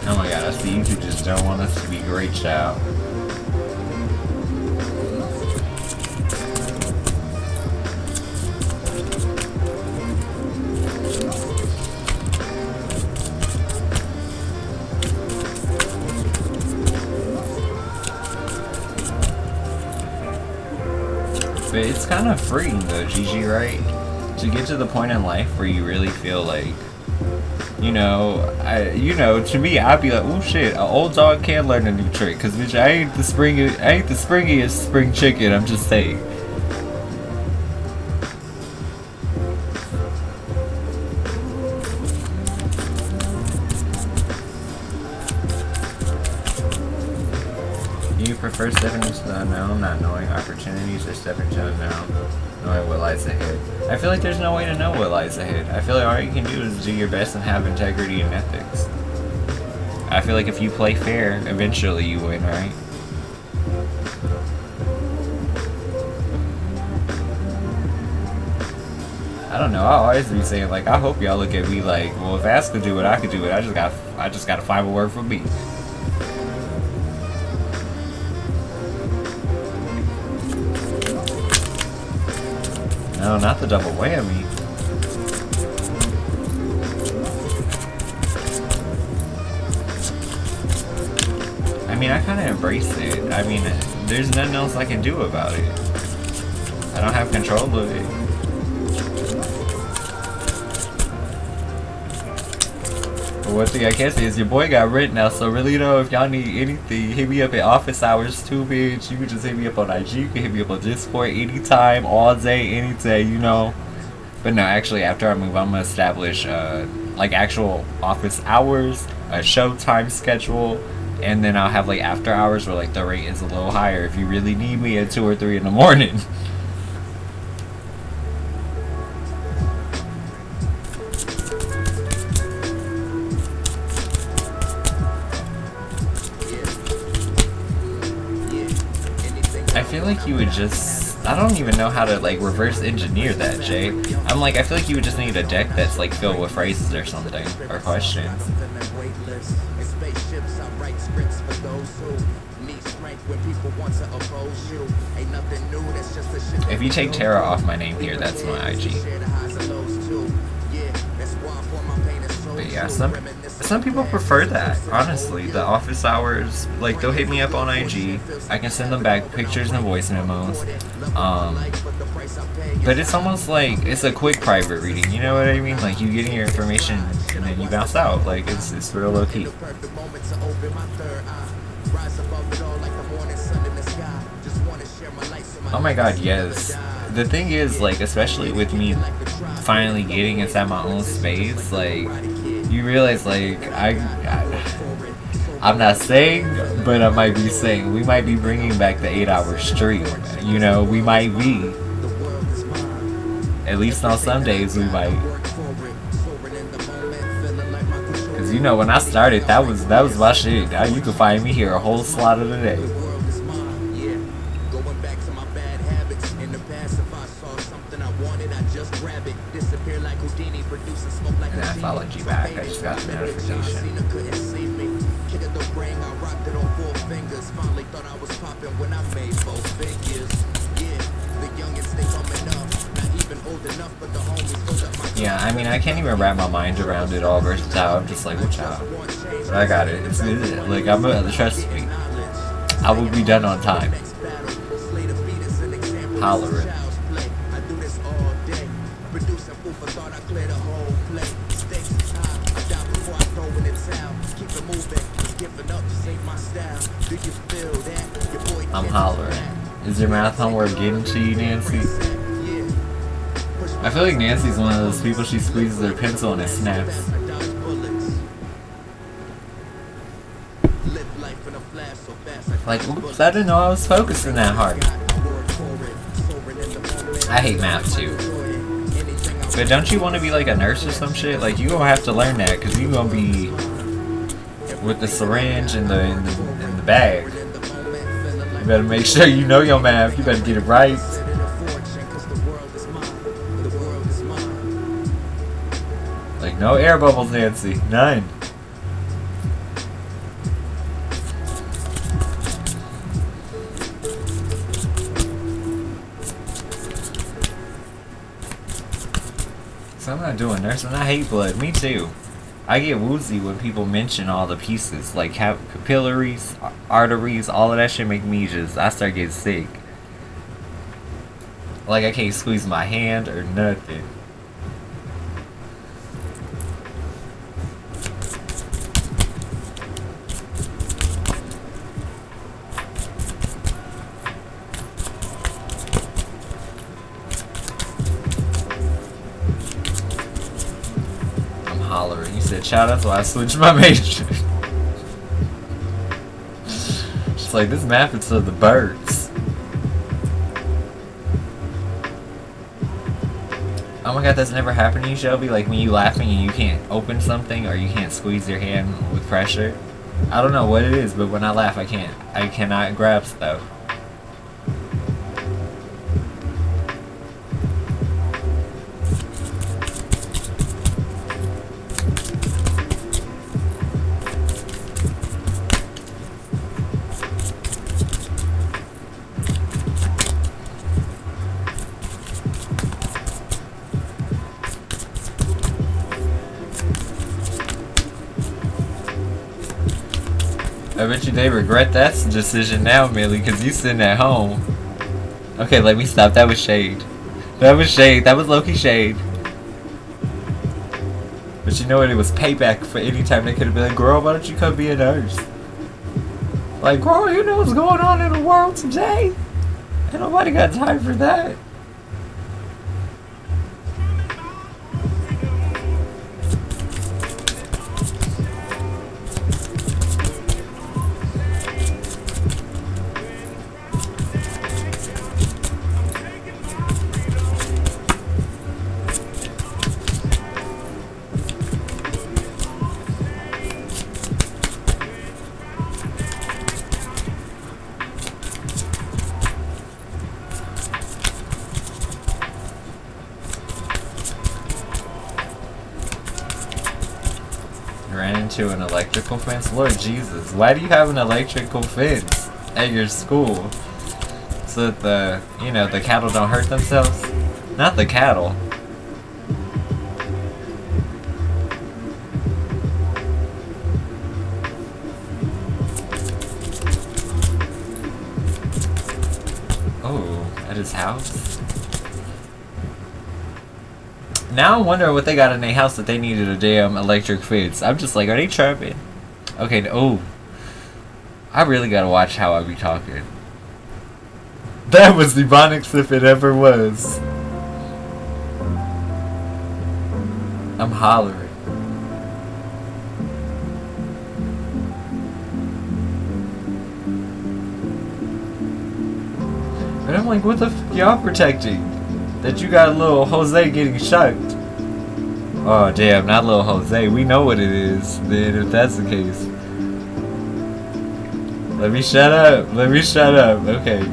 Oh my god, I see you two just don't want us to be great, child. But it's kind of freeing though, GG, right? To get to the point in life where you really feel like, you know, to me, I'd be like, oh shit, an old dog can learn a new trick, cause bitch, I ain't the springiest spring chicken. I'm just saying. Do you prefer stepping into the unknown, not knowing opportunities, or stepping into the unknown, knowing what lies ahead? I feel like there's no way to know what lies ahead. I feel like all you can do is do your best and have integrity and ethics. I feel like if you play fair, eventually you win, right? I don't know, I'll always be saying, like, I hope y'all look at me like, well, if Ass could do it, I could do it. I just gotta find a word for me. No, not the double whammy. I mean, I kind of embrace it. I mean, there's nothing else I can do about it. I don't have control of it. But one thing I can say is your boy got rent now, so really though, if y'all need anything, hit me up at office hours too, bitch. You can just hit me up on IG, you can hit me up on Discord anytime, all day, any day, you know. But no, actually, after I move, I'm gonna establish like actual office hours, a showtime schedule, and then I'll have like after hours where like the rate is a little higher if you really need me at 2 or 3 in the morning. I feel like you would just, I don't even know how to like reverse engineer that, Jay. I'm like, I feel like you would just need a deck that's like filled with phrases or something, or questions. If you take Terra off my name here, that's my IG. But yeah, some people prefer that, honestly. The office hours, like they'll hit me up on IG. I can send them back pictures and voice memos. But it's almost like it's a quick private reading, you know what I mean? Like you getting your information and then you bounce out. Like it's real low key. Oh my god, yes. The thing is, like, especially with me finally getting inside my own space, like, you realize, like, I'm not saying, but I might be saying, we might be bringing back the 8-hour stream. You know, we might be. At least on some days, we might. Cause you know, when I started, that was my shit. Now you can find me here a whole slot of the day. And if I back. I just got the notification. Couldn't see me. King of the ring, I rocked it on 4 fingers. Finally thought I was popping when I made 4 figures. Yeah, the youngins they coming up. Not even old enough, but the homies hold up my. Yeah, I mean, I can't even wrap my mind around it all versatile. I'm just like, watch out. But I got it. It's like, trust me. I will be done on time. Hollering. I do this all day. Producing food for thought, I clear the whole plate. Stakes is high. I die before I throw in the towel. Keep it moving. Giving up just ain't my style. Do you feel that? Your boy I'm hollering. Is your math homework getting to you, Nancy? I feel like Nancy's one of those people, she squeezes her pencil and it snaps. Like, oops, I didn't know I was focusing that hard. I hate math too. But don't you want to be like a nurse or some shit? Like, you gonna have to learn that, because you gonna be with the syringe and the bag. You better make sure you know your math. You better get it right. Like, no air bubbles, Nancy. None. So I'm not doing nursing. I hate blood. Me too. I get woozy when people mention all the pieces. Like capillaries, arteries, all of that shit make me just... I start getting sick. Like I can't squeeze my hand or nothing. You said shout out, so I switched my major. She's like, this map is for the birds. Oh my god, that's never happened to you, Shelby? Like when you laughing and you can't open something or you can't squeeze your hand with pressure? I don't know what it is, but when I laugh, I cannot grab stuff. I bet you they regret that decision now, Millie, because you sitting at home. Okay, let me stop. That was shade. That was shade. That was low-key shade. But you know what? It was payback for any time they could have been like, girl, why don't you come be a nurse? Like, girl, you know what's going on in the world today? Ain't nobody got time for that. Ran into an electrical fence? Lord Jesus, why do you have an electrical fence at your school? So that the cattle don't hurt themselves? Not the cattle. Oh, at his house? Now I'm wondering what they got in their house that they needed a damn electric fence. I'm just like, are they trapping? Okay, oh. I really gotta watch how I be talking. That was Ebonics if it ever was. I'm hollering. And I'm like, what the f y'all protecting? That you got little Jose getting shucked. Oh damn, not little Jose. We know what it is, then, if that's the case. Let me shut up. Let me shut up. Okay.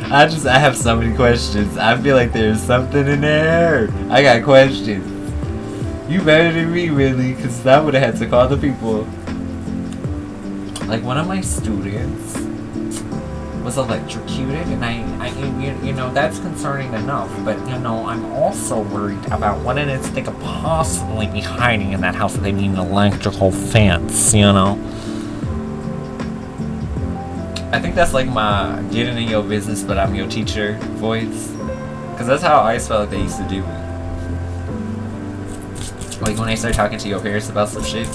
I have so many questions. I feel like there's something in there. I got questions. You better than me, really, because I would have had to call the people. Like, one of my students was electrocuted, and I you know, that's concerning enough, but, you know, I'm also worried about what it is they could possibly be hiding in that house if they need an electrical fence, you know? I think that's like my getting in your business, but I'm your teacher voice. Because that's how I felt like they used to do it. Like when they start talking to your parents about some shit.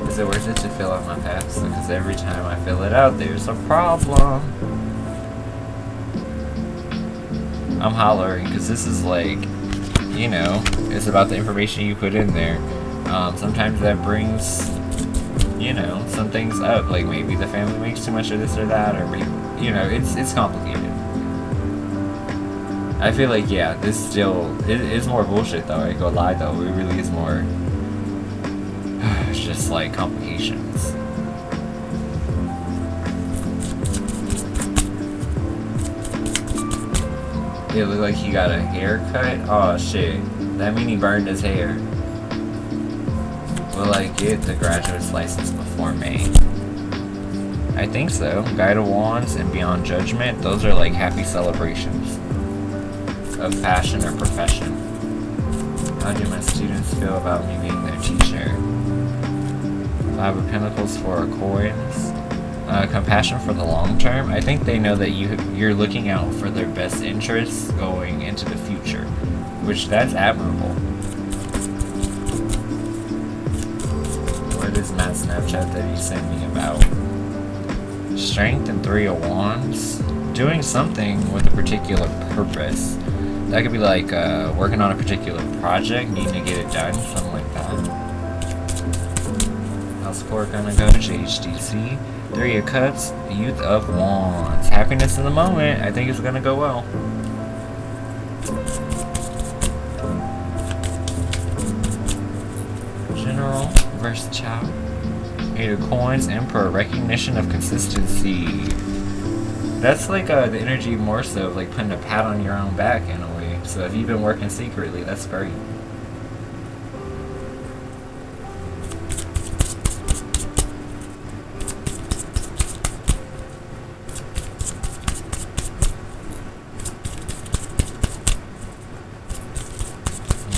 Is it worth it to fill out my past? Because every time I fill it out, there's a problem. I'm hollering because this is like, you know, it's about the information you put in there. Sometimes that brings, you know, some things up, like maybe the family makes too much of this or that, or maybe, you know, it's complicated. I feel like, yeah, this still, it is more bullshit though, I ain't gonna lie though, it really is more, it's just like complications. It looked like he got a haircut? Oh shit, that mean he burned his hair. Will I get the graduate's license before May? I think so. Guide of Wands and Beyond Judgment, those are like happy celebrations of passion or profession. How do my students feel about me being their teacher? Five of Pentacles, Four of Coins. Compassion for the long term. I think they know that you're looking out for their best interests going into the future, which that's admirable. Is Matt Snapchat that he sent me about Strength and Three of Wands, doing something with a particular purpose. That could be like working on a particular project, needing to get it done, something like that. How's score gonna go? JHDC. Three of Cups, Youth of Wands. Happiness in the moment. I think it's gonna go well. General. Versatile. Eight of Coins, Emperor, recognition of consistency. That's like the energy more so of like putting a pat on your own back in a way. So if you've been working secretly, that's great.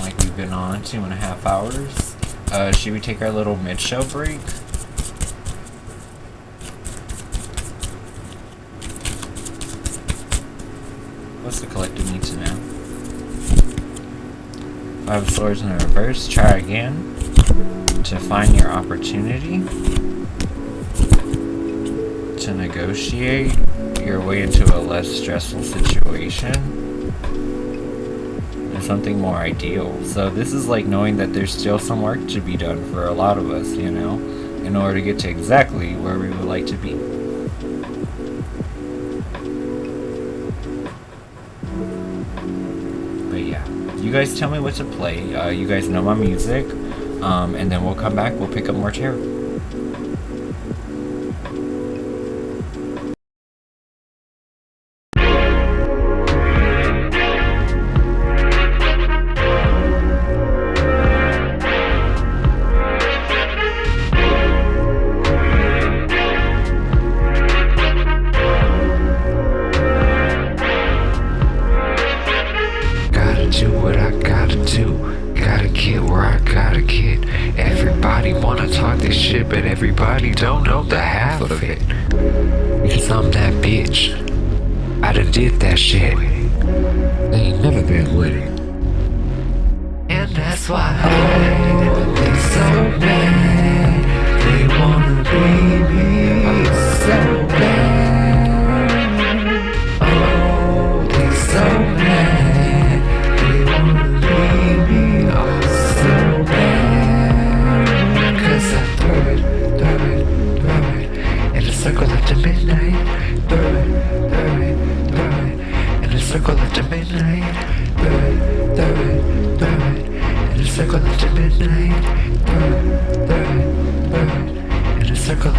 Like we've been on 2.5 hours. Should we take our little mid-show break? What's the collective need to know? Five of Swords in reverse. Try again to find your opportunity to negotiate your way into a less stressful situation. Something more ideal. So this is like knowing that there's still some work to be done for a lot of us, you know, in order to get to exactly where we would like to be. But yeah, you guys tell me what to play. You guys know my music, and then we'll come back, we'll pick up more tarot. But everybody don't know the half of it. Because I'm that bitch. I done did that shit. They ain't never been with it. And that's why they so bad. They wanna be me so bad. Oh, they so bad. They wanna be me so bad. Cause I throw it in a circle after midnight. Throw it in a circle after midnight. Throw it in a circle after midnight. Throw it in a circle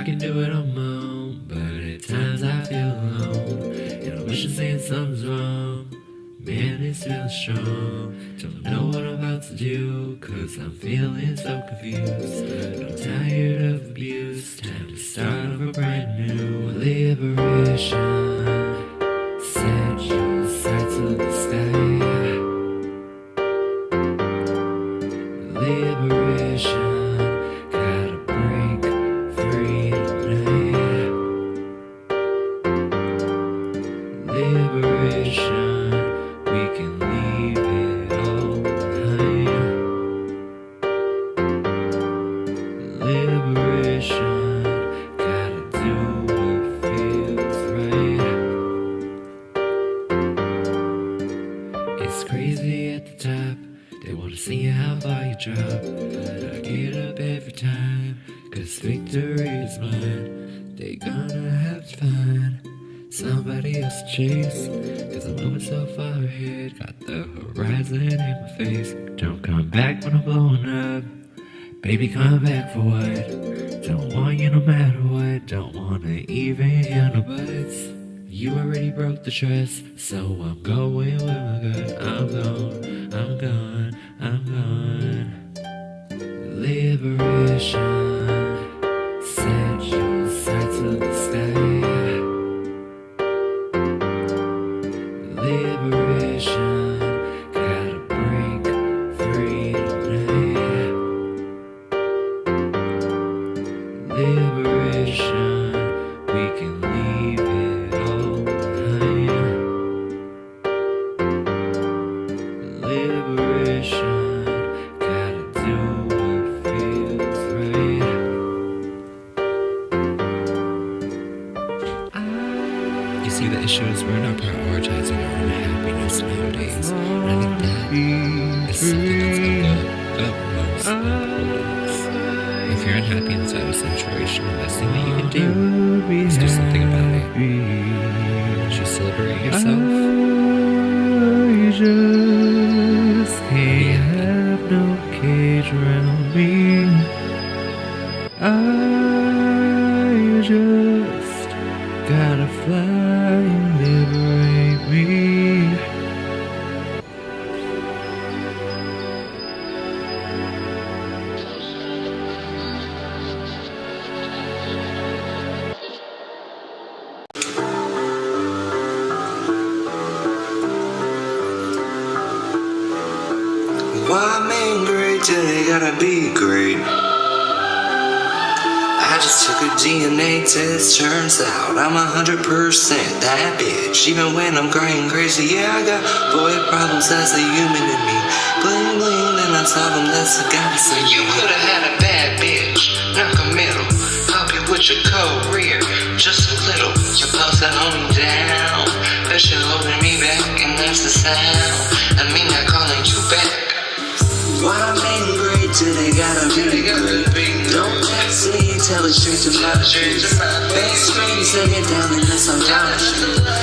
I can do it on my own, but at times I feel alone. And I wish I'm saying something's wrong. Man, it's feeling strong. Don't know what I'm about to do, cause I'm feeling so confused. But I'm tired of abuse. Time to start over brand new. Liberation. Set your sights to the sky. Liberation. Gotta break free tonight. Liberation. We can leave it all behind. Liberation. Gotta do what feels right. It's crazy at the top. They wanna see how far you drop, but I get up every time, cause victory is mine. They gonna have to find somebody else to chase, cause I'm moving so far ahead. Got the horizon in my face. Don't come back when I'm blowing up. Baby, come back for what? Don't want you no matter what. Don't wanna even hear no buts. You already broke the trust, so I'm going with my gut. I'm gone, I'm gone, I'm gone. Liberation. Set your sights to the sky. Liberation. Gotta break free tonight. Liberation. We can leave it all behind. Liberation. Gotta do what feels right. You see, the issue is we're not prioritizing our own happiness nowadays. And I think that is something that's of most importance. If you're unhappy inside a situation, the best thing that you can do is do something about it. Just celebrate yourself. I just can't have no cage around me. I just gotta fly and liberate me. Why men great till they gotta be great? I just took a DNA test, turns out I'm 100% that bitch. Even when I'm crying crazy, yeah, I got boy problems, that's a human in me. Bling bling, then I tell them that's a godsend. You could've had a bad bitch, knock a middle, help you with your career, just a little. You post that hold me down, bet you're holding me back, and that's the sound. I mean, not calling you back. Why men great till they gotta be great? Don't text me, tell it straight to my face. Best friends say it down and that's all right.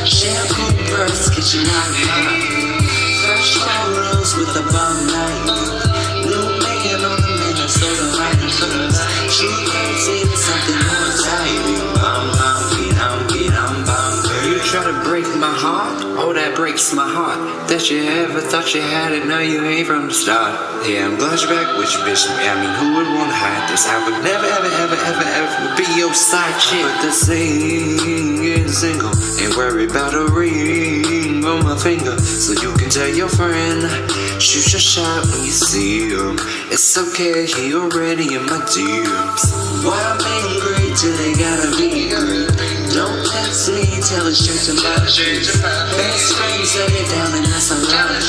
Shampoo births get you out of mind. Fresh photos with a bomb night. New man on the Minnesota writing blues. She can't say something more tight. You try to break my heart? Oh, that breaks my heart. That you ever thought you had it, now you ain't from the start. Yeah, I'm glad you're back with your bitch. I mean, who would wanna hide this? I would never, ever be your side chick. But the singing single, ain't worried about a ring on my finger. So you can tell your friend, shoot your shot when you see him. It's okay, he already in my DMs. Why men great till they gotta be great? Don't text me, tell it straight to my face. Best friends set it down and that's a lot.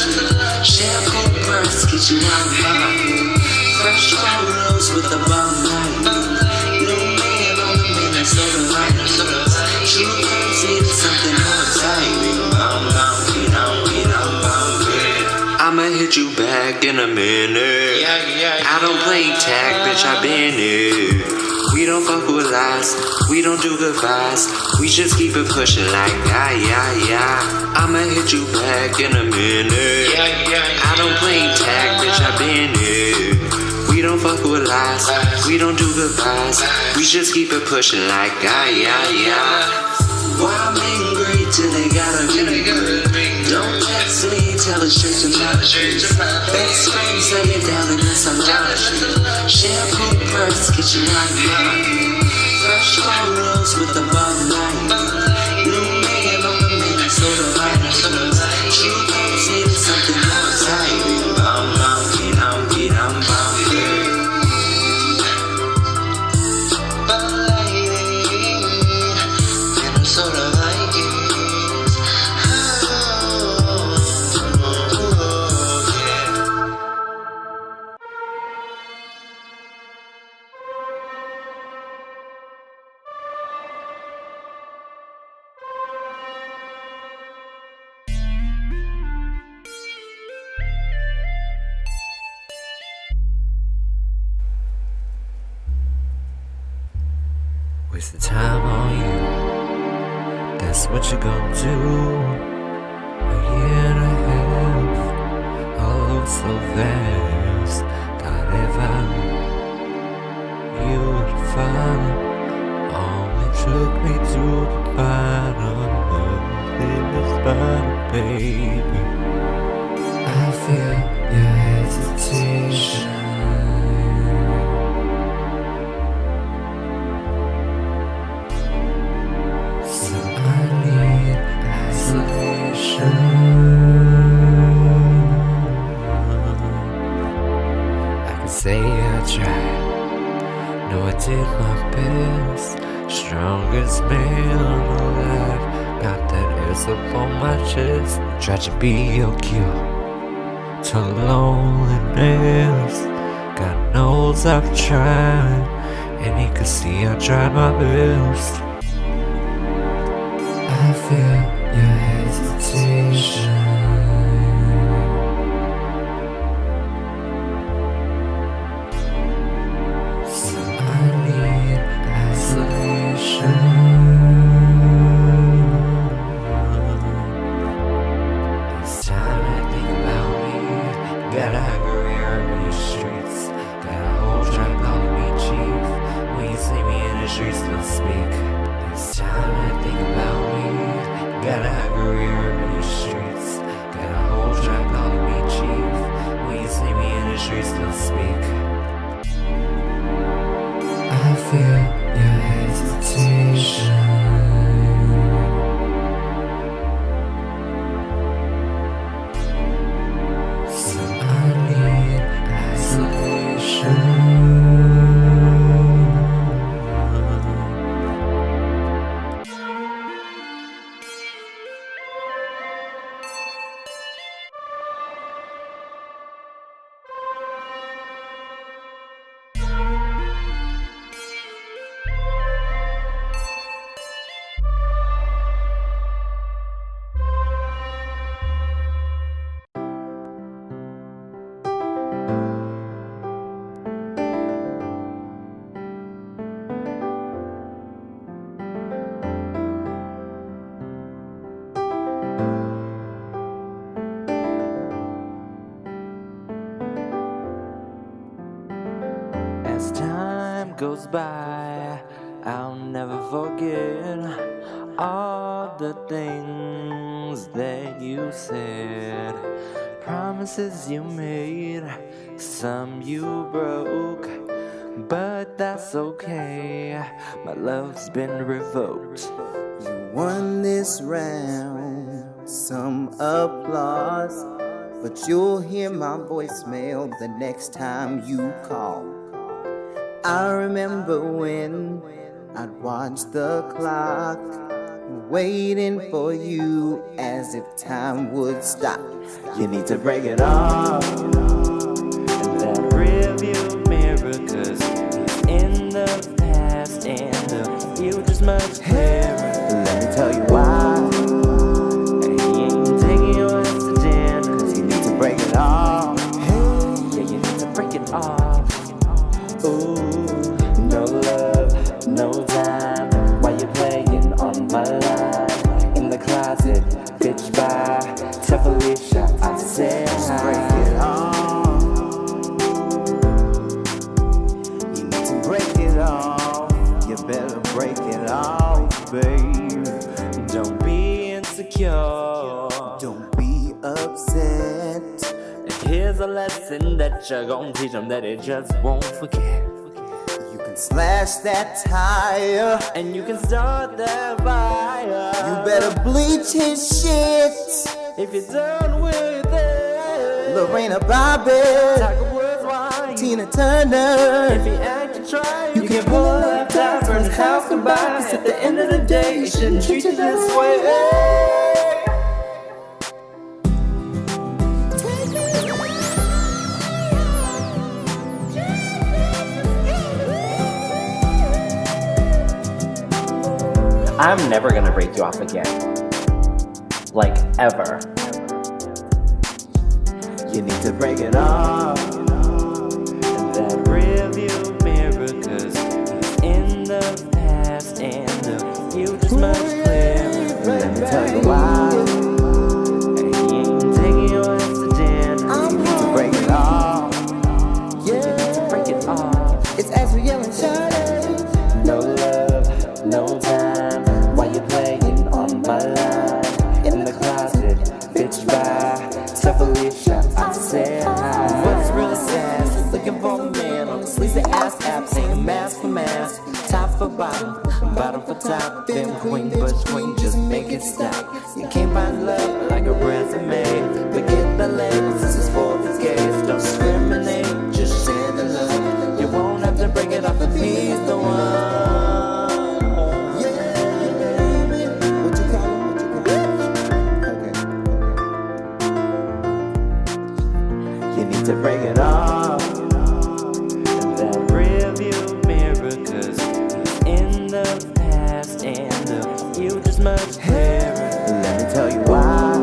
Shampoo births get you out of mind. Fresh photos with a bomb night. New man on the Minnesota writing blues. She can't see something more exciting. I'ma hit you back in a minute. I don't play tag, bitch, I been it. We don't fuck with lies, we don't do goodbyes. We just keep it pushing like yeah. I'ma hit you back in a minute. I don't play tag, bitch, I been it. We We don't fuck with lies, we don't do goodbyes. We just keep it pushing like why I'm angry till they gotta be good. Don't text me, tell it straight to my face. Best friends let me down against a lot of shit. Shampoo purse, get you right mind. Fresh photos with the Bud Light. New man on the menu, so the vibe. She thinks it's something more exciting. I'm Wasting time on you, that's what you're gonna do. A year and a half, all so fast. Thought if you would find, only took me to the bottom of this bottom, baby. I feel your hesitation. Say I tried, no I did my best. Strongest man alive, got that ass up on my chest. Tried to be your cure to loneliness. God knows I've tried, and he could see I tried my best. I feel your hesitation. As time goes by, I'll never forget all the things that you said, promises you made, some you broke, but that's okay, my love's been revoked. You won this round, some applause, but you'll hear my voicemail the next time you call. I remember when I'd watch the clock, waiting for you as if time would stop. You need to break it off, that rearview mirror, 'cause it's in the past and the future's much clearer. Let me tell you why. He ain't taking your ass to dinner, 'cause you need to break it off. Yeah, you need to break it off. Ooh, no love, no time. Why you playing on my line? In the closet, bitch bye. Tell Felicia I said hi. Break it off. better break it off, babe. Don't be insecure. Don't be upset. And here's a lesson that you're gonna teach them that it just won't forget. You can slash that tire and you can start that fire. You better bleach his shit if you're done with it. Lorena Bobbitt, Tiger Woods wine, Tina Turner. If he act to try, you can pull a left out, turn his house goodbye. Cause at the end of the day, he shouldn't treat you this way. I'm never gonna break you off again. Like, ever. You need to break it off. And that rearview mirror, cause he's in the past and the future's much clearer. Let me tell you why. And he ain't taking your ass to dinner. You need to break it off. Yeah, you need to break it off. It's Azrael and Charlotte. No love, no time. Why you playing on my line? In the closet, bitch by tough Alicia, I said hi. What's really sad is looking for a man on a sleazy ass app, saying mask for mask, top for bottom, bottom for top. Them queen, bush queen, just make it stop. You can't find love like a resume. Forget the labels, this is for the gays. Don't discriminate, just share the love. You won't have to break it off if he's the one. To break it off. And that rearview mirror, cause he's in the past and the future's much clearer. Let me tell you why.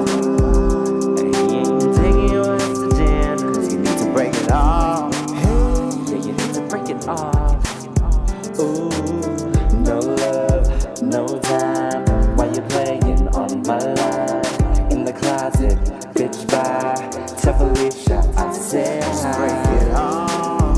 And he ain't taking your ass to dinner. Cause you need to break it off. Yeah, you need to break it off. Ooh, no love, no time. Why you playing on my line? In the closet, bitch by tough Alicia, I said hi. Break it off.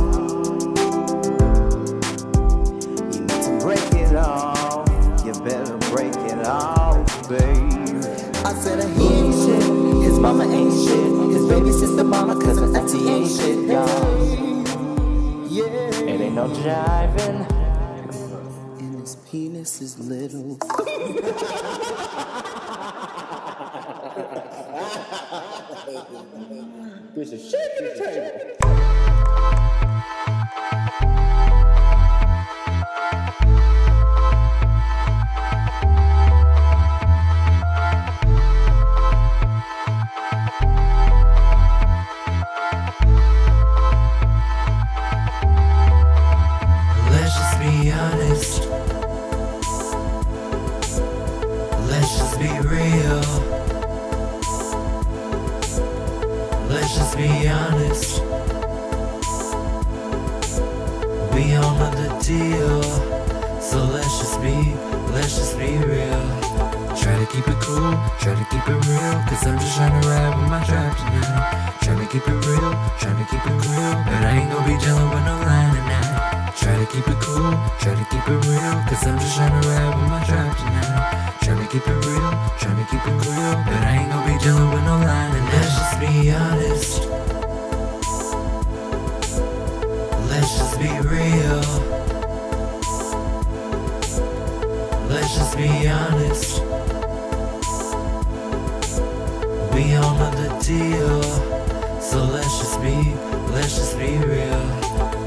You need to break it off. You better break it off, babe. I said he ain't shit, his mama ain't shit, his baby sister mama cousin auntie ain't shit, y'all. Yeah, it ain't no jiving. And his penis is little. There's a shit in the table. Let's just be honest. Let's just be real. Let's just be honest. We all know the deal. So let's just be real. Try to keep it cool, try to keep it real. Cause I'm just trying to ride with my tribe tonight. Trying to keep it real, trying to keep it real. But I ain't gonna be dealing with no line tonight. Try to keep it cool, try to keep it real. Cause I'm just trying to ride with my tribe tonight. Trying to keep it real, trying to keep it real. But I ain't gonna be dealing with no line tonight. Let's just be honest. Let's just be real. Let's just be honest. We all know the deal. So let's just be real.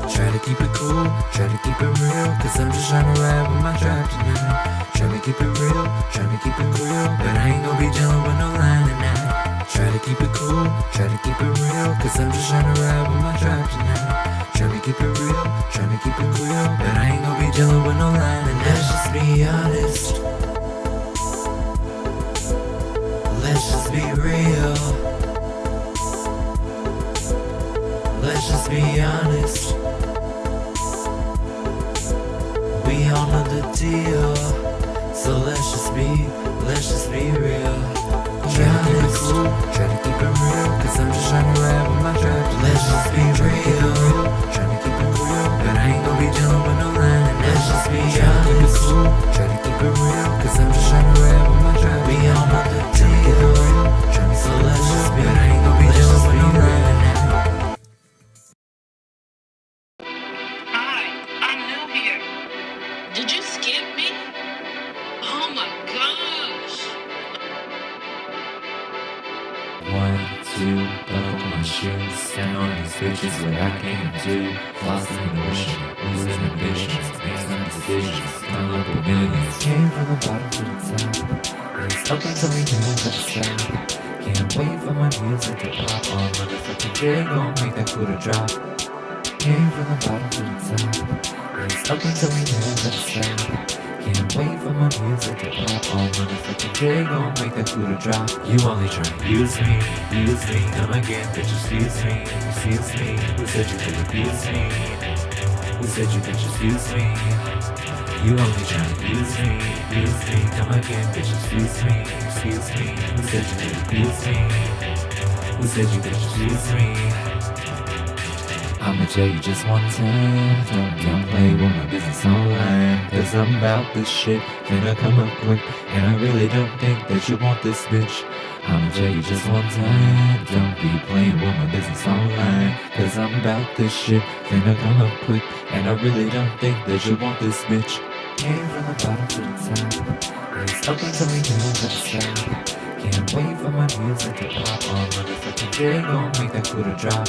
Try to keep it cool, try to keep it real. Cause I'm just trying to ride with my tribe tonight. Trying to keep it real, trying to keep it real. But I ain't gonna be dealing with no line tonight. Try to keep it cool, try to keep it real. Cause I'm just trying to ride with my tribe tonight. Trying to keep it real, trying to keep it real. But I ain't gonna be dealing with no line tonight. Let's just be honest. Let's just be real. Let's just be honest. We all know the deal. So let's just be real. Try to keep it cool, try to keep it real. Cause I'm just trying to ride with my tribe. Let's just be real. Trying to keep it real. But I ain't gonna be dealing with no line. And let's just be honest. Shine on these bitches what I came to. Lost in intuition, losing ambitions, making some decisions, done up with millions. Came from the bottom to the top. It's up until we can move that stop. Can't wait for my music to pop on. Motherfucking J gon' make that Buddha drop. Came from the bottom to the top. It's up until we can move that stop. Can't wait for my music to pop on. Motherfucking J gon' make that Buddha drop. You only tryna use me, come again, bitch, excuse me. Who said you could abuse me? Who said you could just use me? You only tryna use me, come again, bitch, excuse me. Who said you could abuse me? Who said you could just use me? I'ma tell you just one time, don't play with my business online. Cause I'm about this shit, finna come up quick. And I really don't think that you want this bitch. I'ma tell you just one time, don't be playing with my business online. Cause I'm about this shit, finna come up quick. And I really don't think that you want this bitch. Came from the bottom to the top. It's up until we can move that stop. Can't wait for my music to pop on. Motherfucking J gon' make that Buddha drop.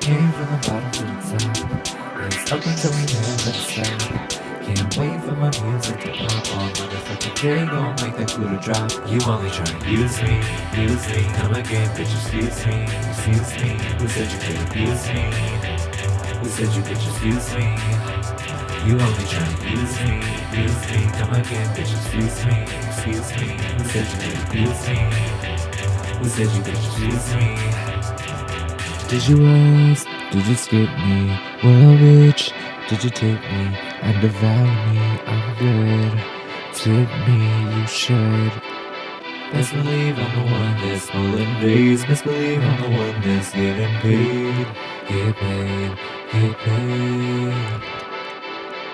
Came from the bottom to the top. It's up until we can move that stop. Can't wait for my music to pop on. Motherfucking J gon' make that Buddha drop. You only tryna use me. Come again, bitch, excuse me. Who said you could abuse me? Who said you could just use me? You only tryna use me. Come again, bitch, excuse me. Who said you could abuse me? Who said you could just use me? Did you ask? Did you skip me? Well, bitch, did you take me and devour me? I'm good. Tip me, you should. Best believe I'm the one that's pulling days. Best believe I'm the one that's getting paid. Get paid.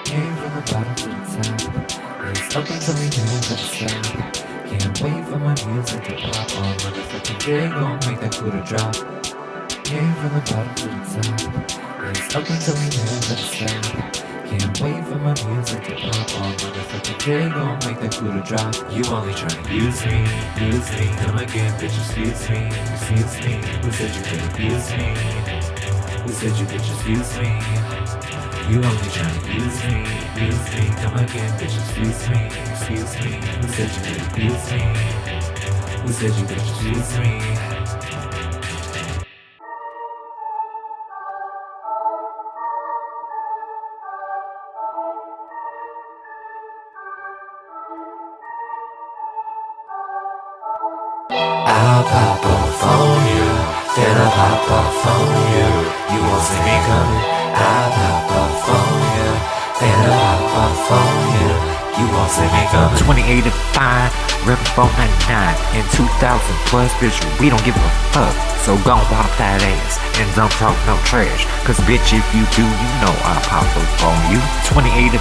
Came from the bottom to the top. It's up until we can move that stop. Can't wait for my music to pop on. Motherfucking J gon' make that Buddha drop. Came from the bottom to the top. It's up until we can move that stop. Can't wait for my music to pop on. Motherfucking J gon' make that Buddha drop. You only tryna use me. Come again, bitch, excuse me. Who said you could abuse me? Who said you could just use me? You only tryna use me. Come again, bitch, excuse me. Who said you could abuse me? Who said you could just use me? I'll pop off on you, then I'll pop off on you. You won't see me coming. I'll pop off on you, then I'll pop off on you. You won't see me coming. 2085, rippin' 499, and 2000 plus, bitch, we don't give a fuck. So gon' pop that ass, and don't talk no trash. Cause bitch, if you do, you know I'll pop up on you. 2085,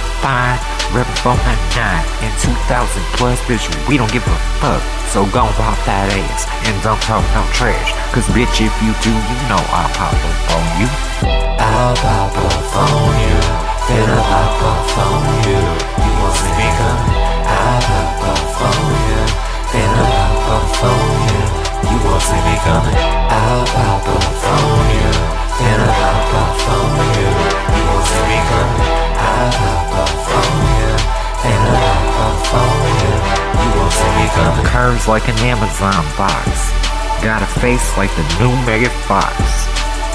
rippin' 499, and 2000 plus, bitch, we don't give a fuck. So gon' pop that ass, and don't talk no trash. Cause bitch, if you do, you know I'll pop up on you. I'll pop off on you, then I'll pop off on you. You won't see me coming. I'll pop off on you, then I'll pop off on you. You won't see me coming. I'll pop off on you, then I'll pop off on you. You won't see me coming. I'll pop off on you, then I'll pop off on you. You won't see me coming. Curves like an Amazon box. Got a face like the new Megan Fox.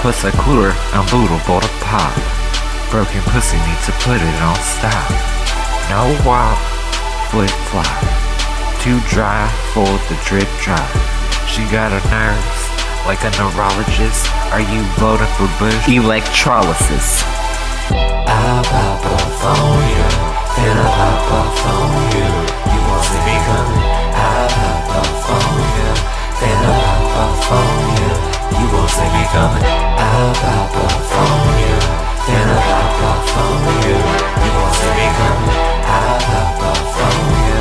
Plus a cooler, unbootable to pop. Broken pussy needs to put it on stop. No wop, flip flop. Too dry for the drip drop. She got her nerves like a neurologist. Are you voting for Bush? Electrolysis. I'll pop off on you, then I'll pop off on you. You won't see me coming. I'll pop off on you, then I'll pop off on you. You won't see me coming. I'll pop off on you, then I'll pop off on you. You won't see me coming. I'll pop off on you,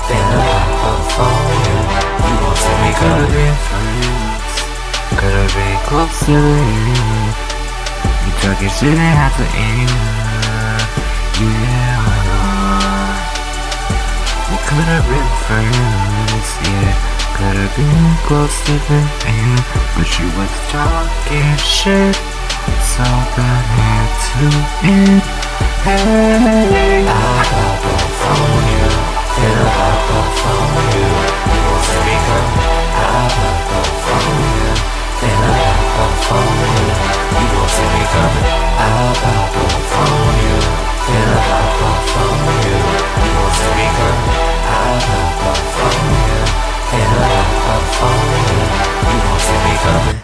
then I'll pop off on you. You won't see me coming. Could've been friends, could've been closer to you. You talking shit ain't have to end. Yeah, we could've been friends. Yeah, Could've been close to the end, but you was talking shit, so that had to end. Hey, I pop off on you, then I pop off on you. You won't see me coming. I pop off on you, then I pop off on you. You won't see me coming. I pop off on you, then I pop off on you. You won't see me coming. I pop off on you, then I pop off on you. You won't see me coming.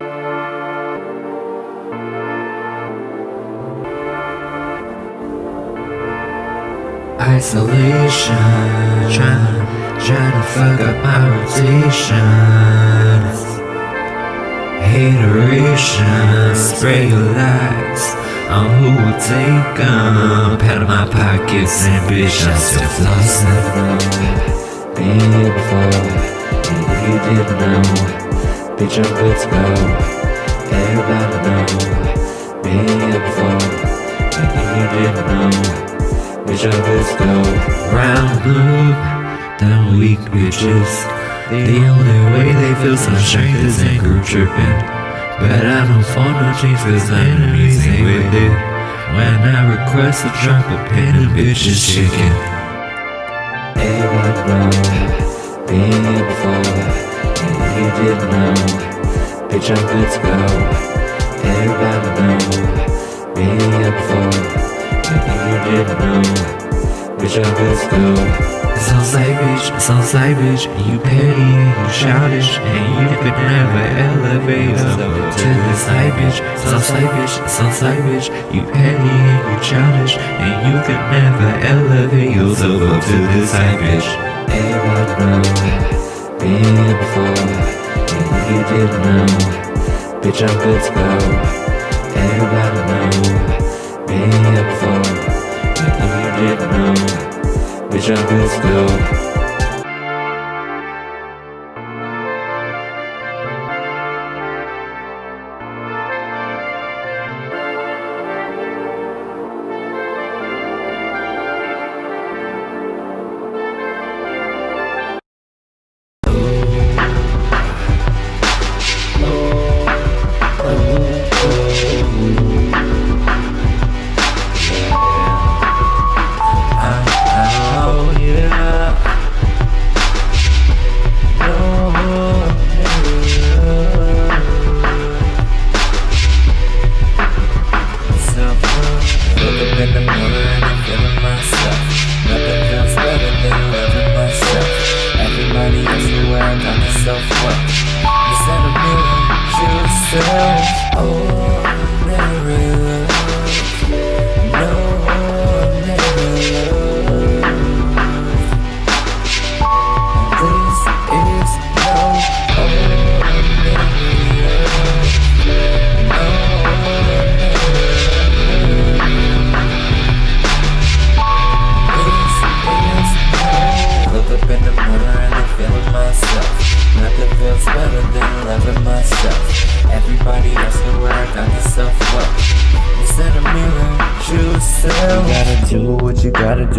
Isolation, trying to fuck up my rotations. Hateration, spray your lights on who will take them. Pat on my pockets, ambition, still flossing. Been here before, and if you didn't know, bitch, I'm good to go. Everybody know. Been here before, and if you didn't know, bitch, I'm good to go. Round blue, them weak bitches. The only way they feel some strength is in group tripping. But I don't fall no change cause enemies ain't with it. When I request a drop of pen and bitches chicken. Everybody know, been here before, and if you didn't know, bitch, I'm good to go. Everybody know, been here before, and if you didn't know, bitch, I'm good to go. Sounds like bitch, you petty and you childish, and you could never elevate up to this high bitch. Sounds like bitch, you petty and you childish, and you could never elevate yourself up to this high bitch. Everybody know, been here before, and if you didn't know, bitch, I'm good to go. Everybody know, been here before, and if you didn't know, bitch, I'm good to go.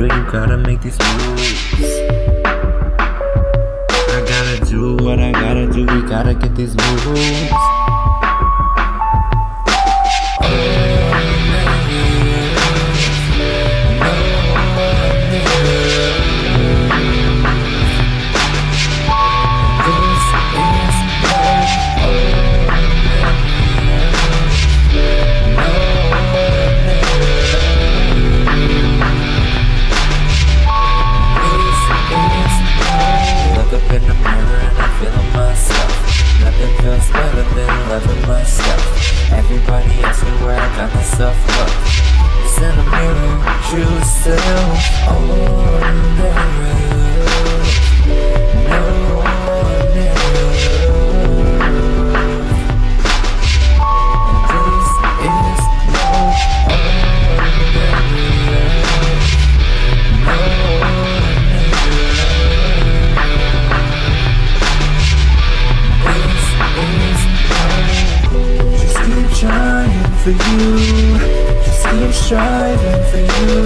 You gotta make these moves. I gotta do what I gotta do. We gotta get these moves. Everybody asking where I got myself up. It's in the mirror, true self. For you, just keep striving for you.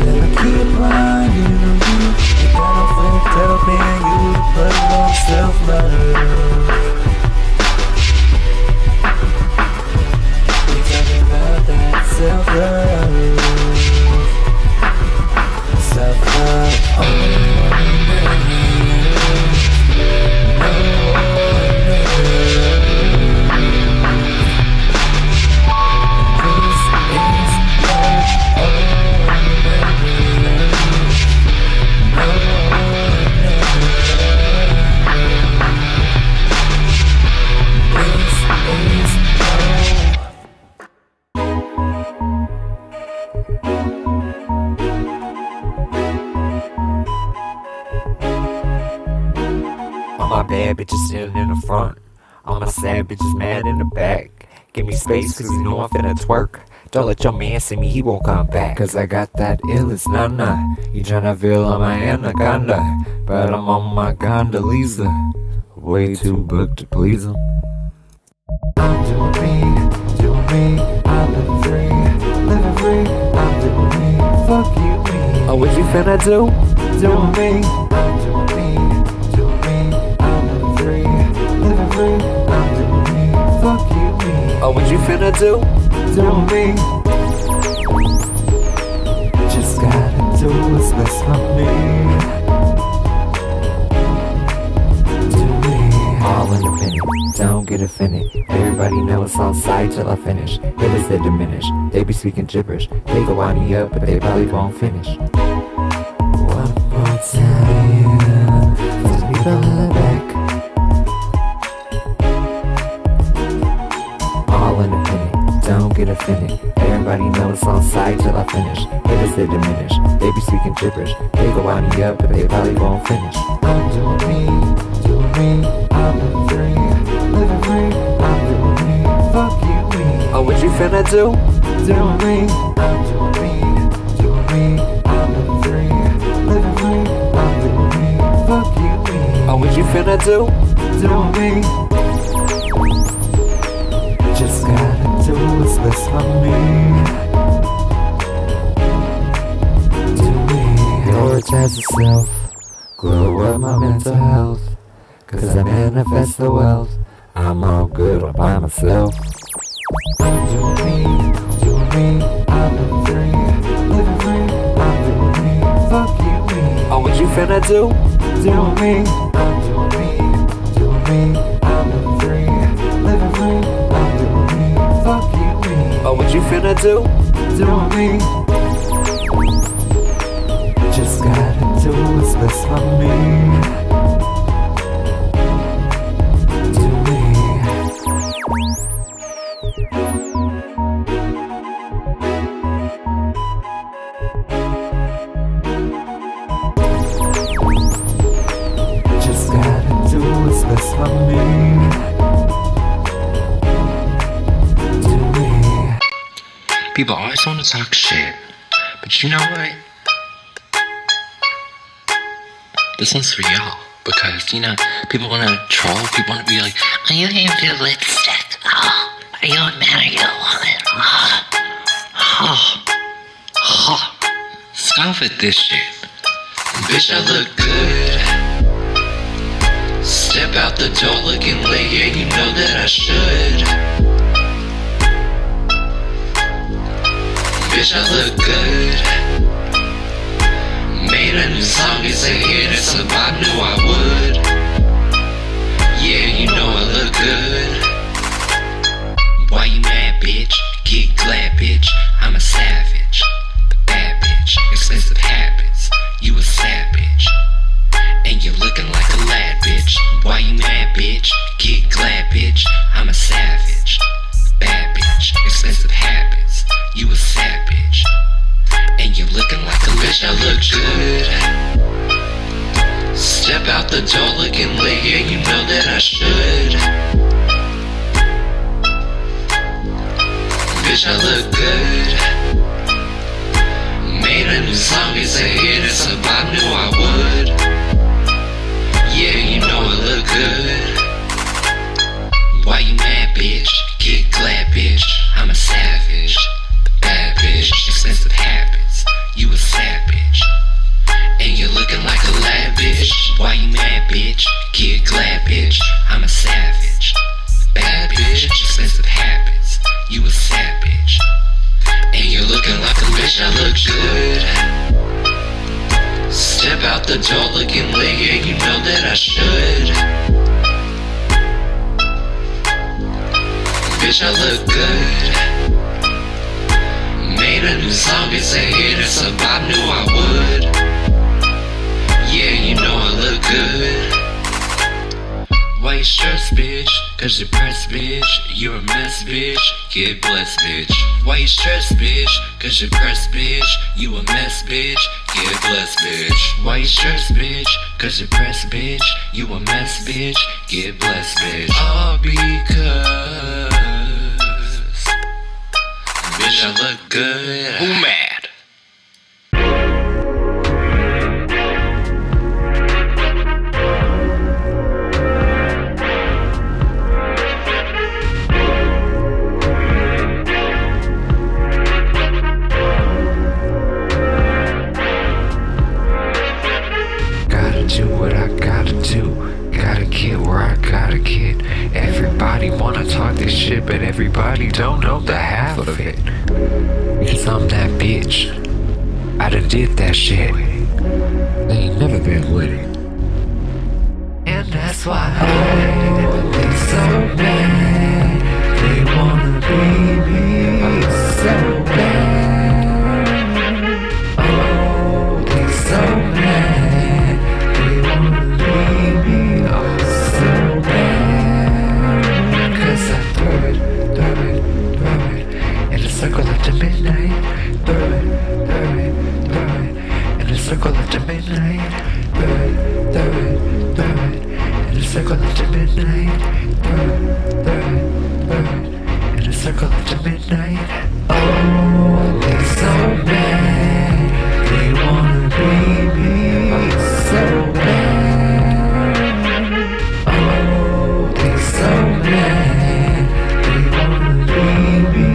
Never keep running. my bad bitches sitting in the front. All my sad bitches mad in the back. Give me space cause you know I'm finna twerk. Don't let your man see me, he won't come back. Cause I got that illest nana. You tryna feel on my anaconda, but I'm on my Gondoliza. Way too booked to please him. I'm doing me, I'm living free, I'm doing me, fuck you, me. Oh, what you finna do? Doing me, I'm doing me, I'm living free, I'm doing me, fuck you, me. Oh, what you finna do? Doing me, just gotta do what's best for me. All independent, don't get offended. Everybody know it's on side till I finish. Hitters they diminish, they be speaking gibberish. They go wind me up, but they probably won't finish. One more time, for the people in the back. All independent, don't get offended. Everybody know it's on side till I finish. Hitters they diminish, they be speaking gibberish. They go wind me up, but they probably won't finish. I'm doing me, I'm living free, I'm doing me, fuck you, me. Oh, what you finna do? Doing me, I'm doing me, I'm living free, I'm doing me, fuck you, me. Oh, what you finna do? Doing me, just gotta do what's best for me. Do me, Yours has a self, glow up my mental health. Cause I manifest the wealth. I'm all good all by myself. I'm doing me, I'm living free, I'm doing me, fuck you, me. Oh, what you finna do? Doing me, I'm doing me, I'm living free, I'm doing me, fuck you, me. Oh, what you finna do? Doing me, just gotta do what's best for me. Just gotta do what's best for me. Do me. People always want to talk shit, but you know what? This one's for y'all, because, you know, people want to troll, people want to be like, are you here for lipstick? Oh, are you a man, are you a woman? Scoff at this shit. Bitch, I look good. Step out the door looking late, yeah, you know that I should. Bitch, I look good. Made a new song, it's a hit, it's a vibe, knew I would. Yeah, you know I look good. Why you mad, bitch? Get glad, bitch. I'm a savage. Bad bitch, expensive habits. You a savage. And you're looking like a lad, bitch. Why you mad, bitch? Get glad, bitch. I'm a savage. Bad bitch, expensive habits. You a savage. And you're looking like a bitch, I look good. Step out the door looking late, yeah, you know that I should. Bitch, I look good. Made a new song, it's a hit, it's a vibe, knew I would. Yeah, you know I look good. Why you mad, bitch? Get glad, bitch. I'm a savage. Bad bitch, expensive habits. You a savage. And you're looking like a lad, bitch. Why you mad, bitch? Get glad, bitch. I'm a savage. Bad bitch, expensive habits. You a savage. And you're looking like a bitch, I look good. Step out the door looking late, yeah, you know that I should. Bitch, I look good. Made a new song, it's a hit, it's a vibe, knew I would. Yeah, you know I look good. Why you stressed, bitch? Cause you're pressed, bitch. You're a mess, bitch. Get blessed, bitch. Why you stressed, bitch? Cause you're pressed, bitch. You a mess, bitch. Get Get blessed, bitch. Why you stressed, bitch? Cause you pressed, bitch. You a mess, bitch. Get blessed, bitch. All because bitch, I look good. Who mad? Do what I gotta do, gotta get where I gotta get. Everybody wanna talk this shit, but everybody don't know the half of it. Because I'm that bitch, I done did that shit. They ain't never been with it. And that's why they so bad. They wanna be me so bad. Oh, they so bad. Circle up to midnight, throw it, in a circle up to midnight, throw it, in a circle up to midnight, throw it, in a circle up to midnight. Oh, they so bad, they wanna be me so bad. Oh, they so bad, they wanna be me.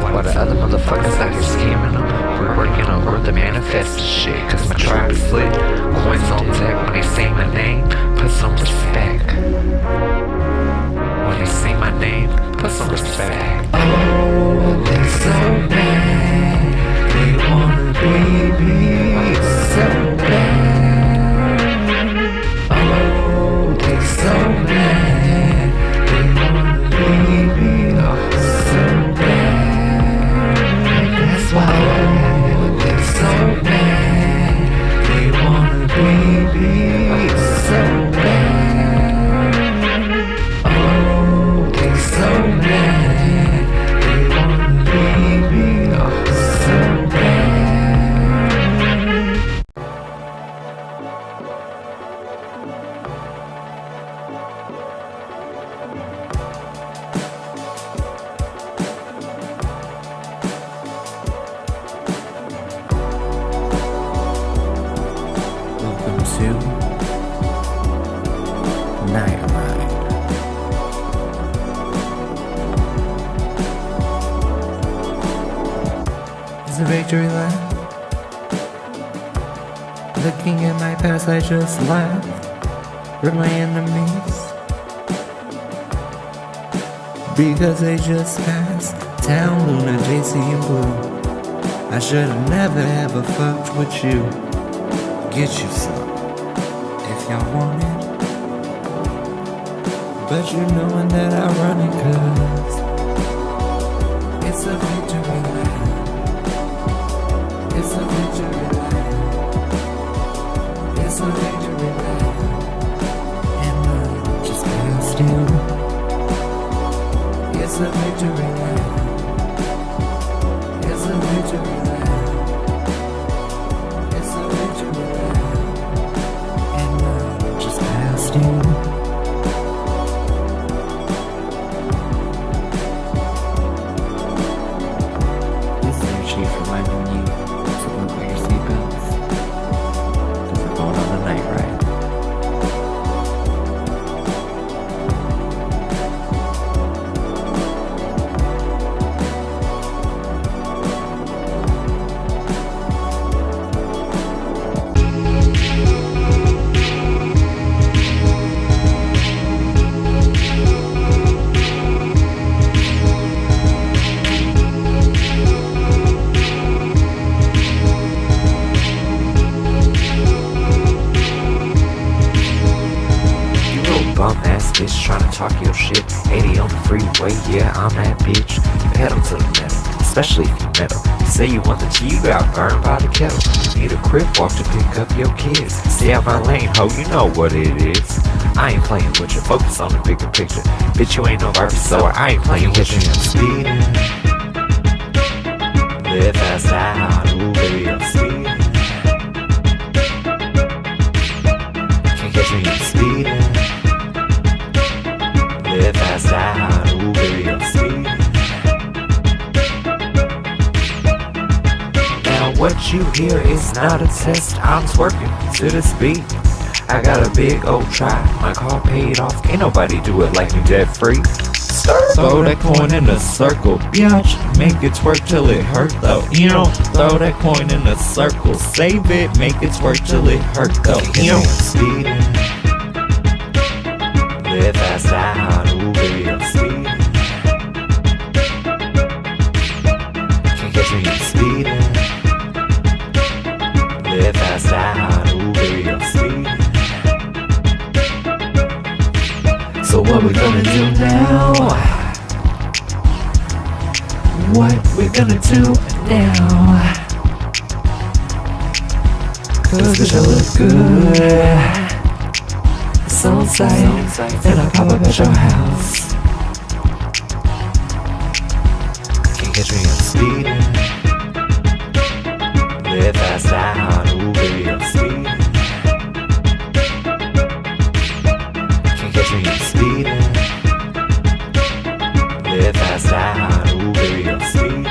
While the other motherfuckers out here scamming them, we're working on earth to manifest the shit. Cause my tribe is lit, coins on deck. When they say my name, put some respect. When they say my name, put some respect. Oh, they so bad, they wanna be me so bad. Oh, they so bad, they wanna be me so bad. That's why they're so bad. They wanna be me so bad. Oh, they're so bad. They wanna be me so bad. It's a victory lap. Looking at my past, I just laugh. With my enemies, because they just passed. Town, Luna, JC, and Blue. I should've never ever fucked with you. Get you some, if y'all want it. But you knowin' that I run it, cause it's a victory lap. It's a victory lap. It's a victory lap. And I just passed you. It's a victory lap. It's a victory lap. It's a victory lap. And I just passed you. Bitch tryna talk your shit, 80 on the freeway, yeah, I'm that bitch. Pedal to the metal, especially if you met 'em. You say you want the tea, you got burned by the kettle. You need a crib walk to pick up your kids. Stay out my lane, ho, you know what it is. I ain't playing with you, focus on the bigger picture. Bitch, you ain't no Barbie, so I ain't playing with you. I'm speeding. Live fast out, ooh baby, I'm speeding. Can't catch me, I'm speeding. Live fast out, ooh baby, I'm speeding. Now what you hear is not a test, I'm twerking to this beat. I got a big old try, my car paid off, can't nobody do it like me debt free. Throw that coin in a circle, bitch. Make it twerk till it hurt though. You know, throw that coin in a circle, save it, make it twerk till it hurt though. You know, speeding. Live fast out, ooh baby, I'm speeding. Can't catch me, I'm speeding. Live fast out, ooh baby, I'm speeding. So what we gonna do now? What we gonna do now? Cause bitch I look good. It's on site, and I pop up at your house. Can't catch me, I'm speeding. Live fast out, ooh baby, I'm speeding. Can't catch me, I'm speeding. Live fast out, ooh baby, I'm speeding.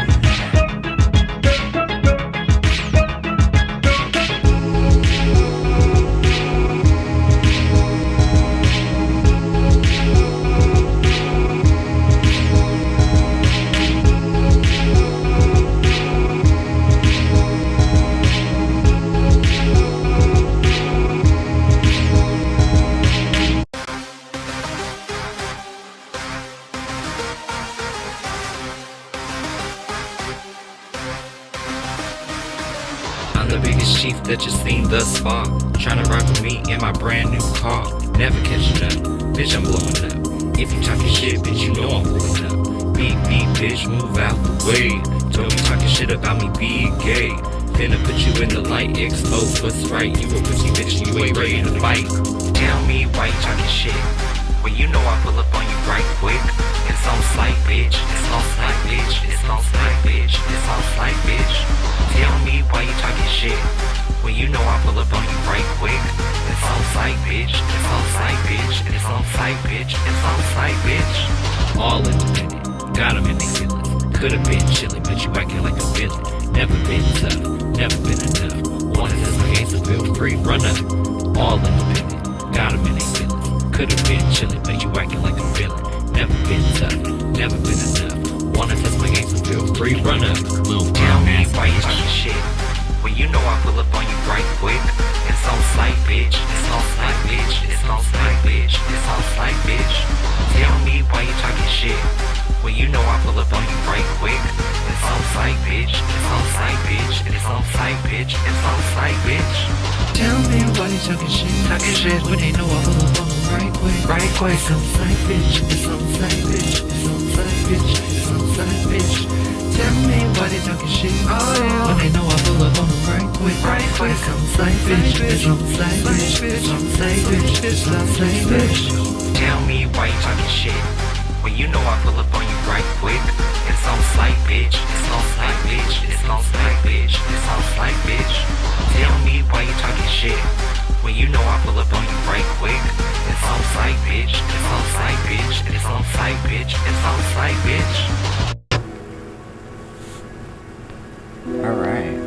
I'm the biggest chief that you've seen thus far. Tryna ride with me in my brand new car. Never catching up, bitch, I'm blowing up. If you talking shit, bitch, you know I'm blowing up. Beep, beep, bitch, move out the way. Told me talking shit about me being gay. Finna put you in the light, expose what's right. You a pussy bitch, you ain't ready to fight. Tell me why you talking shit when you know I pull up on you right quick. It's on sight, bitch. It's on sight, bitch. It's on sight, bitch. It's on sight, bitch. Tell me why you talking shit when you know I pull up on you right quick. It's on sight, bitch. It's on sight, bitch. It's on sight, bitch. It's on sight, bitch. All independent, got 'em in their feelings. Could've been chillin', but you acting like a villain. Never been tough, never been enough. Wanna test my games, so feel free, run up. All independent, got 'em in their feelings. Could've been chillin', but you acting like a villain. Never been tough, never been enough. Wanna test my games, so feel free, run up. Tell me why you talking shit when you know I pull up on you right quick. It's on sight, bitch. It's on sight, bitch. It's on sight, bitch. It's on sight, bitch. Tell me why you talking shit when you know I pull up on you right quick. It's on sight, bitch. It's on sight, bitch. It's on sight, bitch. It's on sight, bitch. Tell me why you talking shit when they know I pull up on them right quick. Right quick. It's on sight, bitch. It's on sight, bitch. It's on sight, bitch. It's on sight, bitch. Tell me why they talking shit when they know I pull up on them right quick. Right quick. It's on sight, bitch. It's on sight, bitch. It's on sight, bitch. It's on sight, bitch. Tell me why you talking shit when you know I pull up on you right quick. It's on sight, bitch. It's on sight, bitch. It's on sight, bitch. It's on sight, bitch. Tell me why you talking shit when you know I pull up on you right quick. It's on sight, bitch. It's on sight, bitch. It's on sight, bitch. It's on sight, bitch. Alright.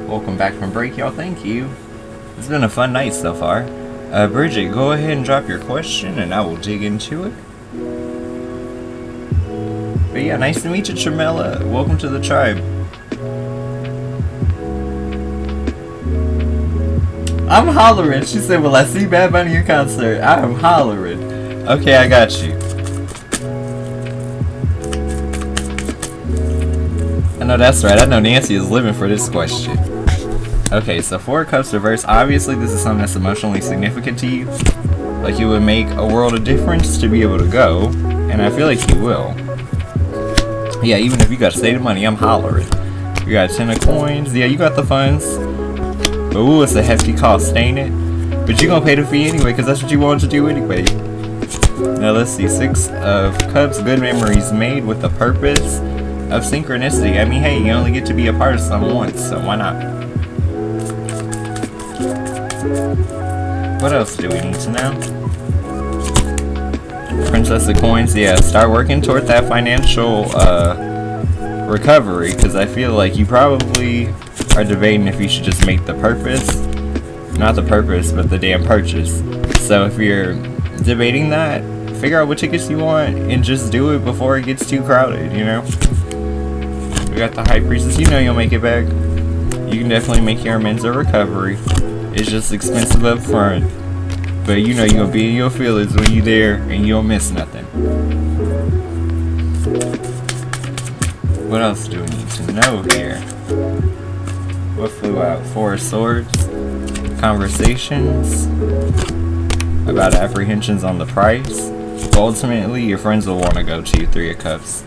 Welcome back from break, y'all. Thank you. It's been a fun night so far. Bridget, go ahead and drop your question and I will dig into it. But yeah, nice to meet you, Tramella. Welcome to the tribe. I'm hollering. She said, will I see Bad Bunny in concert? I am hollering. Okay, I got you. I know that's right. I know Nancy is living for this question. Okay, so 4 Cups reverse. Obviously, this is something that's emotionally significant to you. Like, you would make a world of difference to be able to go. And I feel like you will. Yeah, even if you got state of money, I'm hollering. You got 10 of coins. Yeah, you got the funds. But ooh, it's a hefty cost, ain't it? But you gonna pay the fee anyway, because that's what you wanted to do anyway. Now let's see. 6 of Cups. Good memories made with the purpose of synchronicity. I mean, hey, you only get to be a part of something once, so why not? What else do we need to know? Princess of Coins. Yeah, start working toward that financial recovery, because I feel like you probably are debating if you should just make the purpose, not the purpose, but the damn purchase. So if you're debating that, figure out what tickets you want and just do it before it gets too crowded, you know? We got the High Priestess. You know you'll make it back. You can definitely make your amends or recovery. It's just expensive up front, but you know you're gonna be in your feelings when you're there and you don't miss nothing. What else do we need to know here? What flew out? 4 of Swords. Conversations about apprehensions on the price. But ultimately, your friends will want to go to you. 3 of Cups.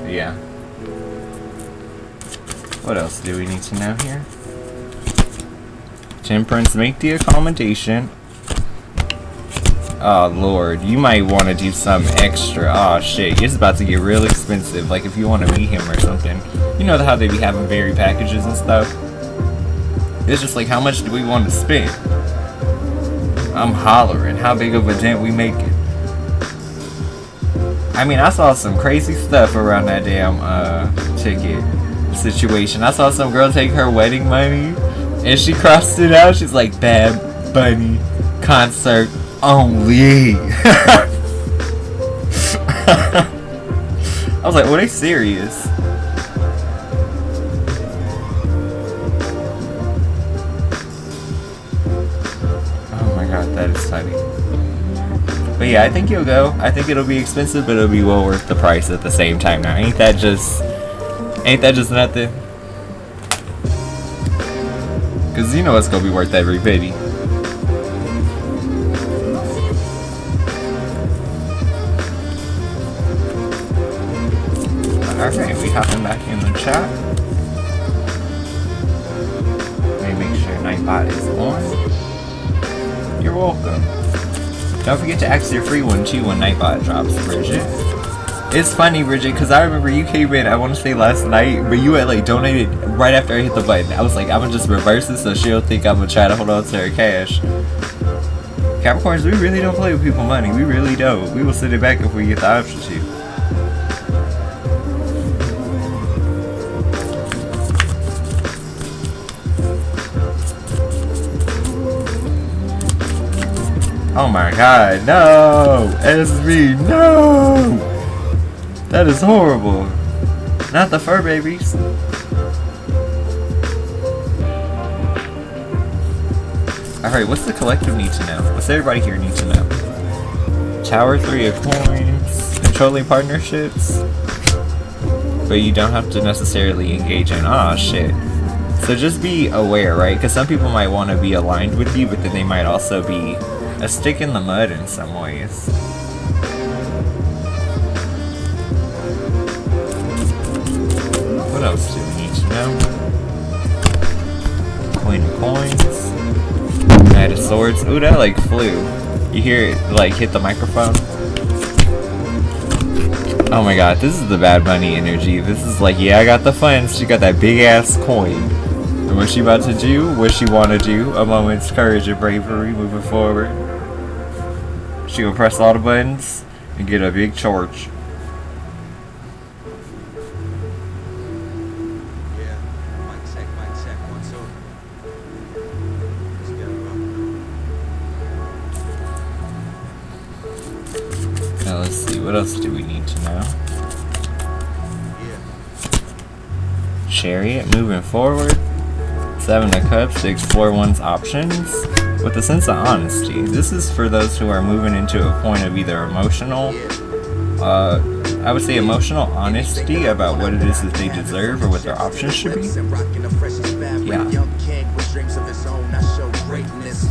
Yeah. What else do we need to know here? Temperance. Make the accommodation. Oh lord, you might want to do some extra. Oh shit, it's about to get real expensive. Like if you want to meet him or something. You know how they be having varied packages and stuff? It's just like, how much do we want to spend? I'm hollering. How big of a dent we making? I mean, I saw some crazy stuff around that damn ticket situation. I saw some girl take her wedding money and she crossed it out. She's like, Bad Bunny concert only. I was like, oh, they serious? Oh my god, that is funny. But yeah, I think you'll go. I think it'll be expensive, but it'll be well worth the price at the same time. Now, ain't that just nothing? Cause you know it's gonna be worth every penny. Alright, we hopping back in the chat. Let me make sure Nightbot is on. You're welcome. Don't forget to ask your free one too when Nightbot drops, Bridget. It's funny, Bridget, because I remember you came in, I want to say last night, but you had like donated right after I hit the button. I was like, I'm going to just reverse it so she'll think I'm going to try to hold on to her cash. Capricorns, we really don't play with people's money. We really don't. We will send it back if we get the option to. Oh my god, no! SB, no! That is horrible. Not the fur babies. Alright, what's the collective need to know? What's everybody here need to know? Tower, 3 of coins. Controlling partnerships. But you don't have to necessarily engage in. Aw, shit. So just be aware, right? Because some people might want to be aligned with you, but then they might also be a stick in the mud in some ways. What else do we need to know? Queen of coins. Knight of swords. Ooh, that like flew. You hear it like hit the microphone? Oh my god, this is the Bad Bunny energy. This is like, yeah, I got the funds. She got that big ass coin. And what she about to do, what she want to do, a moment's courage and bravery moving forward. She gonna press all the buttons and get a big charge. Yeah, mic check, 1, 2. Let's get it up. Now let's see, what else do we need to know? Yeah. Chariot, moving forward. 7 of Cups to explore one's options with a sense of honesty. This is for those who are moving into a point of either emotional, I would say emotional honesty about what it is that they deserve or what their options should be. Yeah.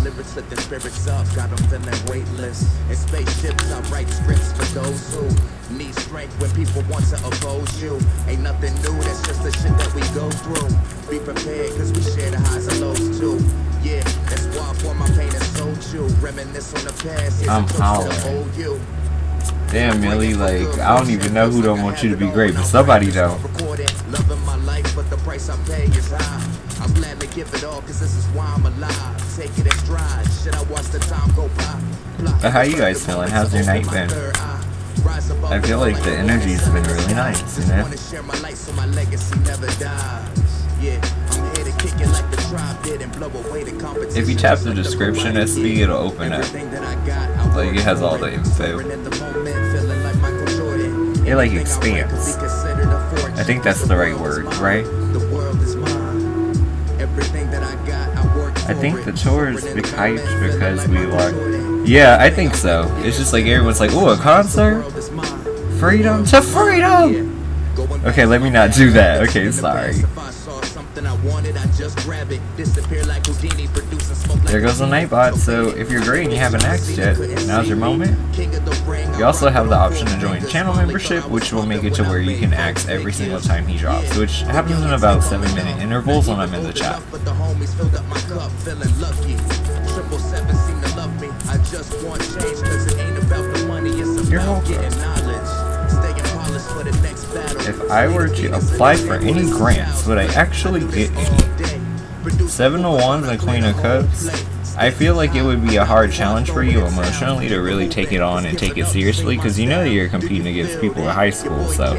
Lyrics lift their spirits up, got them feeling weightless. In spaceships, I write scripts for those who need strength. strength when people want to oppose you. Ain't nothing new, that's just the shit that we go through. Be prepared, cause we share the highs and lows too. Yeah, that's why I pour my pain and soul chew. Reminisce on the past, I'm hollering. Damn, Millie, like, I don't even know who don't want you to be great, but somebody don't. Loving my life, but the price I pay is high. I'm glad to give it all, cause this is why I'm alive. Take it in stride, shit, I watch the time go by. But how you guys feeling? How's your night been? I feel like the energy's been really nice, you know? If you tap the description, SV, it'll open up. Like, it has all the info. It, like, expands. I think that's the right word, right? I think the tour is big hyped because we are... Yeah, I think so. It's just like everyone's like, ooh, a concert? Freedom to freedom! Okay, let me not do that. Okay, sorry. There goes the Nightbot. So if you're great and you haven't axed yet, now's your moment. You also have the option to join channel membership, which will make it to where you can axe every single time he drops, which happens in about 7-minute intervals when I'm in the chat. You're welcome. If I were to apply for any grants, would I actually get any? 7 of Wands and Queen of Cups. I feel like it would be a hard challenge for you emotionally to really take it on and take it seriously, because you know that you're competing against people in high school, so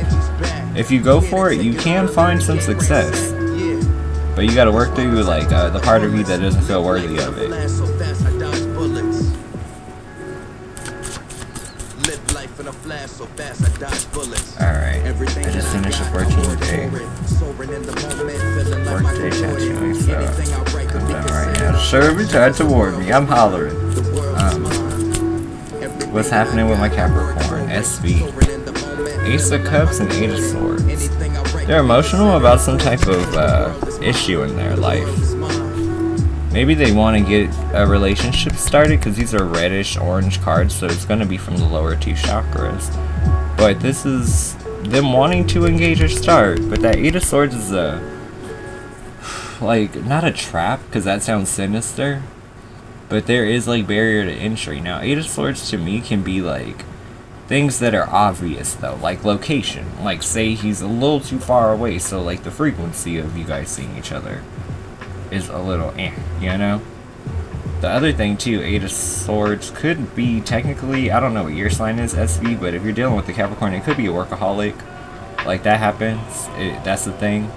if you go for it, you can find some success. But you gotta work through, like, the part of you that doesn't feel worthy of it. Alright, I just finished a 14-day workday tattooing, so I'm done right now. Sure, be tried to warn me, I'm hollering. What's happening with my Capricorn? SV. Ace of Cups and 8 of Swords. They're emotional about some type of issue in their life. Maybe they want to get a relationship started, because these are reddish orange cards, so it's going to be from the lower 2 chakras. But this is them wanting to engage or start. But that 8 of Swords is a, like, not a trap, because that sounds sinister. But there is, like, barrier to entry. Now, 8 of Swords to me can be, like, things that are obvious, though, like location. Like, say he's a little too far away, so, like, the frequency of you guys seeing each other is a little you know? The other thing, too, 8 of Swords could be technically, I don't know what your sign is, SV, but if you're dealing with the Capricorn, it could be a workaholic. Like, that happens. That's the thing.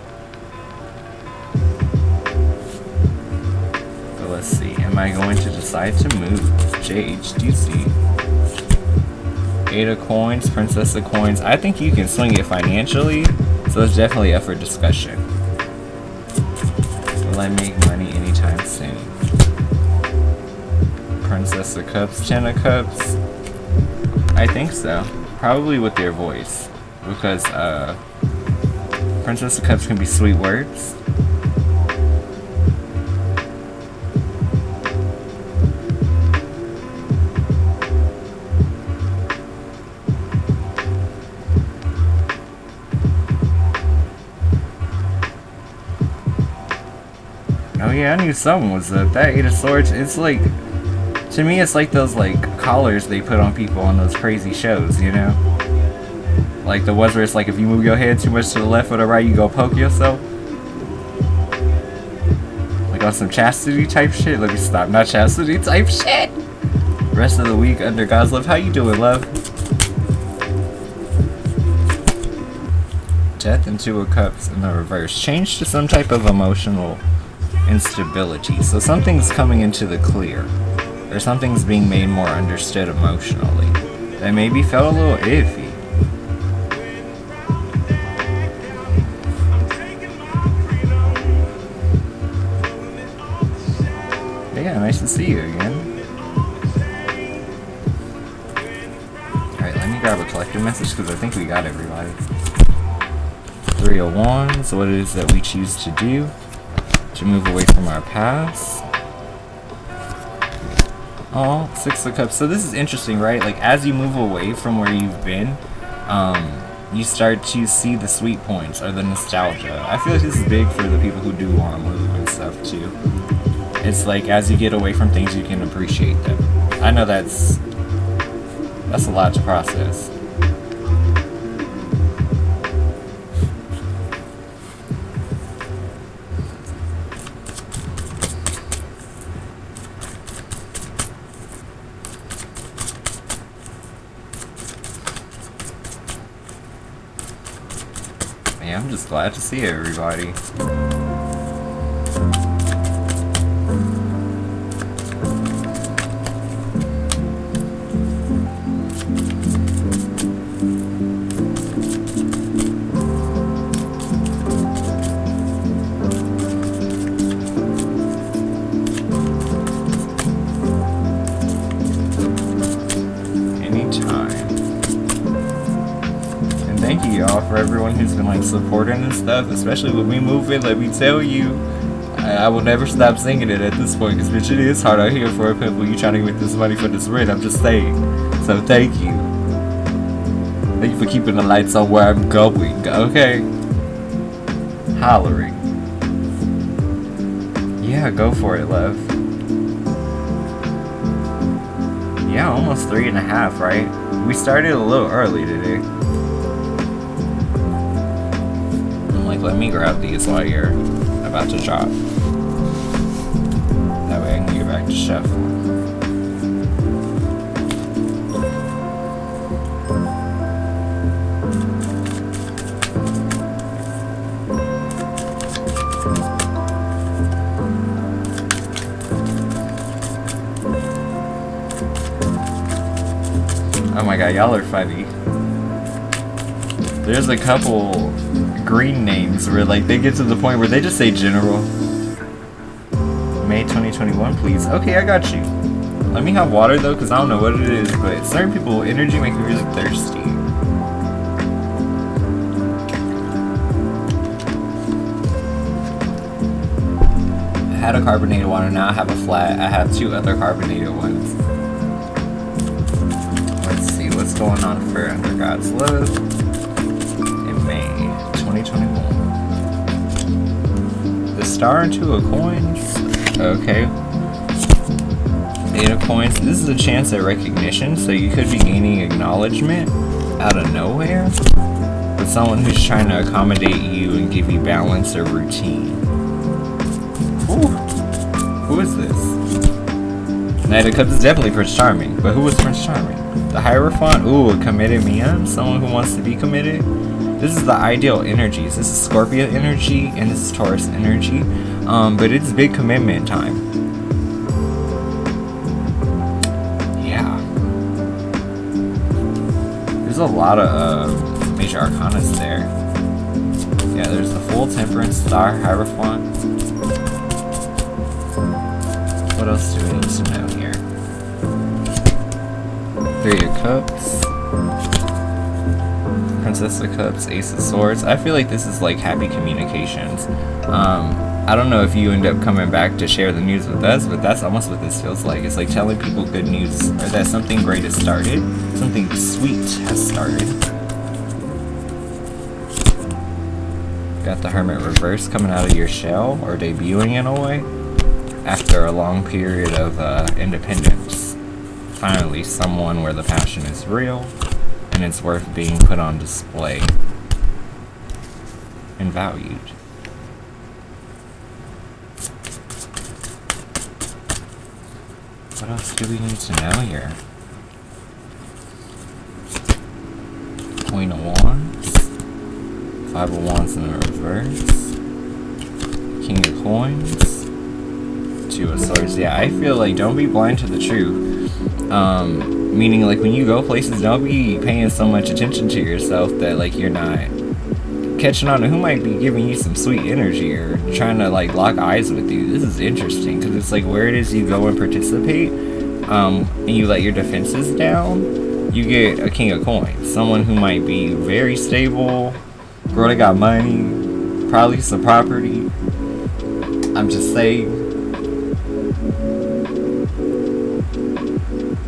But let's see. Am I going to decide to move? JHDC. 8 of Coins, Princess of Coins. I think you can swing it financially, so it's definitely up for discussion. Will I make money anytime soon? Princess of Cups, 10 of Cups. I think so. Probably with their voice. Because, Princess of Cups can be sweet words. Oh yeah, I knew someone was up. That 8 of Swords, it's like, to me it's like those, like, collars they put on people on those crazy shows, you know? Like the ones where it's like, if you move your head too much to the left or the right, you go poke yourself. Like on some chastity type shit. Let me stop, not chastity type shit! Rest of the week under God's love. How you doing, love? Death and 2 of Cups in the reverse. Change to some type of emotional instability. So something's coming into the clear, or something's being made more understood emotionally that maybe felt a little iffy. Yeah, nice to see you again. Alright, let me grab a collector message because I think we got everybody. 3 of Wands, what it is that we choose to do to move away from our past. Oh, 6 of Cups. So this is interesting, right? Like, as you move away from where you've been, you start to see the sweet points or the nostalgia. I feel like this is big for the people who do want to move and stuff too. It's like as you get away from things, you can appreciate them. I know that's a lot to process. Yeah, I'm just glad to see everybody. Thank you y'all for everyone who's been like supporting and stuff, especially with me moving. Let me tell you, I will never stop singing it at this point, because bitch, it is hard out here for a pimple. You trying to make this money for this rent, I'm just saying. So thank you. Thank you for keeping the lights on where I'm going, okay? Hollering. Yeah, go for it, love. Yeah, almost 3.5, right? We started a little early today. Let me grab these while you're about to drop. That way I can get back to shuffling. Oh my god, y'all are funny. There's a couple green names where like they get to the point where they just say general. May 2021, please. Okay, I got you. Let me have water though, because I don't know what it is, but certain people, energy make me really thirsty. I had a carbonated water, now I have a flat. I have 2 other carbonated ones. Let's see what's going on for Under God's Love in May 2021. The star and 2 of coins. Okay. 8 of coins. This is a chance at recognition, so you could be gaining acknowledgement out of nowhere with someone who's trying to accommodate you and give you balance or routine. Ooh. Who is this? Knight of Cups is definitely Prince Charming, but who was Prince Charming? The Hierophant? Ooh, a committed man? Someone who wants to be committed? This is the ideal energies. This is Scorpio energy and this is Taurus energy. But it's big commitment time. Yeah. There's a lot of major arcanas there. Yeah, there's the Full, Temperance, Star, Hierophant. What else do we need to know here? 3 of Cups. Princess of Cups, Ace of Swords. I feel like this is like happy communications. I don't know if you end up coming back to share the news with us, but that's almost what this feels like. It's like telling people good news, or that something great has started, something sweet has started. Got the Hermit reverse coming out of your shell, or debuting in a way, after a long period of independence. Finally, someone where the passion is real, and it's worth being put on display and valued. What else do we need to know here? Queen of Wands, 5 of Wands in the reverse, King of Coins, 2 of Swords. Yeah, I feel like don't be blind to the truth. Meaning like when you go places, don't be paying so much attention to yourself that like you're not catching on to who might be giving you some sweet energy or trying to like lock eyes with you. This is interesting because it's like where it is you go and participate, and you let your defenses down, you get a King of Coins, someone who might be very stable, girl, they got money, probably some property. I'm just saying,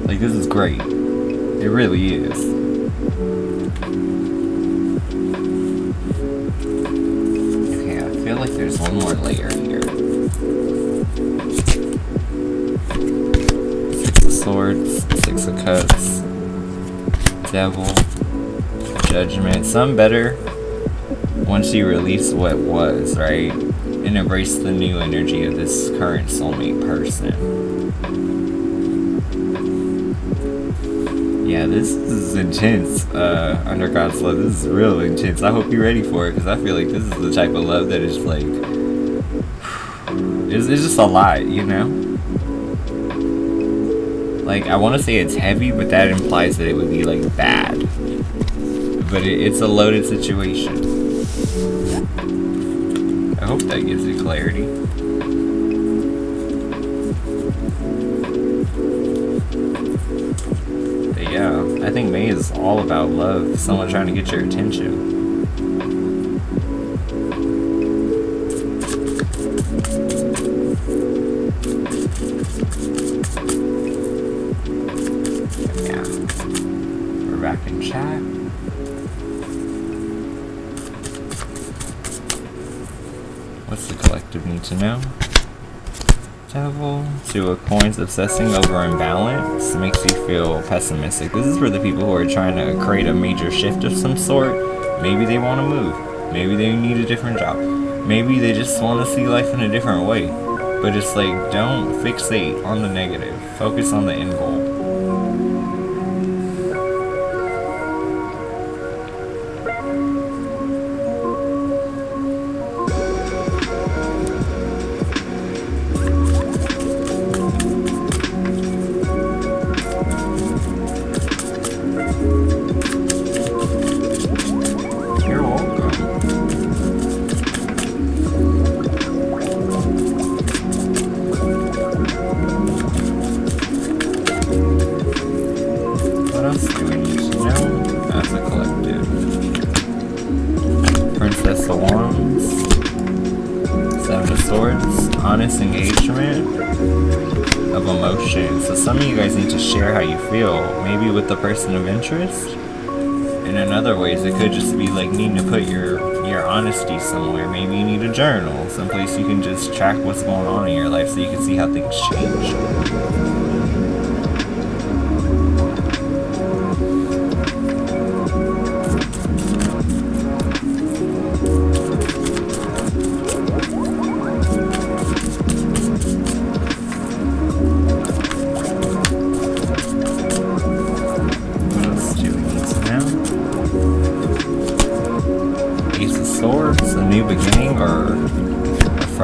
like this is great. It really is. like there's one more layer here. Six of Swords, Six of Cups, Devil, Judgment. Some better once you release what was, right? And embrace the new energy of this current soulmate person. Yeah, this is intense. Under God's love, this is real intense. I hope you're ready for it, because I feel like this is the type of love that is like, it's just a lot, you know? Like, I want to say it's heavy, but that implies that it would be like bad. But it's a loaded situation. I hope that gives you clarity. But yeah, I think May is all about love. Someone trying to get your attention. Yeah. We're back in chat. What's the collective need to know? Devil, Two of Coins, obsessing over imbalance makes you feel pessimistic. This is for the people who are trying to create a major shift of some sort. Maybe they want to move. Maybe they need a different job. Maybe they just want to see life in a different way. But it's like, don't fixate on the negative. Focus on the end goal. Honest engagement of emotion. So some of you guys need to share how you feel, maybe with the person of interest. And in other ways, it could just be like needing to put your honesty somewhere. Maybe you need a journal, someplace you can just track what's going on in your life so you can see how things change.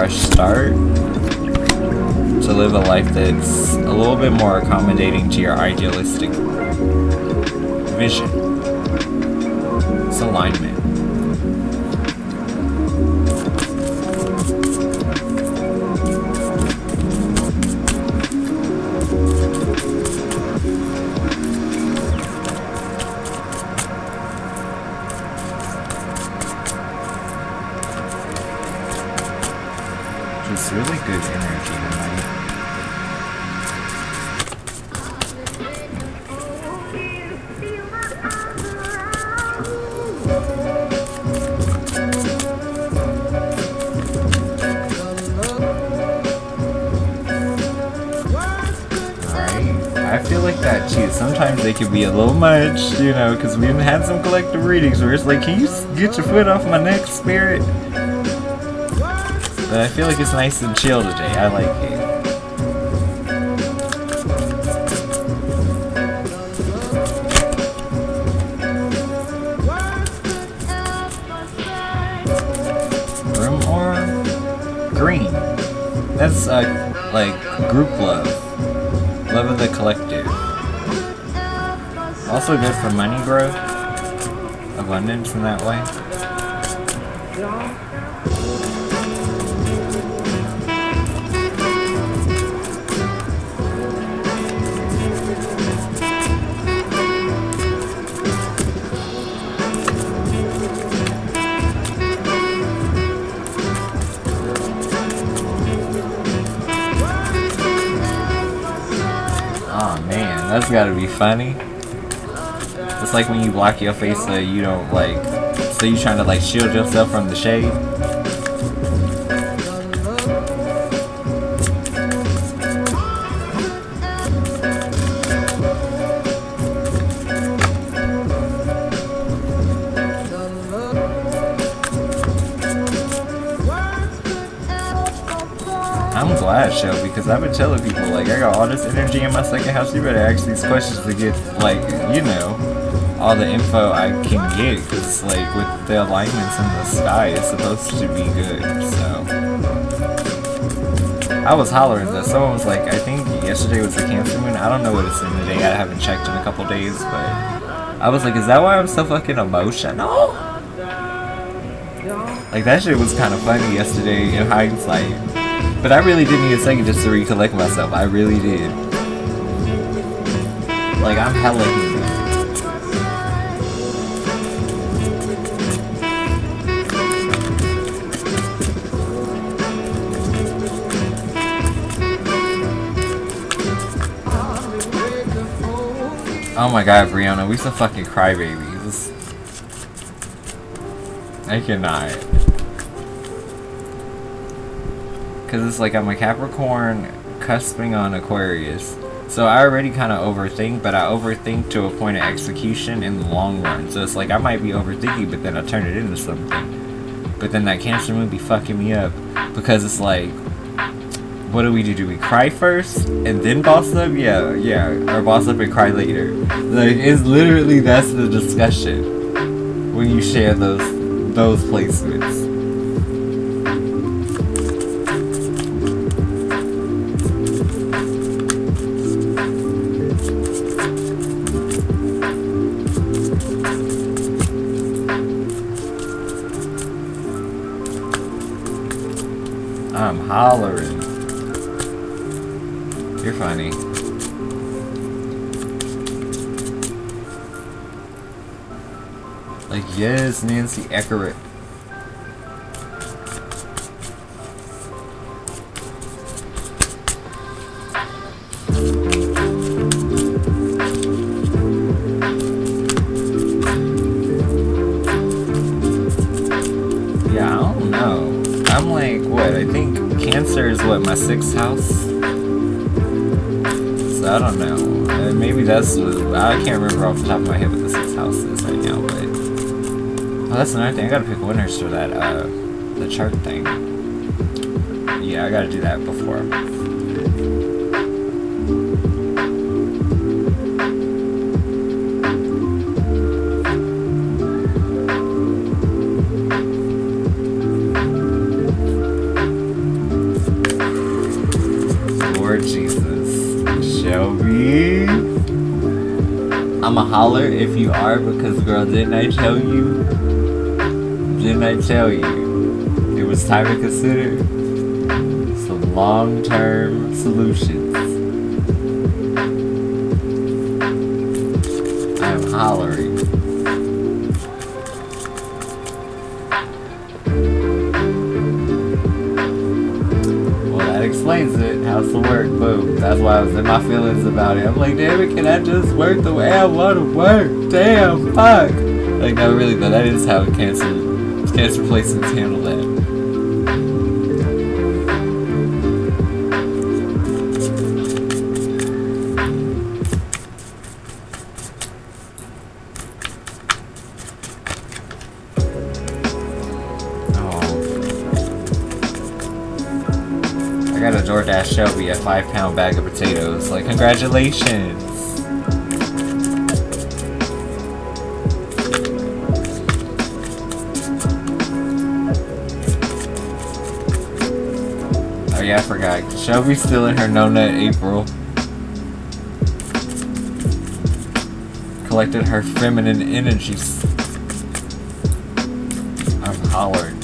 Start to live a life that's a little bit more accommodating to your idealistic vision. It's alignment. Just really good energy tonight. I feel like that too. Sometimes they can be a little much, you know, because we've had some collective readings where it's like, can you get your foot off my neck, spirit? But I feel like it's nice and chill today. I like it. Room aura? Green. That's like group love. Love of the collective. Also good for money growth. Abundance in that way. That's gotta be funny. It's like when you block your face so you don't like, so you trying to like shield yourself from the shade. last show, because I've been telling people, like, I got all this energy in my second house, you better ask these questions to get, like, you know, all the info I can get, because, like, with the alignments in the sky, it's supposed to be good, so. I was hollering though, someone was like, I think yesterday was the Cancer moon, I don't know what it's in today, I haven't checked in a couple days, but I was like, is that why I'm so fucking emotional? Like, that shit was kind of funny yesterday in hindsight. But I really did need a second just to recollect myself. I really did. Like, I'm hella human. Oh my god, Brianna, we some fucking crybabies. I cannot. Because it's like I'm a Capricorn cusping on Aquarius. So I already kind of overthink, but I overthink to a point of execution in the long run. So it's like I might be overthinking, but then I turn it into something. But then that Cancer moon be fucking me up. Because it's like, what do we do? Do we cry first and then boss up? Yeah. Or boss up and cry later. Like, it's literally, that's the discussion when you share those placements. I'm hollering. You're funny. Like, yes, Nancy Eckert. Yeah, I don't know. I'm like, what? I think Cancer is what, my 6th house? So I don't know. Maybe that's what, I can't remember off the top of my head what the 6th house is right now, but oh, that's another thing. I gotta pick winners for that, the chart thing. Yeah, I gotta do that before. Lord Jesus. Shelby. I'ma holler if you are, because girl, didn't I tell you? Didn't I tell you? It was time to consider some long-term solutions. I am hollering. Well, that explains it. How's the work? Boom. That's why I was in my feelings about it. I'm like, damn it, can I just work the way I want to work? Damn, fuck. Like, no, really, though, that is how Cancer placements handle that. I got a DoorDash Shelby a 5-pound bag of potatoes. Like, congratulations. Oh yeah, I forgot. Shelby's still in her no nut April. Collected her feminine energies. I'm hollering.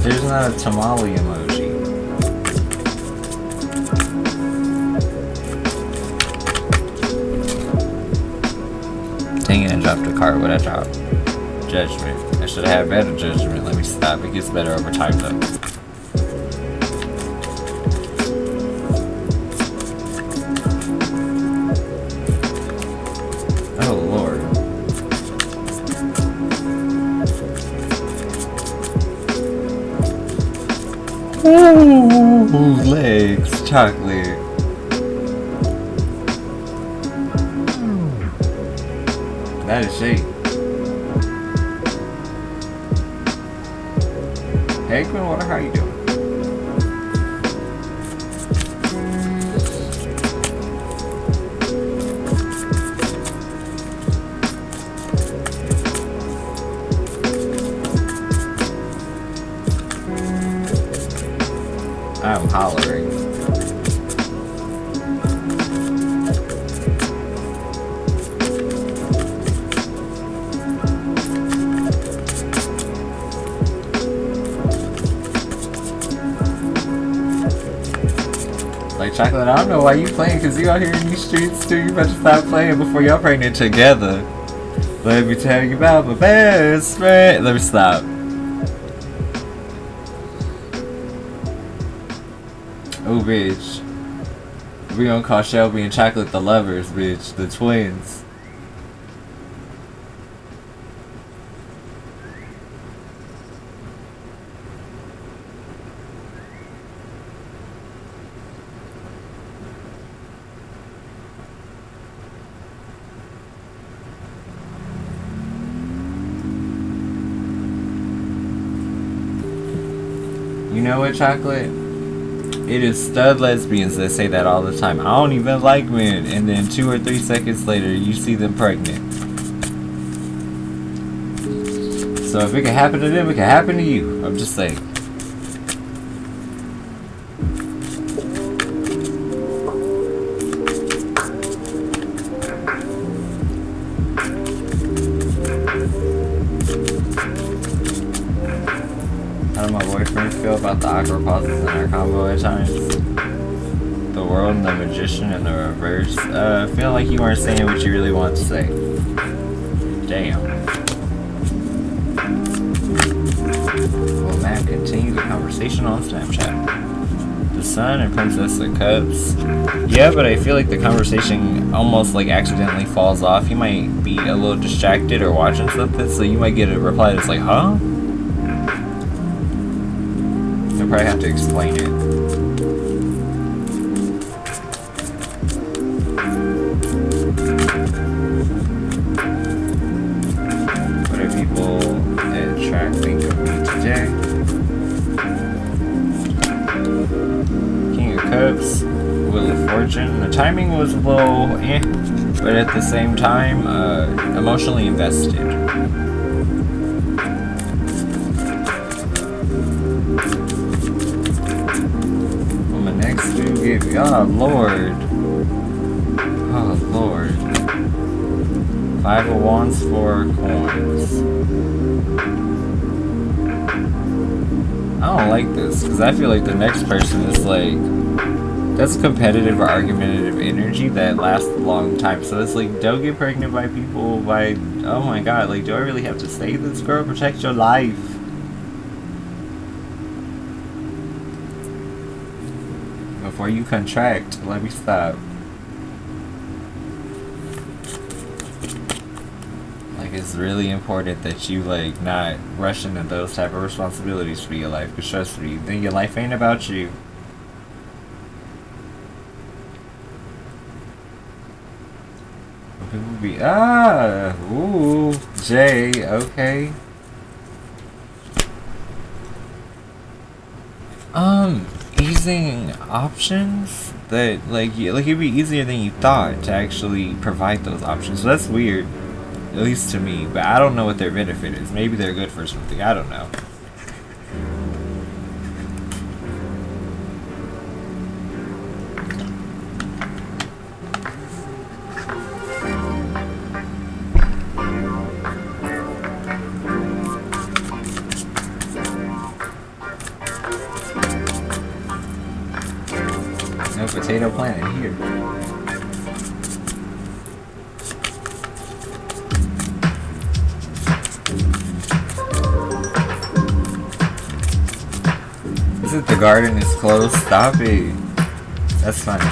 There's not a tamale emoji. Dang it, I dropped a card. What I drop? Judgment. I should have had better judgment. Let me stop. It gets better over time though. Oh Lord. Ooh, legs, chocolate. That is shake. Hey, Queen Water, how you doing? I'm hollering. Like, Chocolate, I don't know why you playing, because you out here in these streets too. You better stop playing before y'all pregnant together. Let me tell you about my best friend. Let me stop. Oh, bitch. We gonna call Shelby and Chocolate the lovers, bitch. The twins. You know what, Chocolate? It is stud lesbians that say that all the time. I don't even like men. And then 2 or 3 seconds later, you see them pregnant. So if it can happen to them, it can happen to you. I'm just saying. How do my boyfriend feel about the awkward pauses in our combo at times? The world and the magician in the reverse. Feel like you weren't saying what you really want to say. Damn. Well, Matt, continue the conversation on Snapchat. The Sun and Princess of Cups. Yeah, but I feel like the conversation almost like accidentally falls off. You might be a little distracted or watching something, so you might get a reply that's like, huh? I'll probably have to explain it. What do people at track think of me today? King of Cups, Wheel of Fortune. The timing was a little eh, but at the same time, emotionally invested. Oh, Lord. Oh, Lord. 5 of Wands, 4 coins. I don't like this, because I feel like the next person is like... That's competitive or argumentative energy that lasts a long time. So it's like, don't get pregnant by people by... Oh my god, like, do I really have to say this, girl? Protect your life. Before you contract, let me stop. Like, it's really important that you like not rush into those type of responsibilities for your life. Because trust me, then your life ain't about you. People be ooh, Jay, okay. Easing options that like it'd be easier than you thought to actually provide those options. So that's weird, at least to me. But I don't know what their benefit is. Maybe they're good for something. I don't know. No potato planet here. Is it the garden is closed? Stop it. That's funny.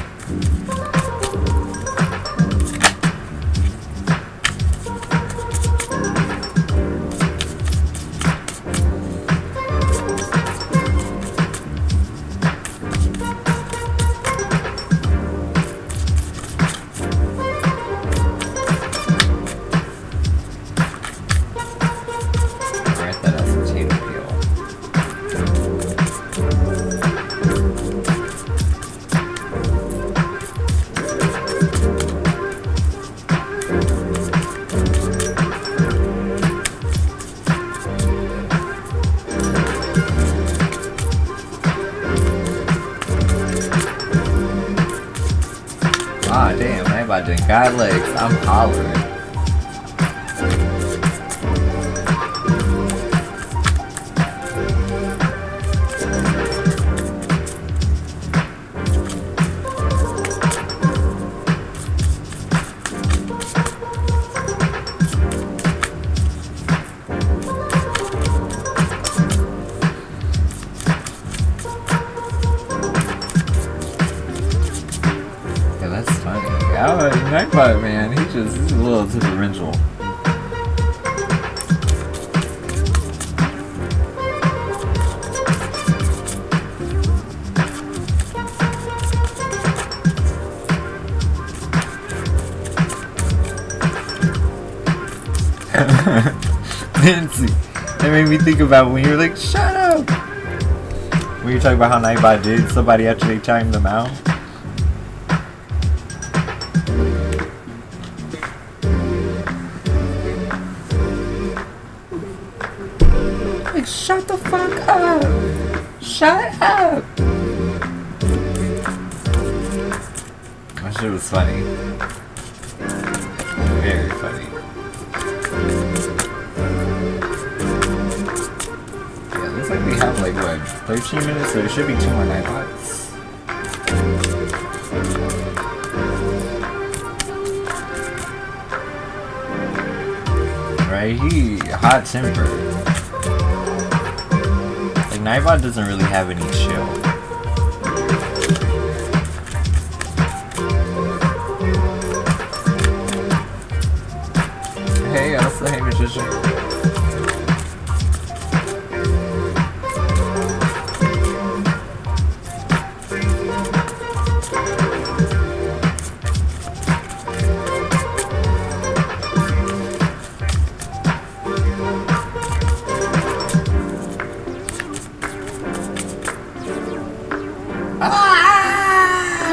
Nightbot didn't got legs. I'm hollering. Nightbot, man, he's a little temperamental. Nancy, that made me think about when you were like, shut up! When you talking about how Nightbot did somebody after they timed them out. Shut the fuck up! Shut up! That shit was funny. Very funny. Yeah, looks like we have like what, 13 minutes, so there should be 2 more Nightbots. Right, he hot tempered. Nightbot doesn't really have any chill. Hey, Elsa, hey, magician.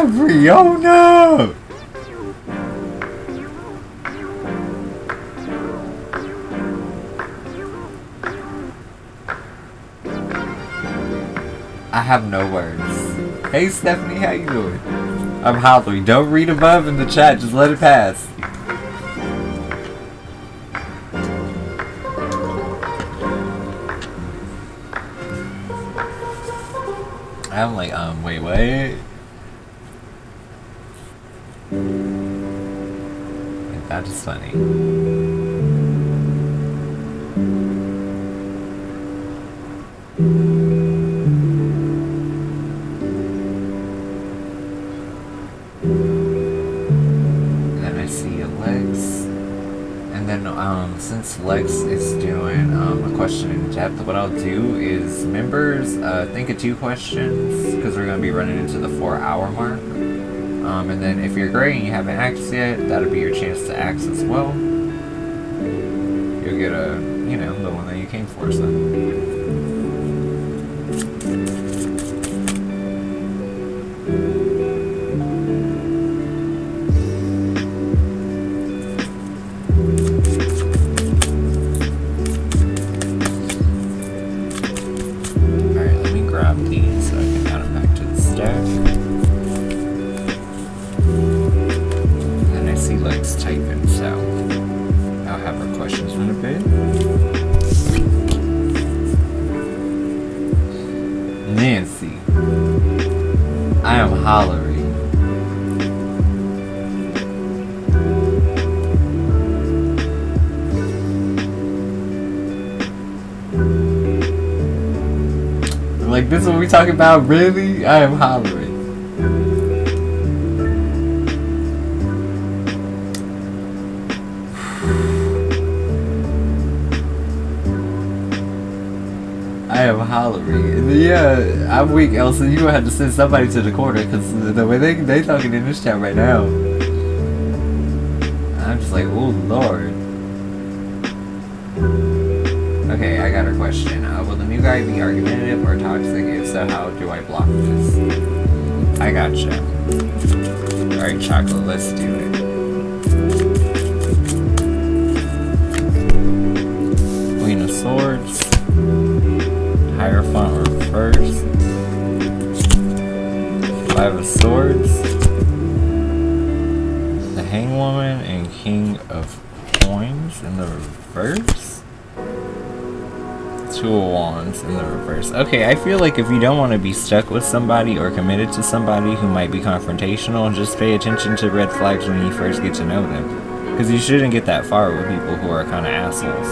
Riona! I have no words. Hey Stephanie, how you doing? I'm hollering. Don't read above in the chat, just let it pass. I'm like, wait, what? That is funny. And then I see Lex. And then since Lex is doing a question in depth, what I'll do is members think of 2 questions because we're going to be running into the 4-hour mark. And then if you're gray and you haven't axed yet, that'll be your chance to axe as well. You'll get the one that you came for, so. Alright, let me grab these so I can add them back to the stack. Lex typing, so I'll have her questions in a bit. Nancy, I am hollering. Like, this is what we talking about? Really? I am hollering. I am hollering. Yeah, I'm weak, Elsa. You gonna have to send somebody to the corner because the way they talking in this chat right now. I'm just like, oh lord. Okay, I got a question. Will the new guy be argumentative or toxic? If so, how do I block this? I gotcha. Alright, Chocolate, let's do it. Queen of Swords. Hierophant reverse. 5 of Swords. The Hangman. Coins in the reverse. Two of Wands in the reverse. Okay, I feel like if you don't want to be stuck with somebody or committed to somebody who might be confrontational, just pay attention to red flags when you first get to know them. Because you shouldn't get that far with people who are kind of assholes.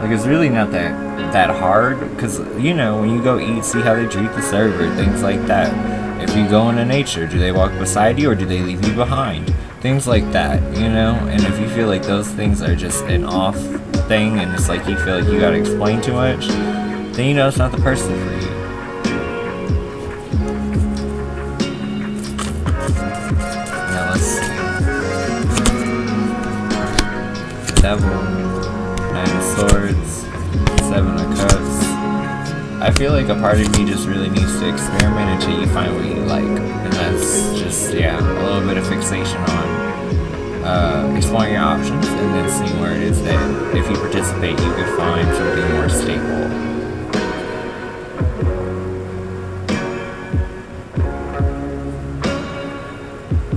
Like, it's really not that hard. Because, you know, when you go eat, see how they treat the server, things like that. If you go into nature, do they walk beside you or do they leave you behind? Things like that, you know? And if you feel like those things are just an off thing and it's like you feel like you gotta explain too much, then you know it's not the person for you. Now let's see. Devil, 9 of Swords, 7 of Cups. I feel like a part of me just really needs to experiment until you find what you like. And that's just, yeah, a little bit of fixation on exploring your options and then seeing where it is that if you participate you could find something more stable.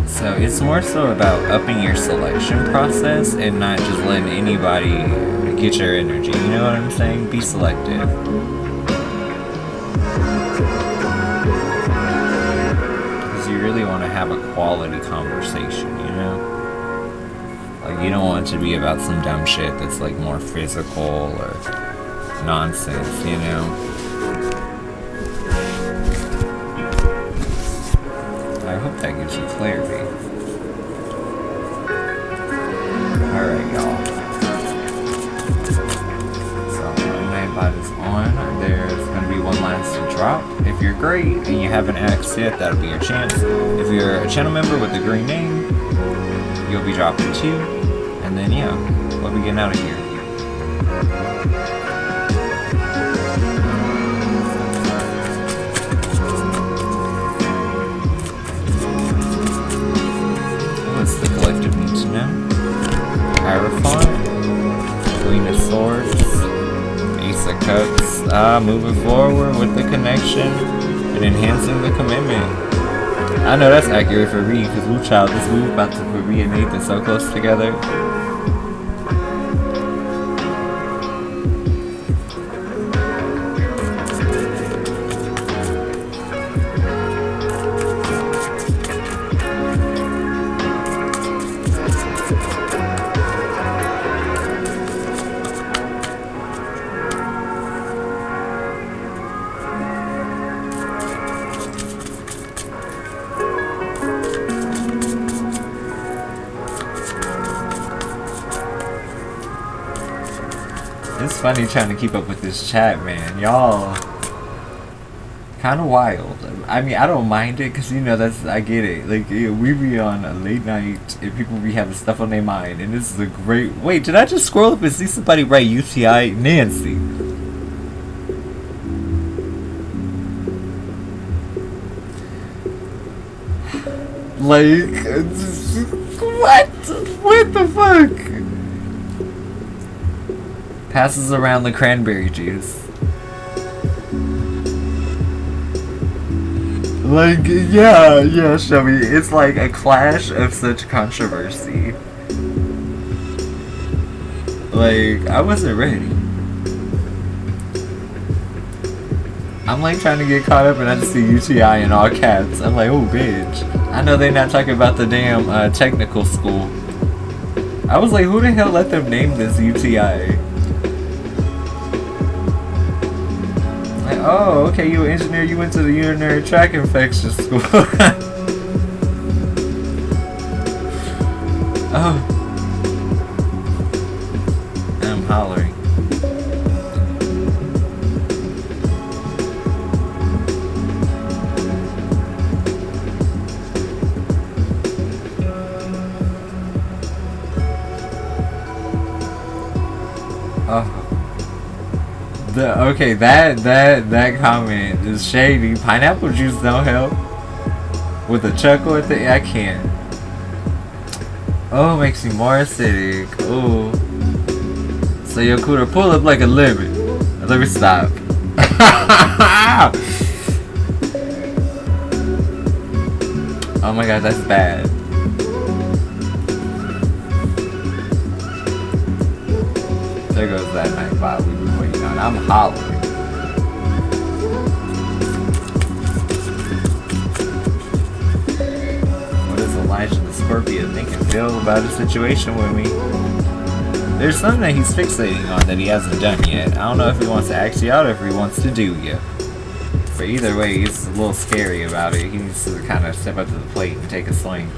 So it's more so about upping your selection process and not just letting anybody get your energy, you know what I'm saying? Be selective. Because you really want to have a quality conversation, you know? Like, you don't want it to be about some dumb shit that's like more physical or nonsense, you know? I hope that gives you clarity. Alright, y'all. So, Nightbot is on. There's going to be one last drop. If you're great and you haven't asked yet, that'll be your chance. If you're a channel member with a green name, you'll be dropping 2. And then, yeah, we'll be getting out of here. What's the collective need to know? Hierophant, Queen of Swords, Ace of Cups. Moving forward with the connection and enhancing the commitment. I know that's accurate for me because Woo Child, this move about to put me and Nathan so close together. It's funny trying to keep up with this chat, man. Y'all kind of wild. I mean, I don't mind it because, you know, I get it. Like, yeah, we be on a late night and people be having stuff on their mind. And this is a great... Wait, did I just scroll up and see somebody write UTI? Nancy. Like, what? What the fuck? Passes around the cranberry juice. Like, yeah, Shelby. It's like a clash of such controversy. Like, I wasn't ready. I'm like trying to get caught up and I just see UTI in all caps. I'm like, oh, bitch. I know they're not talking about the damn technical school. I was like, who the hell let them name this UTI? Like, oh, okay, you an engineer, you went to the urinary tract infection school. Oh. I'm hollering. Oh. Okay, that comment is shady. Pineapple juice don't help. With a chuckle at the I can't. Oh, it makes me more acidic. Oh. So your cooler pull up like a lemon. Let me stop. Oh my god, that's bad. There goes that Nightbot we were waiting on. I'm hollering. What does Elijah the Scorpio think and feel about his situation with me? There's something that he's fixating on that he hasn't done yet. I don't know if he wants to act you out or if he wants to do yet. But either way, he's a little scary about it. He needs to kind of step up to the plate and take a swing.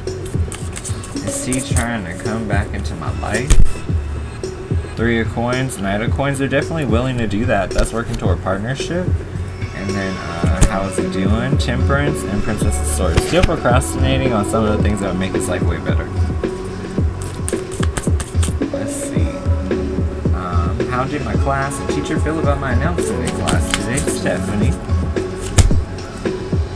Is he trying to come back into my life? 3 of coins, Knight of coins. They're definitely willing to do that. That's working toward partnership. And then, how is he doing? Temperance and Princess of Swords. Still procrastinating on some of the things that would make his life way better. Let's see. How did my class and teacher feel about my announcement in class today? Stephanie.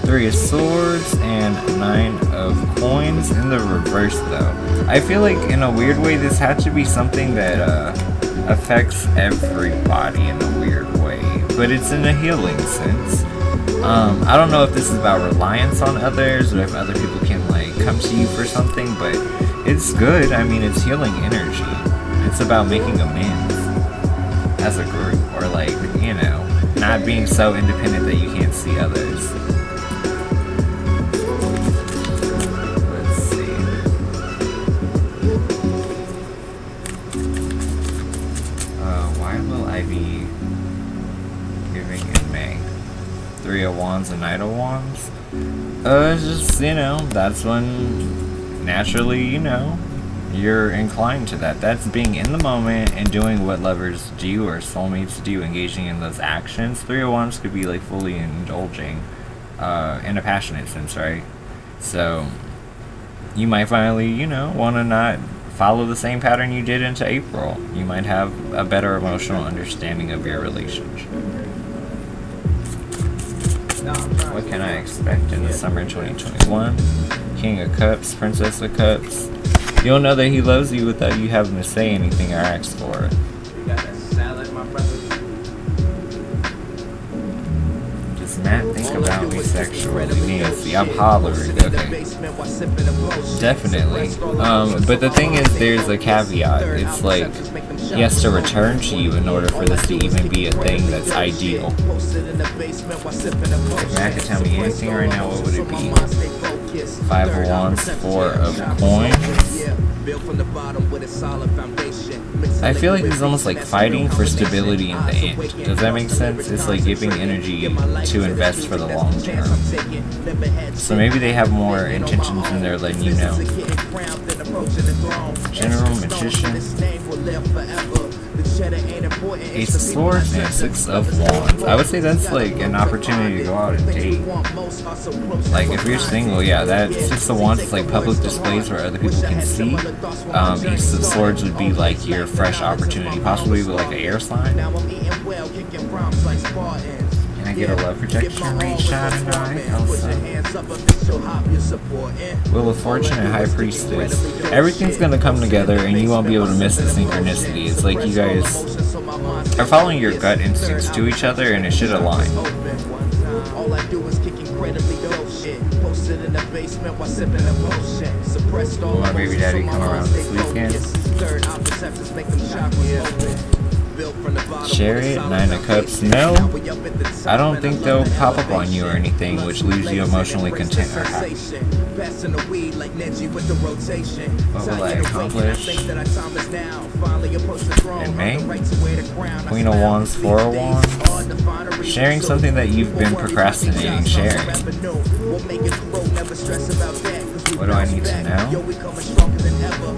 3 of swords and 9 of coins in the reverse though. I feel like in a weird way this had to be something that affects everybody in a weird way, but it's in a healing sense. I don't know if this is about reliance on others or if other people can like come to you for something, but it's good. I mean, it's healing energy. It's about making amends as a group, or like, you know, not being so independent that you can't see others. Be giving in May. 3 of wands and Knight of wands. It's just, you know, that's when naturally, you know, you're inclined to that. That's being in the moment and doing what lovers do or soulmates do, engaging in those actions. 3 of wands could be like fully indulging in a passionate sense, right? So you might finally, you know, want to not follow the same pattern you did into April. You might have a better emotional understanding of your relationship. What can I expect in the summer 2021? King of Cups, Princess of Cups. You'll know that he loves you without you having to say anything or ask for it. Does Matt think about me sexually? Nancy, I'm hollering. Okay. Definitely. But the thing is, there's a caveat. It's like, he has to return to you in order for this to even be a thing that's ideal. If Matt could tell me anything right now, what would it be? 5 of wands, 4 of coins. I feel like he's almost like fighting for stability in the end. Does that make sense? It's like giving energy to invest for the long term. So maybe they have more intentions than they're letting you know. General Magician. Ace of Swords and 6 of Wands. I would say that's like an opportunity to go out and date. Like if you're single, yeah, that 6 of Wands is like public displays where other people can see. Ace of Swords would be like your fresh opportunity, possibly with like an air sign. Can I get a love projection read shot tonight? Wheel of Fortune and High Priestess. Everything's gonna come together and you won't be able to miss the synchronicity. It's like you guys are following your gut instincts to each other and it should align. Will my baby daddy come around this weekend? Chariot, 9 of Cups. No, I don't think they'll pop up on you or anything, which leaves you emotionally content or happy. What will I accomplish in May? Queen of Wands, 4 of Wands. Sharing something that you've been procrastinating sharing. What do I need to know?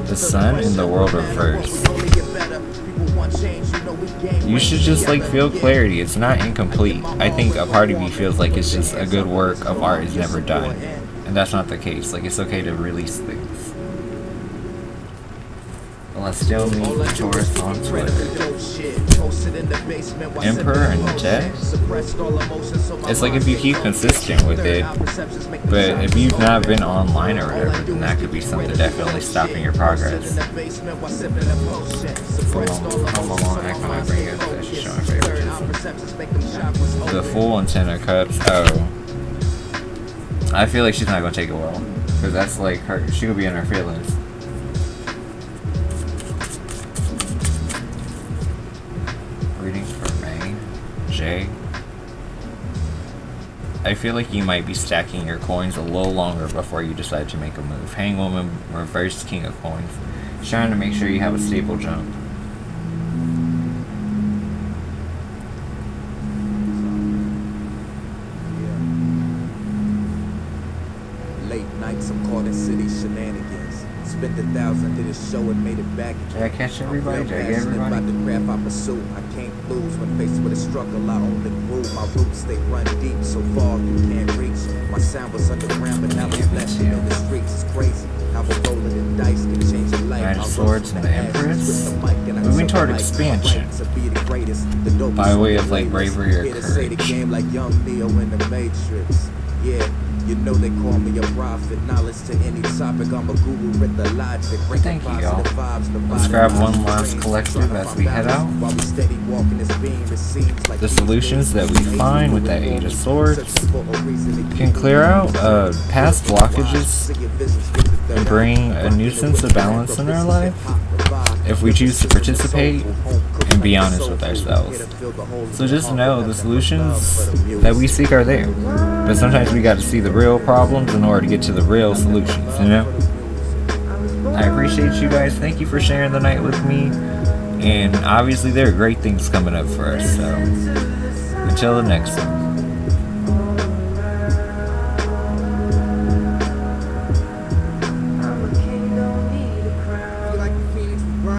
The Sun in the world reverse. You should just like feel clarity. It's not incomplete. I think a part of you feels like it's just a good work of art is never done. And that's not the case. Like it's okay to release things. Well, I still meet Taurus on Twitter. Emperor and Death? It's like if you keep consistent with it, but if you've not been online or whatever, then that could be something definitely stopping your progress. How long act when I bring up that she's showing favoritism? The Fool and 10 of Cups. Oh. I feel like she's not going to take it well. Because that's like her, she could be in her feelings. J. I feel like you might be stacking your coins a little longer before you decide to make a move. Hangwoman, reverse king of coins. Just trying to make sure you have a stable jump. Late nights, I'm caught in city shenanigans. Spent 1,000, did a show and made it back. Did I catch everybody? Did I get Passionate about everybody? the craft I pursue. I can't lose when faced with a struggle. I only grew. My roots, they run deep, so far you can't reach. My sound was underground, but now it's flashing in the streets. It's crazy how a rolling and dice can change your life. Knight of Swords and the Empress. Moving toward expansion. By way of like bravery or courage. Game like young Neo in the Matrix. Yeah. You know they call me a prophet. Knowledge to any topic. I'm a guru with the logic. Thank you, y'all. Let's grab one last collective as we head out. The solutions that we find with that 8 of Swords can clear out past blockages and bring a new sense of balance in our life if we choose to participate and be honest with ourselves. So just know the solutions that we seek are there, but sometimes we got to see the real problems in order to get to the real solutions, you know? I appreciate you guys. Thank you for sharing the night with me, and obviously there are great things coming up for us, so until the next one.